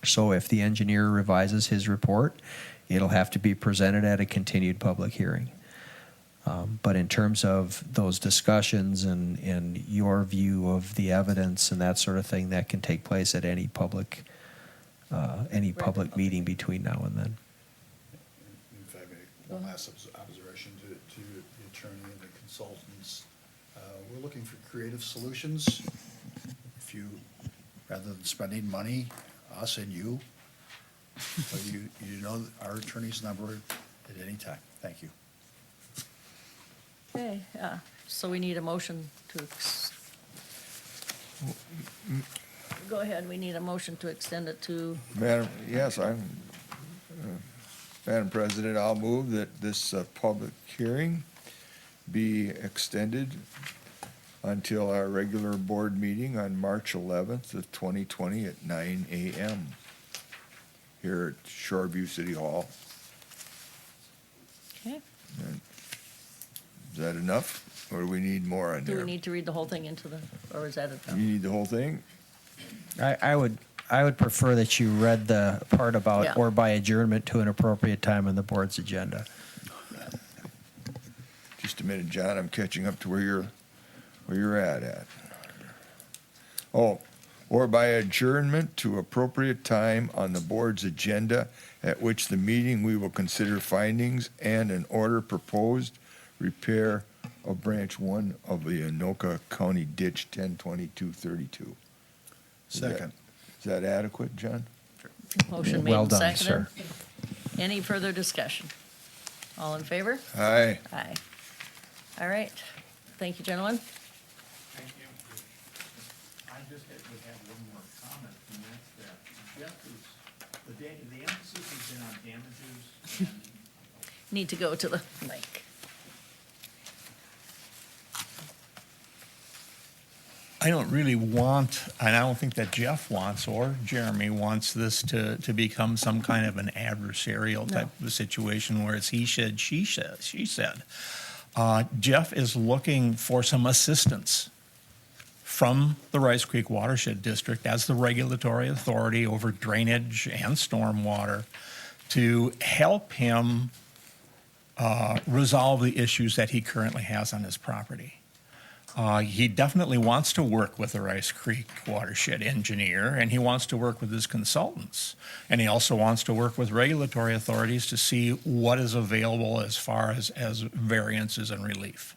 so if the engineer revises his report, it'll have to be presented at a continued public hearing. But in terms of those discussions and your view of the evidence and that sort of thing, that can take place at any public meeting between now and then.
If I may, one last observation to the attorney and the consultants. We're looking for creative solutions. If you, rather than spending money, us and you, but you know our attorney's number at any time. Thank you.
Okay, so we need a motion to, go ahead, we need a motion to extend it to,
Madam President, I'll move that this public hearing be extended until our regular board meeting on March 11th of 2020 at 9 a.m. here at Shoreview City Hall.
okay,
Is that enough, or do we need more on
do we
there?
need to read the whole thing into the, or is that
You
a?
need the whole thing?
I would prefer that you read the part about
Yeah.
or by adjournment to an appropriate time on the board's agenda.
Just a minute, John, I'm catching up to where you're at. Oh, or by adjournment to appropriate time on the board's agenda, at which the meeting we will consider findings and an order proposed repair of branch 1 of the Anoka County Ditch 102232.
Second.
Is that adequate, John?
Motion made
Well
and
done,
seconded.
sir.
Any further discussion? All in favor?
Aye.
Aye. All right, thank you, gentlemen.
Thank you. I just would have one more comment, and that's that Jeff is, the emphasis has been on damages and
Need to go to the mic.
I don't really want, and I don't think that Jeff wants or Jeremy wants this to become some kind of an adversarial type of situation where it's he said, she said. Jeff is looking for some assistance from the Rice Creek Watershed District as the regulatory authority over drainage and stormwater to help him resolve the issues that he currently has on his property. He definitely wants to work with the Rice Creek Watershed engineer, and he wants to work with his consultants. And he also wants to work with regulatory authorities to see what is available as far as variances and relief.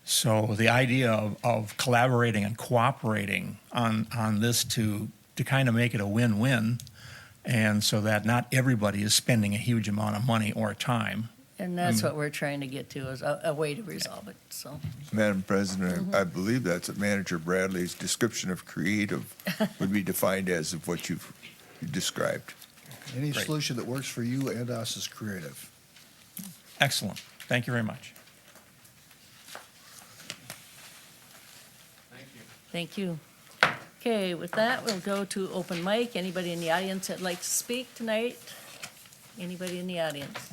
So the idea of collaborating and cooperating on this to kind of make it a win-win, and so that not everybody is spending a huge amount of money or time.
And that's what we're trying to get to, is a way to resolve it, so.
Madam President, I believe that's what Manager Bradley's description of creative would be defined as of what you've described.
Any solution that works for you and us is creative.
Excellent. Thank you very much.
Thank you. Okay, with that, we'll go to open mic. Anybody in the audience that'd like to speak tonight? Anybody in the audience?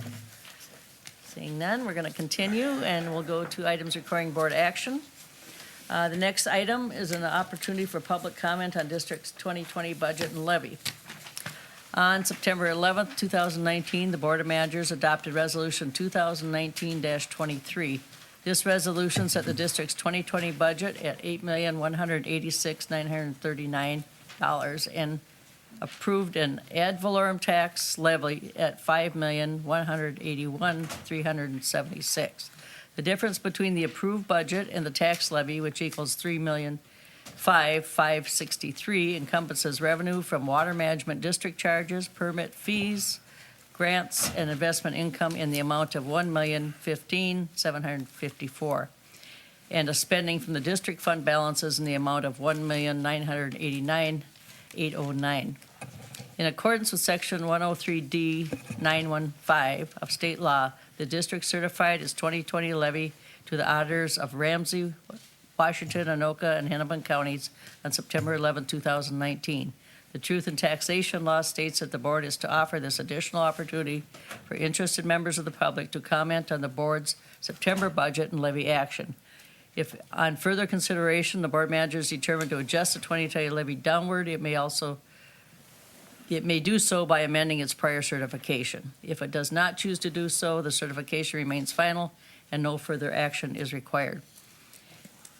Seeing none, we're going to continue, and we'll go to items requiring board action. The next item is an opportunity for public comment on District's 2020 budget and levy. On September 11th, 2019, the Board of Managers adopted Resolution 2019-23. This resolution set the district's 2020 budget at $8,186,939 and approved an ad valorem tax levy at $5,181,376. The difference between the approved budget and the tax levy, which equals $3,005,563, encompasses revenue from water management district charges, permit fees, grants, and investment income in the amount of $1,015,754, and a spending from the district fund balances in the amount of $1,989,809. In accordance with Section 103D 915 of state law, the district certified its 2020 levy to the auditors of Ramsey, Washington, Anoka, and Hennepin counties on September 11, 2019. The truth in taxation law states that the board is to offer this additional opportunity for interested members of the public to comment on the board's September budget and levy action. If on further consideration, the board manager is determined to adjust the 2020 levy downward, it may do so by amending its prior certification. If it does not choose to do so, the certification remains final and no further action is required.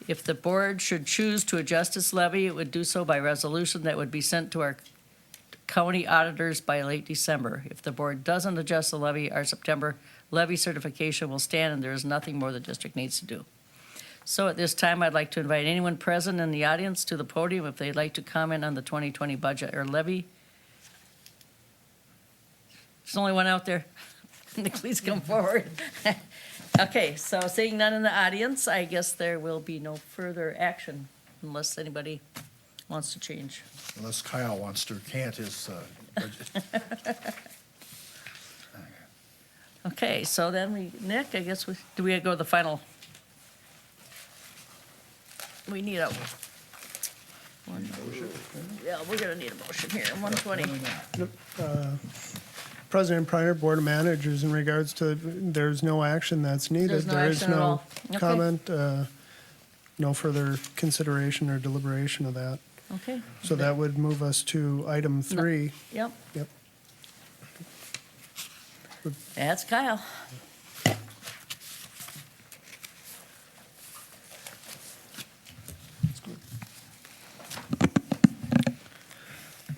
If the board should choose to adjust its levy, it would do so by resolution that would be sent to our county auditors by late December. If the board doesn't adjust the levy, our September levy certification will stand and there is nothing more the district needs to do. So at this time, I'd like to invite anyone present in the audience to the podium if they'd like to comment on the 2020 budget or levy. There's only one out there. Please come forward. Okay, so seeing none in the audience, I guess there will be no further action unless anybody wants to change.
Unless Kyle wants to recant his budget.
Okay, so then Nick, I guess do we go to the final? We need a. Yeah, we're gonna need a motion here, 120.
President Pryor, Board of Managers, in regards to, there's no action that's needed.
There's no
There is
action at all. Okay.
comment, no further consideration or deliberation of that.
Okay,
So that would move us to item 3.
yep,
Yep.
that's Kyle.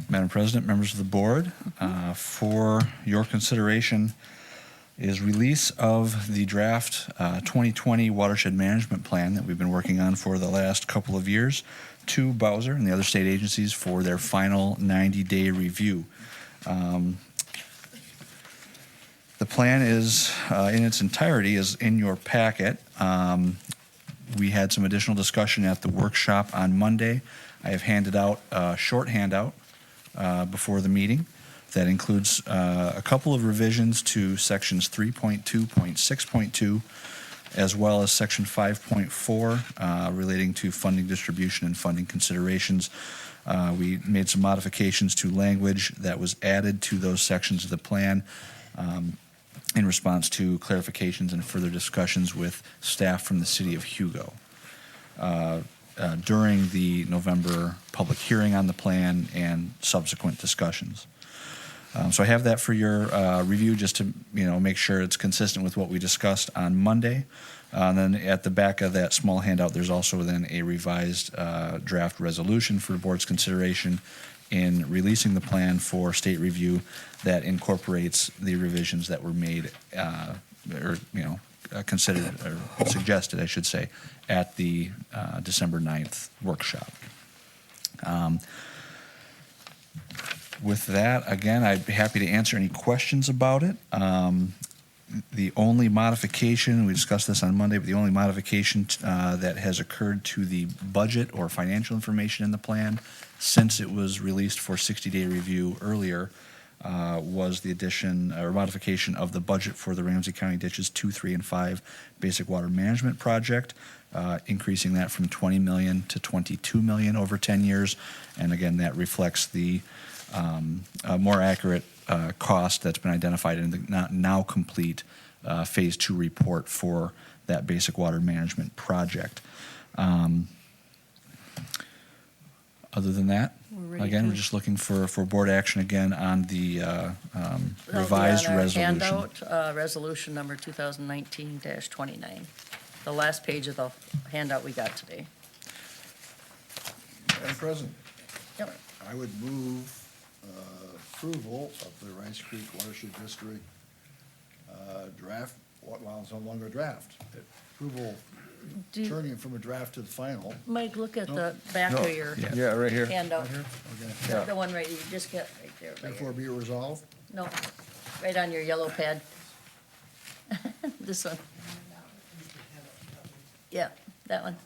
Madam President, members of the board, for your consideration is release of the draft 2020 Watershed Management Plan that we've been working on for the last couple of years to Bowser and the other state agencies for their final 90-day review. The plan is, in its entirety, is in your packet. We had some additional discussion at the workshop on Monday. I have handed out a short handout before the meeting that includes a couple of revisions to sections 3.2.6.2 as well as section 5.4 relating to funding distribution and funding considerations. We made some modifications to language that was added to those sections of the plan in response to clarifications and further discussions with staff from the city of Hugo. During the November public hearing on the plan and subsequent discussions. So I have that for your review just to make sure it's consistent with what we discussed on Monday. And then at the back of that small handout, there's also then a revised draft resolution for the board's consideration in releasing the plan for state review that incorporates the revisions that were made considered or suggested, I should say, at the December 9th workshop. With that, again, I'd be happy to answer any questions about it. The only modification, we discussed this on Monday, but the only modification that has occurred to the budget or financial information in the plan since it was released for 60-day review earlier was the addition or modification of the budget for the Ramsey County Ditches 2, 3, and 5 Basic Water Management Project, increasing that from $20 million to $22 million over 10 years. And again, that reflects the more accurate cost that's been identified in the now complete Phase 2 report for that Basic Water Management Project. Other than that, again, we're just looking for board action again on the revised resolution.
Handout, resolution number 2019-29. The last page of the handout we got today.
Madam President,
Yep.
I would move approval of the Rice Creek Watershed District draft, well, it's no longer a draft. Approval,
Do-
turning from a draft to the final.
Mike, look at
No.
the back
No,
of your
yeah, right here.
handout.
Right here? Okay.
Yeah.
The one right, you just get right there. right
Therefore
here.
be it resolved.
No, right on your yellow pad. This one. Yeah, that one.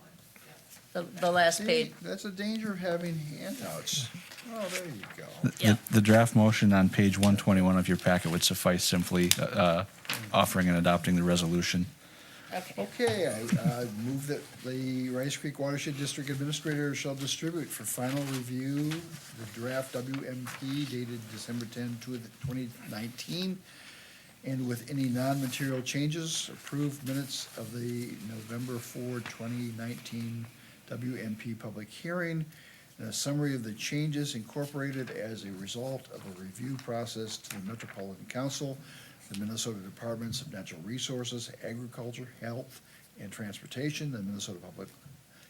The last
See,
page.
that's a danger of having handouts. Oh, there you go.
Yeah.
The draft motion on page 121 of your packet would suffice, simply offering and adopting the resolution.
Okay.
Okay, I move that the Rice Creek Watershed District Administrator shall distribute for final review the draft WMP dated December 10, 2019, and with any non-material changes, approved minutes of the November 4, 2019 WMP public hearing, and a summary of the changes incorporated as a result of a review process to the Metropolitan Council, the Minnesota Departments of Natural Resources, Agriculture, Health, and Transportation, the Minnesota Public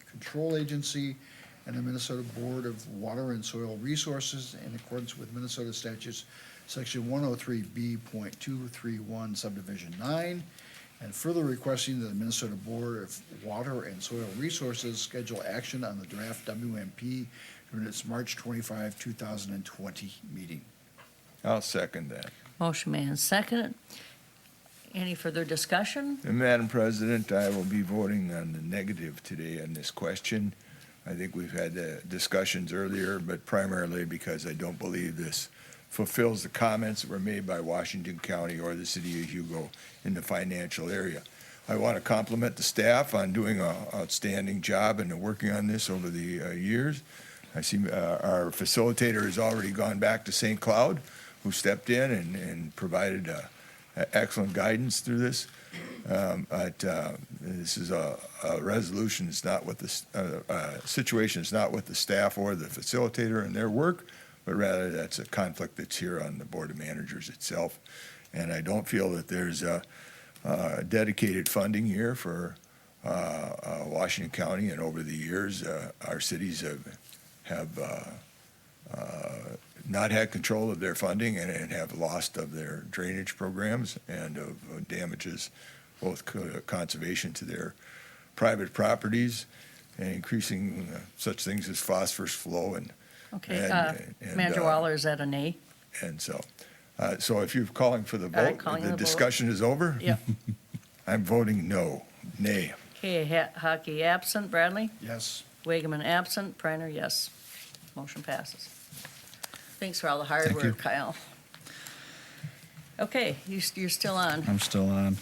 Control Agency, and the Minnesota Board of Water and Soil Resources in accordance with Minnesota statutes, section 103B.231 subdivision 9, and further requesting that the Minnesota Board of Water and Soil Resources schedule action on the draft WMP during its March 25, 2020 meeting.
I'll second that.
Motion made and seconded. Any further discussion?
And Madam President, I will be voting on the negative today on this question. I think we've had discussions earlier, but primarily because I don't believe this fulfills the comments that were made by Washington County or the city of Hugo in the financial area. I want to compliment the staff on doing an outstanding job and working on this over the years. I see our facilitator has already gone back to St. Cloud, who stepped in and provided excellent guidance through this. But this is a resolution. It's not with the situation. It's not with the staff or the facilitator and their work, but rather that's a conflict that's here on the Board of Managers itself. And I don't feel that there's dedicated funding here for Washington County. And over the years, our cities have not had control of their funding and have lost of their drainage programs and of damages, both conservation to their private properties and increasing such things as phosphorus flow and
Okay,
and,
Manager Waller, is that a nay?
and so if you're calling for the
I'm
vote,
calling
the
the vote.
discussion is over.
Yep.
I'm voting no, nay.
Okay, Hockey absent, Bradley?
Yes.
Wagaman absent, Priner, yes. Motion passes. Thanks for all the hard
Thank you.
work, Kyle. Okay, you're still on.
I'm still on.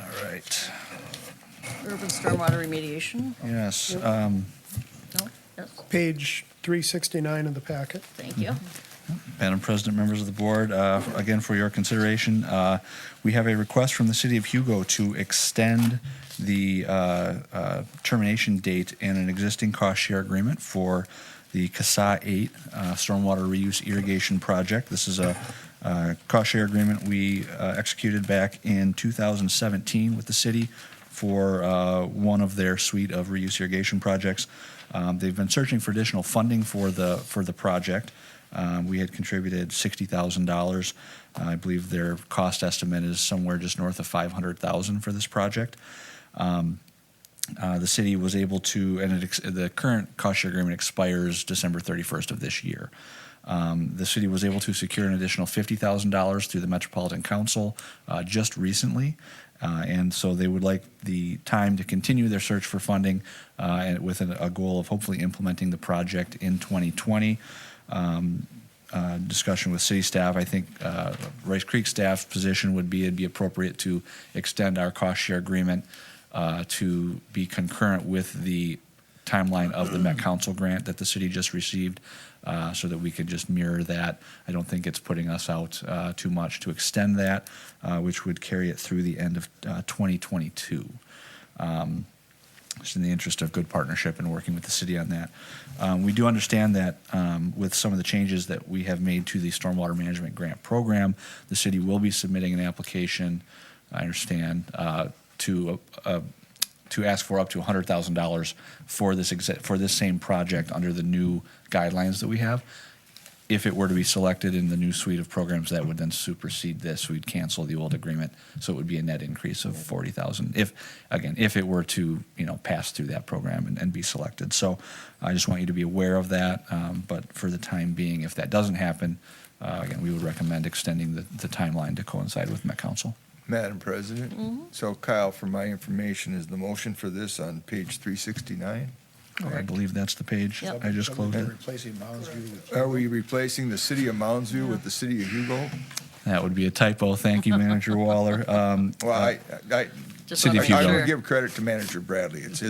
All right.
Urban stormwater remediation?
Yes.
No? Yes,
Page 369 of the packet.
thank you.
Madam President, members of the board, again, for your consideration, we have a request from the city of Hugo to extend the termination date in an existing cost share agreement for the CASA 8 stormwater reuse irrigation project. This is a cost share agreement we executed back in 2017 with the city for one of their suite of reuse irrigation projects. They've been searching for additional funding for the project. We had contributed $60,000. I believe their cost estimate is somewhere just north of $500,000 for this project. The city was able to, and the current cost share agreement expires December 31st of this year. The city was able to secure an additional $50,000 through the Metropolitan Council just recently. And so they would like the time to continue their search for funding and with a goal of hopefully implementing the project in 2020. Discussion with city staff, I think Rice Creek staff's position would be it'd be appropriate to extend our cost share agreement to be concurrent with the timeline of the Met Council grant that the city just received, so that we could just mirror that. I don't think it's putting us out too much to extend that, which would carry it through the end of 2022. Just in the interest of good partnership and working with the city on that. We do understand that with some of the changes that we have made to the Stormwater Management Grant Program, the city will be submitting an application, I understand, to ask for up to $100,000 for this same project under the new guidelines that we have. if it were to be selected in the new suite of programs, that would then supersede this. We'd cancel the old agreement, so it would be a net increase of 40,000. If it were to, pass through that program and be selected. So I just want you to be aware of that. But for the time being, if that doesn't happen, again, we would recommend extending the timeline to coincide with Met Council.
Madam President, so Kyle, for my information, is the motion for this on page 369?
I believe that's the page.
Yep.
I just closed it.
Replacing Moundsview with.
Are we replacing the city of Moundsview with the city of Hugo?
That would be a typo. Thank you, Manager Waller.
Well, I
Just
City
wanna
of
make
I'm
Hugo.
going to
sure.
give credit to Manager Bradley. It's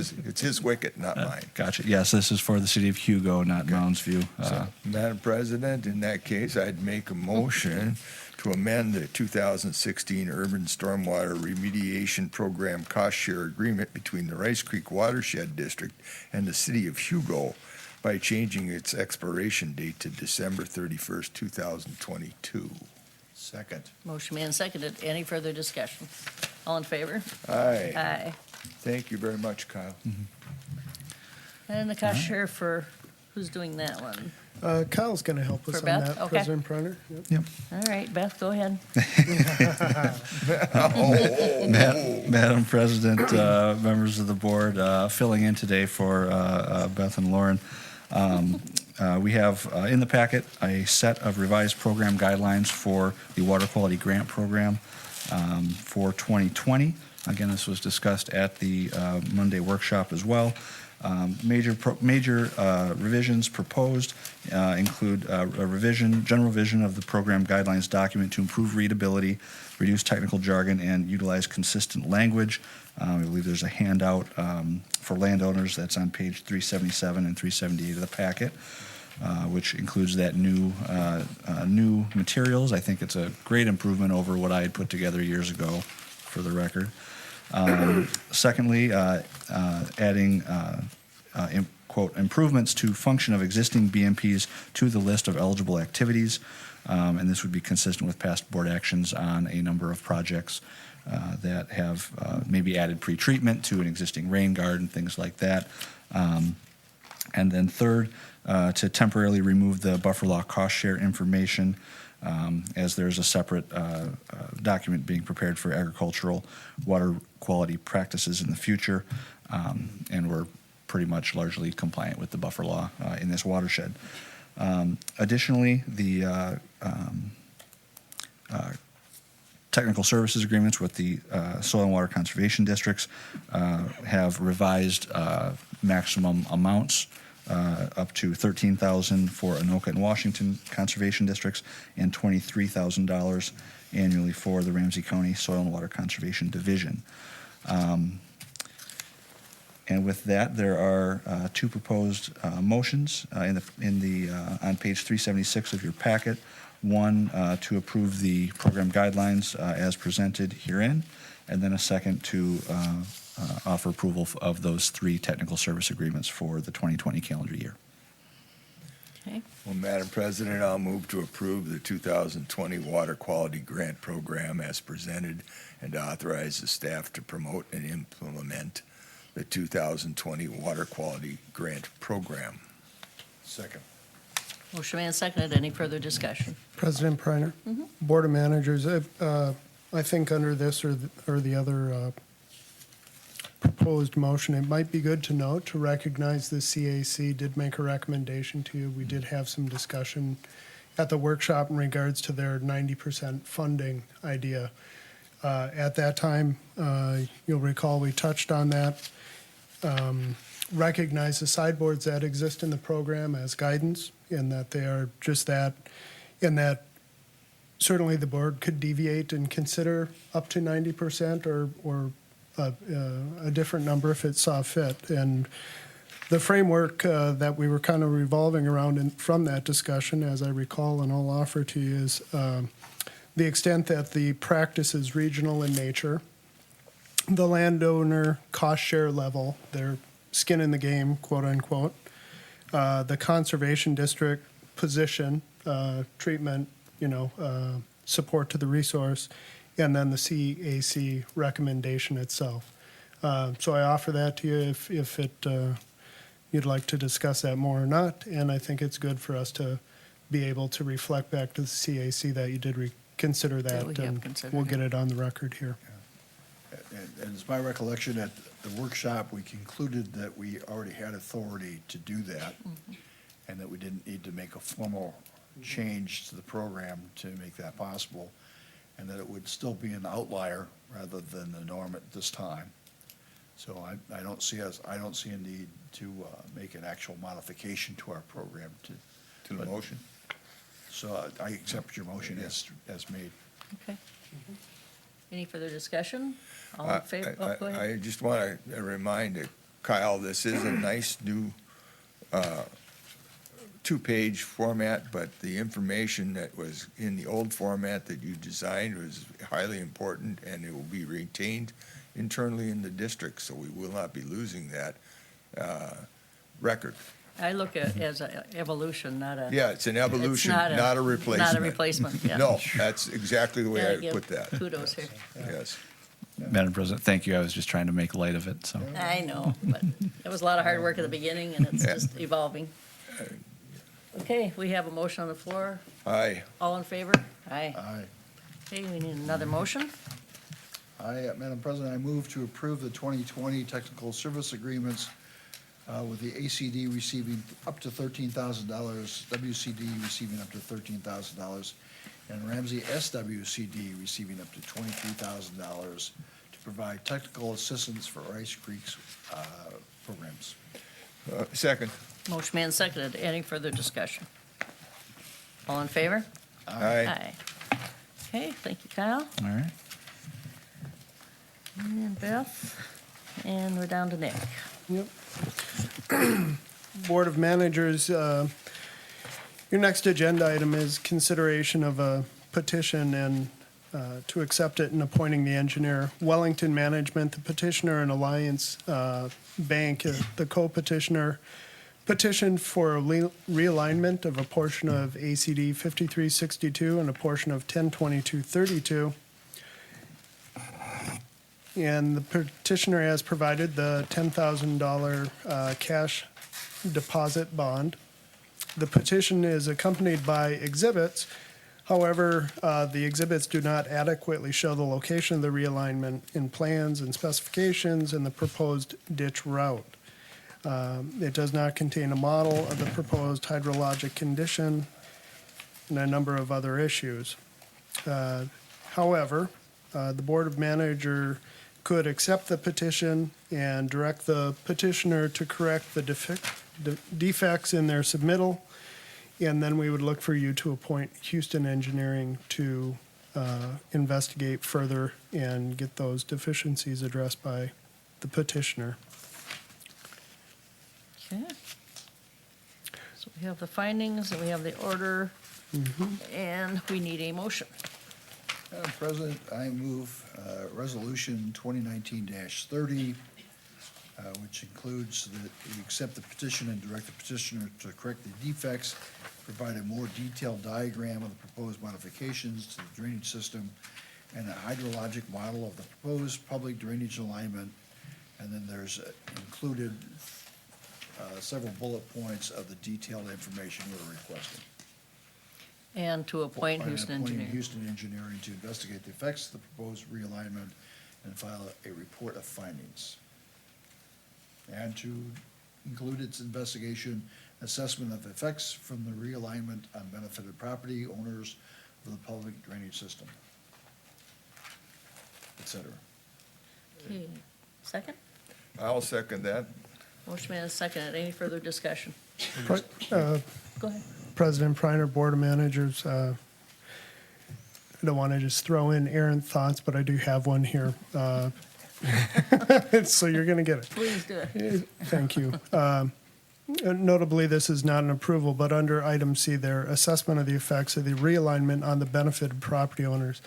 his wicket, not mine.
Gotcha. Yes, this is for the city of Hugo, not Mounds View.
So, Madam President, in that case, I'd make a motion to amend the 2016 Urban Stormwater Remediation Program Cost Share Agreement between the Rice Creek Watershed District and the city of Hugo by changing its expiration date to December 31st, 2022.
Second.
Motion made and seconded. Any further discussion? All in favor?
Aye.
Aye.
Thank you very much, Kyle.
And the cost share for, who's doing that one?
Kyle's going to help us
For
on
Beth?
that,
Okay.
President Pronner. Yep.
All right, Beth, go ahead.
Madam President, members of the board, filling in today for Beth and Lauren. We have in the packet a set of revised program guidelines for the Water Quality Grant Program for 2020. Again, this was discussed at the Monday workshop as well. Major revisions proposed include a general revision of the program guidelines document to improve readability, reduce technical jargon, and utilize consistent language. I believe there's a handout for landowners that's on page 377 and 378 of the packet, which includes that new materials. I think it's a great improvement over what I had put together years ago, for the record. Secondly, adding quote, improvements to function of existing BMPs to the list of eligible activities. And this would be consistent with past board actions on a number of projects that have maybe added pretreatment to an existing rain garden, things like that. And then third, to temporarily remove the buffer law cost share information, as there's a separate document being prepared for agricultural water quality practices in the future, and we're pretty much largely compliant with the buffer law in this watershed. Additionally, the technical services agreements with the soil and water conservation districts have revised maximum amounts up to $13,000 for Anoka and Washington conservation districts and $23,000 annually for the Ramsey County Soil and Water Conservation Division. And with that, there are two proposed motions on page 376 of your packet. One to approve the program guidelines as presented herein, and then a second to offer approval of those three technical service agreements for the 2020 calendar year.
Okay.
Well, Madam President, I'll move to approve the 2020 Water Quality Grant Program as presented and authorize the staff to promote and implement the 2020 Water Quality Grant Program.
Second.
Motion made and seconded. Any further discussion?
President Pronner, Board of Managers, I think under this or the other proposed motion, it might be good to note to recognize the CAC did make a recommendation to you. We did have some discussion at the workshop in regards to their 90% funding idea. At that time, you'll recall we touched on that. Recognize the sideboards that exist in the program as guidance, and that they are just that, and that certainly the board could deviate and consider up to 90% or a different number if it saw fit. And the framework that we were kind of revolving around from that discussion, as I recall, and I'll offer to you, is the extent that the practice is regional in nature, the landowner cost share level, their skin in the game, quote unquote, the conservation district position, treatment, support to the resource, and then the CAC recommendation itself. So I offer that to you if you'd like to discuss that more or not, and I think it's good for us to be able to reflect back to the CAC that you did consider
That
that.
we have
And
considered
we'll
it.
get it on the record here.
And it's my recollection at the workshop, we concluded that we already had authority to do that, and that we didn't need to make a formal change to the program to make that possible, and that it would still be an outlier rather than the norm at this time. So I don't see a need to make an actual modification to our program
To the motion?
so I accept your motion as made.
Okay. Any further discussion? All in favor? Oh, go ahead.
I just want to remind Kyle, this is a nice new two-page format, but the information that was in the old format that you designed was highly important, and it will be retained internally in the district, so we will not be losing that record.
I look at it as an evolution, not a.
Yeah, it's an evolution,
It's
not a replacement.
Not a replacement, yeah.
No, that's exactly the way
Gotta
I
give
put that.
Kudos here.
Yes.
Madam President, thank you. I was just trying to make light of it, so.
I know, but it was a lot of hard work at the beginning, and it's
Yeah.
just evolving. Okay, we have a motion on the floor.
Aye.
All in favor? Aye.
Aye.
Okay, we need another motion.
Madam President, I move to approve the 2020 technical service agreements with the ACD receiving up to $13,000, WCD receiving up to $13,000, and Ramsey SWCD receiving up to $23,000 to provide technical assistance for Rice Creek's programs.
Second.
Motion made and seconded. Any further discussion? All in favor?
Aye.
Okay, thank you, Kyle.
All right.
And Beth. And we're down to Nick.
Yep. Board of Managers, your next agenda item is consideration of a petition and to accept it and appointing the engineer. Wellington Management, the petitioner, and Alliance Bank, the co-petitioner, petitioned for a realignment of a portion of ACD 5362 and a portion of 102232. And the petitioner has provided the $10,000 cash deposit bond. The petition is accompanied by exhibits. However, the exhibits do not adequately show the location of the realignment in plans and specifications and the proposed ditch route. It does not contain a model of the proposed hydrologic condition and a number of other issues. However, the Board of Manager could accept the petition and direct the petitioner to correct the defects in their submittal, and then we would look for you to appoint Houston Engineering to investigate further and get those deficiencies addressed by the petitioner.
Okay. So we have the findings, and we have the order, and we need a motion.
Madam President, I move Resolution 2019-30, which includes that we accept the petition and direct the petitioner to correct the defects, provide a more detailed diagram of the proposed modifications to the drainage system, and a hydrologic model of the proposed public drainage alignment. And then there's included several bullet points of the detailed information we're requesting.
And to appoint
And
Houston
appointing
Engineering.
Houston Engineering to investigate the effects of the proposed realignment and file a report of findings. And to include its investigation, assessment of effects from the realignment on benefited property owners of the public drainage system, et cetera.
Okay. Second?
I'll second that.
Motion made and seconded. Any further discussion?
Uh,
Go ahead.
President Preiner, Board of Managers, I don't want to just throw in errant thoughts, but I do have one here. So you're going to get it.
Please do it.
Thank you. Notably, this is not an approval, but under item C there, assessment of the effects of the realignment on the benefited property owners.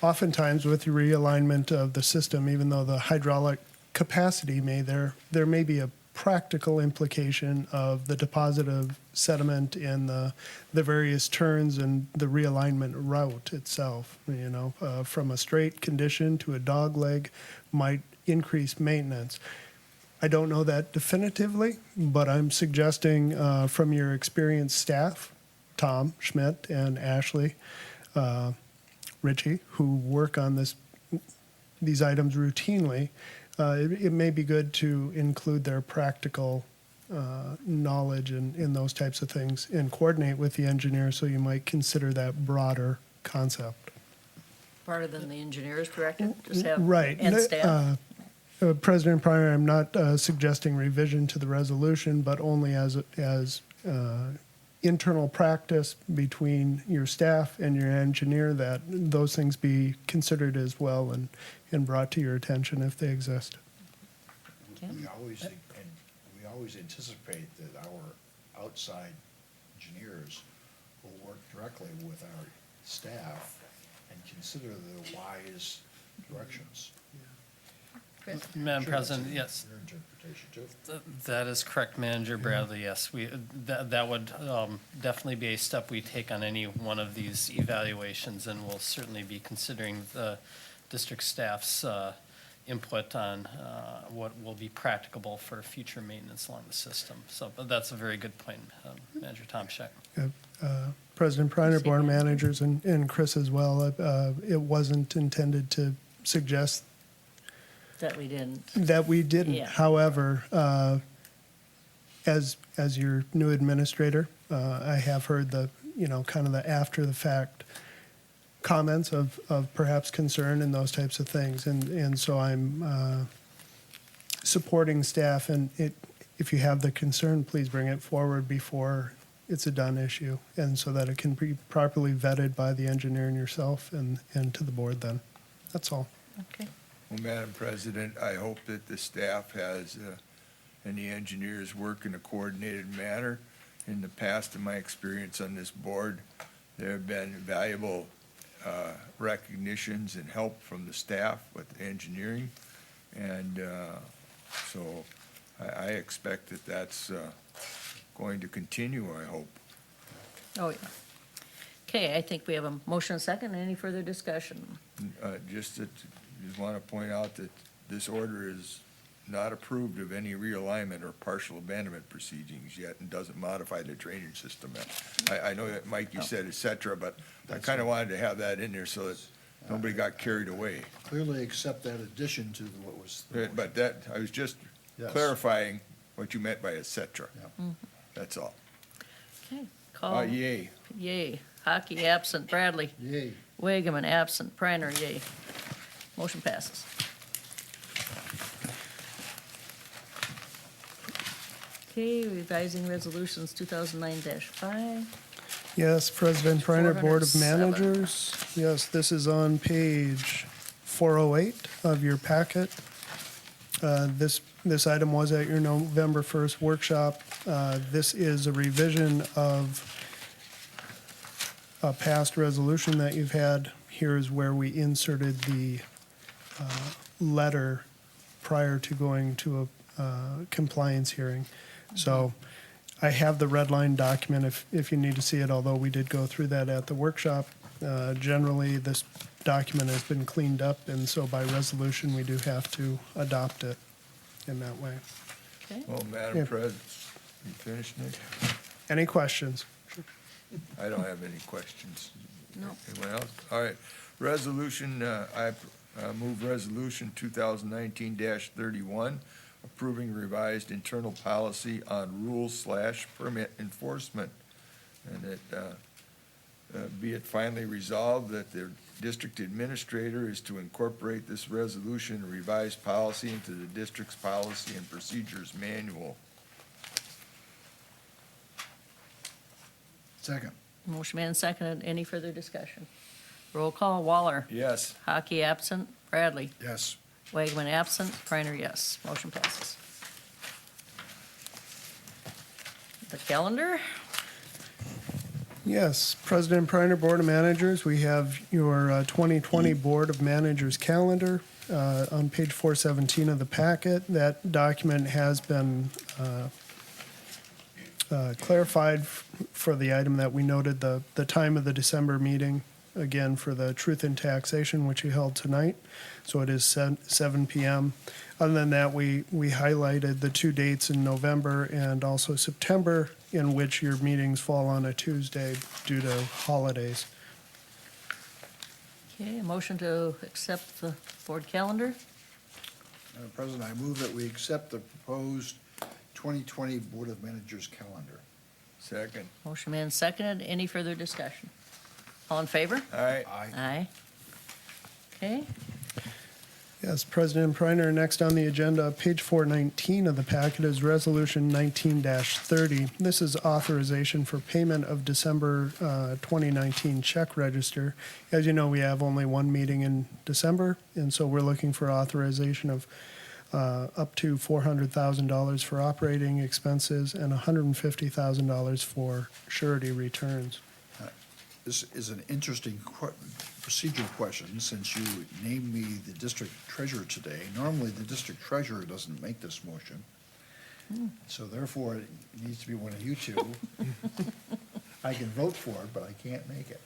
Oftentimes with the realignment of the system, even though the hydraulic capacity there may be a practical implication of the deposit of sediment in the various turns and the realignment route itself. From a straight condition to a dog leg might increase maintenance. I don't know that definitively, but I'm suggesting from your experienced staff Tom Schmidt and Ashley Ritchie, who work on these items routinely, it may be good to include their practical knowledge in those types of things and coordinate with the engineer, so you might consider that broader concept.
Broader than the engineer's directive, just have.
Right.
And staff.
President Pryor, I'm not suggesting revision to the resolution, but only as internal practice between your staff and your engineer, that those things be considered as well and brought to your attention if they exist.
Okay.
We always anticipate that our outside engineers will work directly with our staff and consider the wise directions.
Chris?
Madam
Sure,
President,
that's
yes,
Your interpretation too.
that is correct, Manager Bradley, yes. That would definitely be a step we take on any one of these evaluations, and we'll certainly be considering the district staff's input on what will be practicable for future maintenance along the system. So but that's a very good point, Manager Tomczak.
President Pryor, board managers, and Chris as well, it wasn't intended to suggest
That we didn't.
that we didn't.
Yeah.
However, as your new administrator, I have heard the, kind of the after the fact comments of perhaps concern and those types of things. And so I'm supporting staff, and if you have the concern, please bring it forward before it's a done issue, and so that it can be properly vetted by the engineer and yourself and to the board then. That's all.
Okay.
Well, Madam President, I hope that the staff has, and the engineers work in a coordinated manner. In the past, in my experience on this board, there have been valuable recognitions and help from the staff with engineering. And so I expect that that's going to continue, I hope.
Oh, yeah. Okay, I think we have a motion and second. Any further discussion?
Just want to point out that this order is not approved of any realignment or partial abandonment proceedings yet and doesn't modify the drainage system. I know that, Mike, you said et cetera, but I kind of wanted to have that in there so that nobody got carried away.
Clearly accept that addition to what was.
But that, I was just
Yes.
clarifying what you meant by et cetera.
Yeah.
That's all.
Okay, call.
Yay.
Yay. Hockey absent. Bradley.
Yay.
Wageman absent. Priner, yay. Motion passes. Okay, revising resolutions 2009-5.
Yes, President Pryor, Board of
407.
Managers. Yes, this is on page 408 of your packet. This item was at your November 1st workshop. This is a revision of a past resolution that you've had. Here is where we inserted the letter prior to going to a compliance hearing. So I have the red line document if you need to see it, although we did go through that at the workshop. Generally, this document has been cleaned up, and so by resolution, we do have to adopt it in that way.
Okay,
Well,
Yeah.
Madam President, you finished, Nick?
Any questions?
I don't have any questions.
No.
Anyone else? All right. Resolution, I move resolution 2019-31, approving revised internal policy on rules/permit enforcement. And that, be it finally resolved that the district administrator is to incorporate this resolution and revised policy into the district's policy and procedures manual.
Second.
motion made and seconded. Any further discussion? Roll call. Waller.
Yes.
Hockey absent. Bradley.
Yes.
Wageman absent. Priner, yes. Motion passes. The calendar?
Yes, President Pryor, Board of Managers, we have your 2020 Board of Managers calendar on page 417 of the packet. That document has been clarified for the item that we noted, the time of the December meeting, again, for the Truth in Taxation, which you held tonight. So it is 7 p.m. Other than that, we highlighted the two dates in November and also September in which your meetings fall on a Tuesday due to holidays.
Okay, a motion to accept the board calendar.
Madam President, I move that we accept the proposed 2020 Board of Managers calendar.
Second.
Motion made and seconded. Any further discussion? All in favor?
All right.
Aye. Okay,
Yes, President Preiner, next on the agenda, page 419 of the packet is Resolution 19-30. This is authorization for payment of December 2019 check register. As you know, we have only one meeting in December, and so we're looking for authorization of up to $400,000 for operating expenses and $150,000 for surety returns.
This is an interesting procedural question, since you named me the district treasurer today. Normally, the district treasurer doesn't make this motion. So therefore, it needs to be one of you two. I can vote for it, but I can't make it.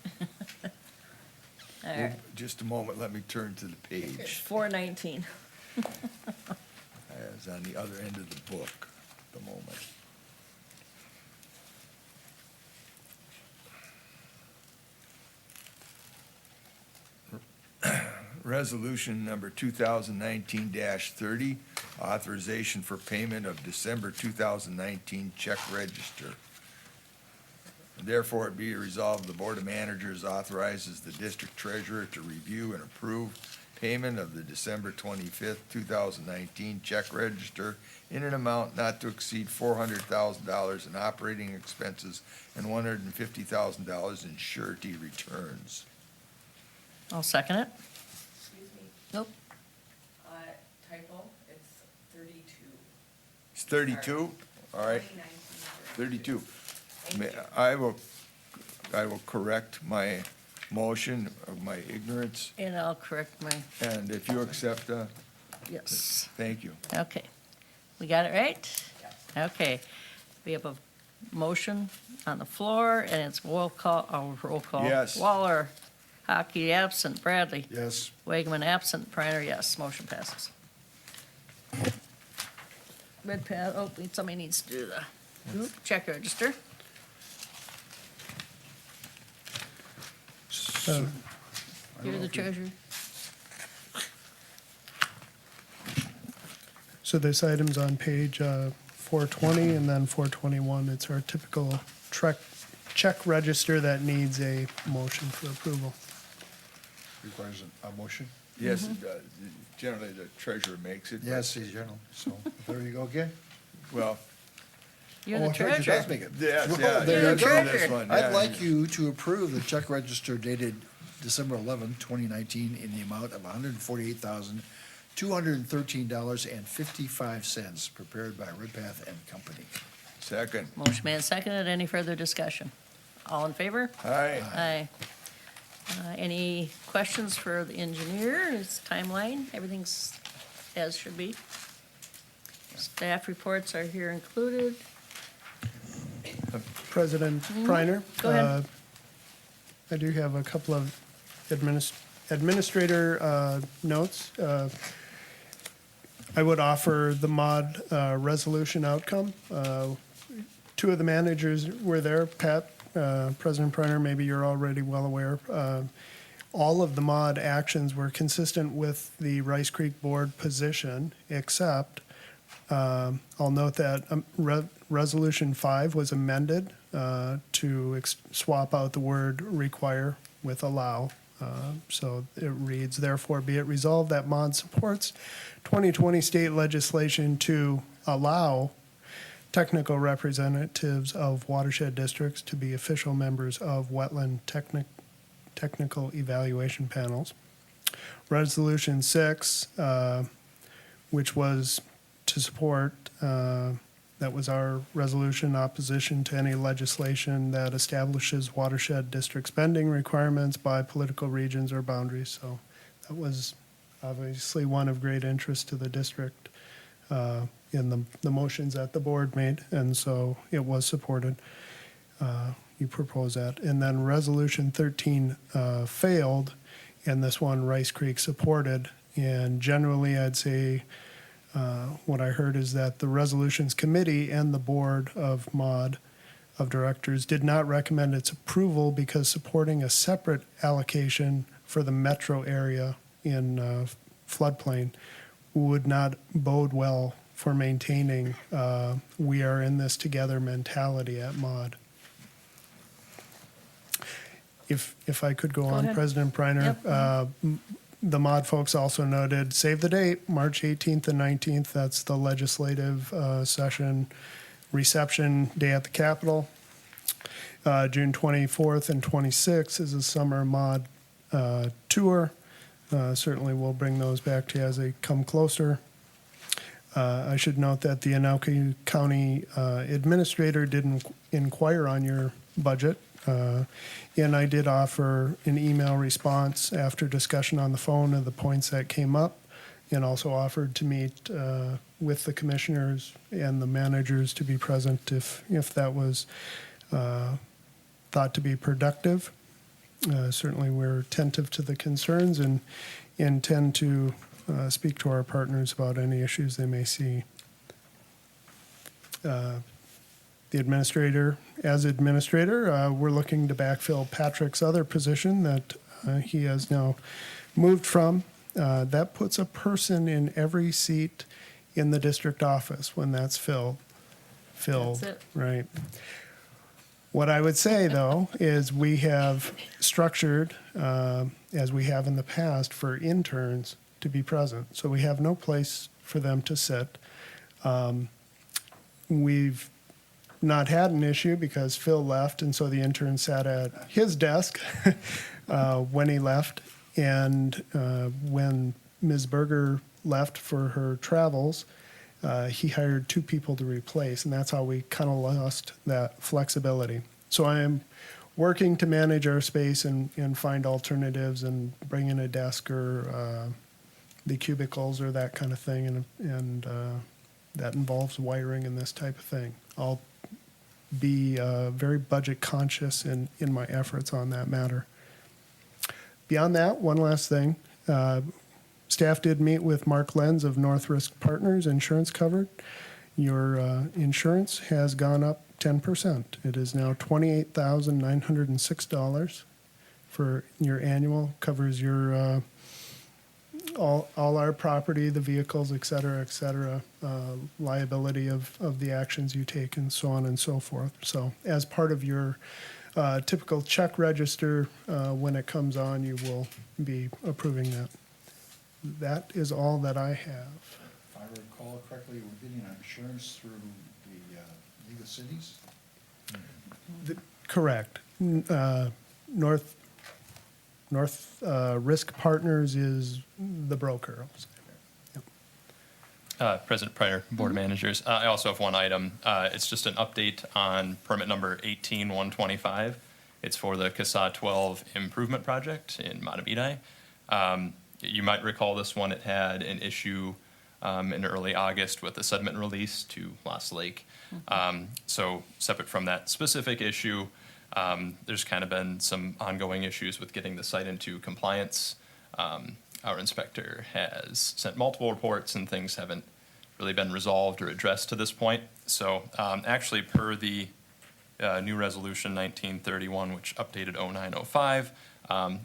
all right.
Just a moment, let me turn to the page.
419.
It's on the other end of the book at the moment. Resolution number 2019-30, authorization for payment of December 2019 check register. Therefore, it be resolved, the Board of Managers authorizes the district treasurer to review and approve payment of the December 25th, 2019 check register in an amount not to exceed $400,000 in operating expenses and $150,000 in surety returns.
I'll second it.
Excuse me,
Nope.
typo, it's 32.
It's 32? All right, 32. I will correct my motion of my ignorance,
And I'll correct my,
and if you accept,
yes.
thank you.
Okay. We got it right? Okay. We have a motion on the floor, and it's roll call.
Yes.
Waller, Hockey absent, Bradley,
Yes,
Wakeman absent, Priner, yes. Motion passes. Red pad, oh, somebody needs to do the check register. You're the treasurer.
So this item's on page 420 and then 421. It's our typical check register that needs a motion for approval.
requires a motion.
Yes, it does. Generally, the treasurer makes it. but-
Yes, he's general, so there you go again.
Well,
You're
Oh,
the
treasurer does
treasurer.
make it.
yes,
Well,
yeah.
there
you
you
go.
do this one, yeah.
I'd like you to approve the check register dated December 11, 2019, in the amount of $148,213.55, prepared by Redpath and Company.
Second.
Motion made and seconded. Any further discussion? All in favor?
Aye.
Aye. Any questions for the engineer? His timeline, everything's as should be. Staff reports are here included.
President Preiner?
Go ahead.
I do have a couple of administrator notes. I would offer the mod resolution outcome. Two of the managers were there. Pat, President Preiner, maybe you're already well aware. All of the mod actions were consistent with the Rice Creek Board position, except I'll note that Resolution 5 was amended to swap out the word require with allow. So it reads, therefore be it resolved that MOD supports 2020 state legislation to allow technical representatives of watershed districts to be official members of wetland technical evaluation panels. Resolution 6, which was to support, that was our resolution, opposition to any legislation that establishes watershed district spending requirements by political regions or boundaries. So that was obviously one of great interest to the district in the motions that the board made, and so it was supported. You propose that. And then Resolution 13 failed, and this one Rice Creek supported. And generally, I'd say what I heard is that the resolutions committee and the board of MOD of Directors did not recommend its approval because supporting a separate allocation for the metro area in floodplain would not bode well for maintaining we are in this together mentality at MOD. If I could go on,
ahead.
President Preiner.
Yep.
The MOD folks also noted, save the date, March 18th and 19th, that's the legislative session reception day at the Capitol. June 24th and 26th is a summer MOD tour. Certainly we'll bring those back to you as they come closer. I should note that the Anoka County Administrator didn't inquire on your budget. And I did offer an email response after discussion on the phone of the points that came up, and also offered to meet with the commissioners and the managers to be present if that was thought to be productive. Certainly we're attentive to the concerns and intend to speak to our partners about any issues they may see. The administrator, as administrator, we're looking to backfill Patrick's other position that he has now moved from. That puts a person in every seat in the district office when that's filled.
That's it.
Right. What I would say, though, is we have structured, as we have in the past, for interns to be present. So we have no place for them to sit. We've not had an issue because Phil left, and so the intern sat at his desk when he left. And when Ms. Berger left for her travels, he hired 2 people to replace, and that's how we kind of lost that flexibility. So I am working to manage our space and find alternatives and bring in a desk or the cubicles or that kind of thing, and that involves wiring and this type of thing. I'll be very budget conscious in my efforts on that matter. Beyond that, one last thing. Staff did meet with Mark Lenz of North Risk Partners, insurance covered. Your insurance has gone up 10%. It is now $28,906 for your annual, covers your all our property, the vehicles, et cetera, liability of the actions you take, and so on and so forth. So as part of your typical check register, when it comes on, you will be approving that. That is all that I have.
If I recall correctly, we're getting our insurance through the League of Cities?
Correct. North Risk Partners is the broker. I'll say. Yep.
President Preiner, Board of Managers. I also have one item. It's just an update on permit number 18125. It's for the CASA 12 improvement project in Matabidi. You might recall this one. It had an issue in early August with the sediment release to Lost Lake. So separate from that specific issue, there's kind of been some ongoing issues with getting the site into compliance. Our inspector has sent multiple reports and things haven't really been resolved or addressed to this point. So actually per the new resolution 1931, which updated 0905,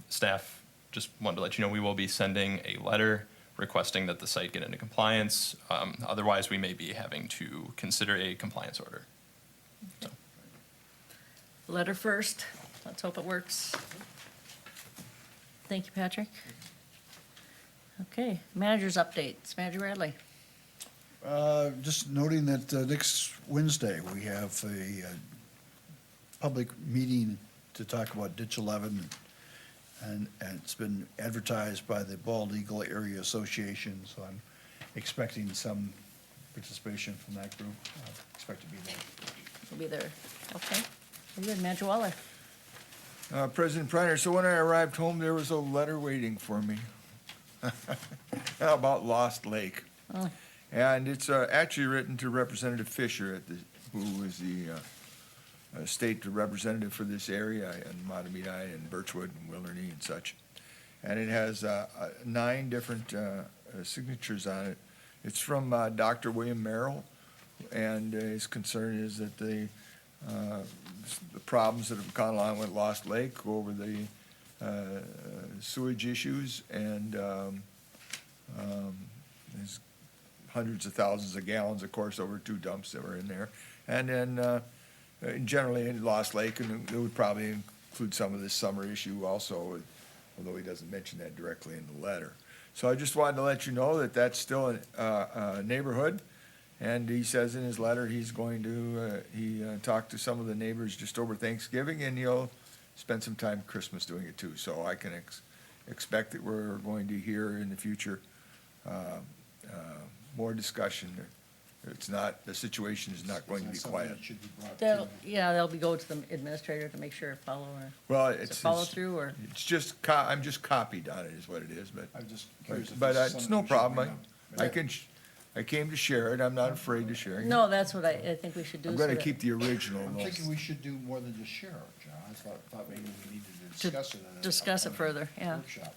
staff just wanted to let you know we will be sending a letter requesting that the site get into compliance. Otherwise, we may be having to consider a compliance order. So.
Letter first. Let's hope it works. Thank you, Patrick. Okay, managers updates. Manager Radley.
Just noting that next Wednesday, we have a public meeting to talk about Ditch 11, and it's been advertised by the Bald Eagle Area Association, so I'm expecting some participation from that group. I expect to be there.
Will be there. Okay. Very good. Manager Waller.
President Preiner, so when I arrived home, there was a letter waiting for me about Lost Lake.
Oh.
And it's actually written to Representative Fisher, who is the state representative for this area in Matabidi and Birchwood and Wilderney and such. And it has 9 different signatures on it. It's from Dr. William Merrill, and his concern is that the the problems that have gone along with Lost Lake, go over the sewage issues, and there's hundreds of thousands of gallons, of course, over 2 dumps that were in there. And then generally in Lost Lake, and it would probably include some of this summer issue also, although he doesn't mention that directly in the letter. So I just wanted to let you know that that's still a neighborhood. And he says in his letter, he's going to, he talked to some of the neighbors just over Thanksgiving, and he'll spend some time Christmas doing it too. So I can expect that we're going to hear in the future more discussion. It's not, the situation is not going to be
It's not something
quiet.
that should be brought
They'll,
to-
yeah, they'll be going to the administrator to make sure it follow, or
Well,
is it
it's,
follow through, or?
it's just, I'm just copied on it is what it is, but,
I'm just curious if
but
this is
it's
something
no
we should
problem.
bring up.
I can, I came to share it. I'm not afraid to share it.
No, that's what I think we should do.
I'm
so
gonna
that-
keep the original.
I'm
though.
thinking we should do more than just share it, John. I thought maybe we needed to
To
discuss it. at a-
discuss it
at a
further, yeah.
Workshop.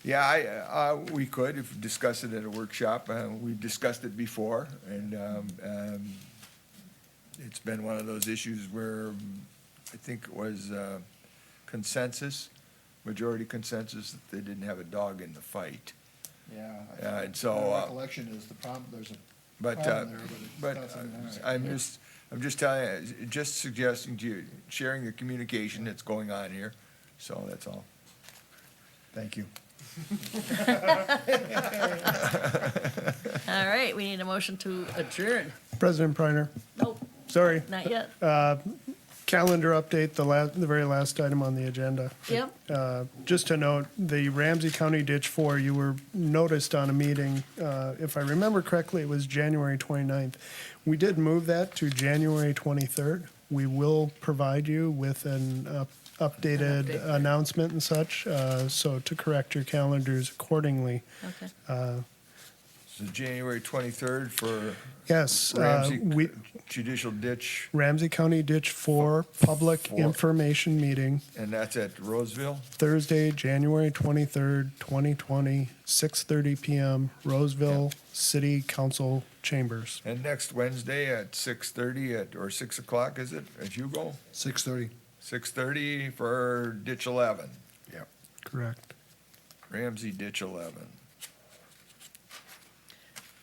Yeah, we could, if discuss it at a workshop. We've discussed it before, and it's been one of those issues where I think it was consensus, majority consensus, that they didn't have a dog in the fight.
Yeah.
And so,
My recollection is the problem, there's a
But,
problem there, but
but
it's nothing, all right.
I'm just telling you, just suggesting to you, sharing the communication that's going on here, so that's all.
Thank you.
All right, we need a motion to adjourn.
President Priner,
Nope,
sorry,
not yet.
calendar update, the very last item on the agenda.
Yep,
Just to note, the Ramsey County Ditch 4, you were noticed on a meeting, if I remember correctly, it was January 29th. We did move that to January 23rd. We will provide you with an updated
update.
announcement and such, so to correct your calendars accordingly.
okay.
So January 23rd for
Yes,
Ramsey Judicial Ditch,
Ramsey County Ditch 4 Public
Four.
Information Meeting,
and that's at Roseville?
Thursday, January 23rd, 2020, 6:30 PM, Roseville City Council Chambers.
And next Wednesday at 6:30 or 6 o'clock, is it, at Hugo?
6:30.
6:30 for Ditch 11,
Yep.
Correct.
Ramsey Ditch 11.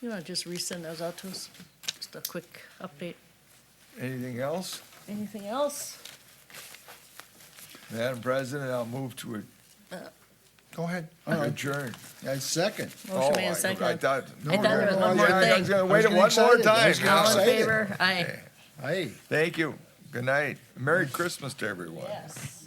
You want to just resend those out to us? Just a quick update.
Anything else?
Anything else?
Madam President, I'll move to
Go ahead.
adjourn.
I second.
Motion made
I
and seconded.
thought.
I thought there was one more
Yeah, I was
thing.
gonna wait
getting
one more
excited. I was
time.
getting
All in
excited.
favor? Aye.
Hey.
Thank you. Good night. Merry Christmas to everyone.
Yes.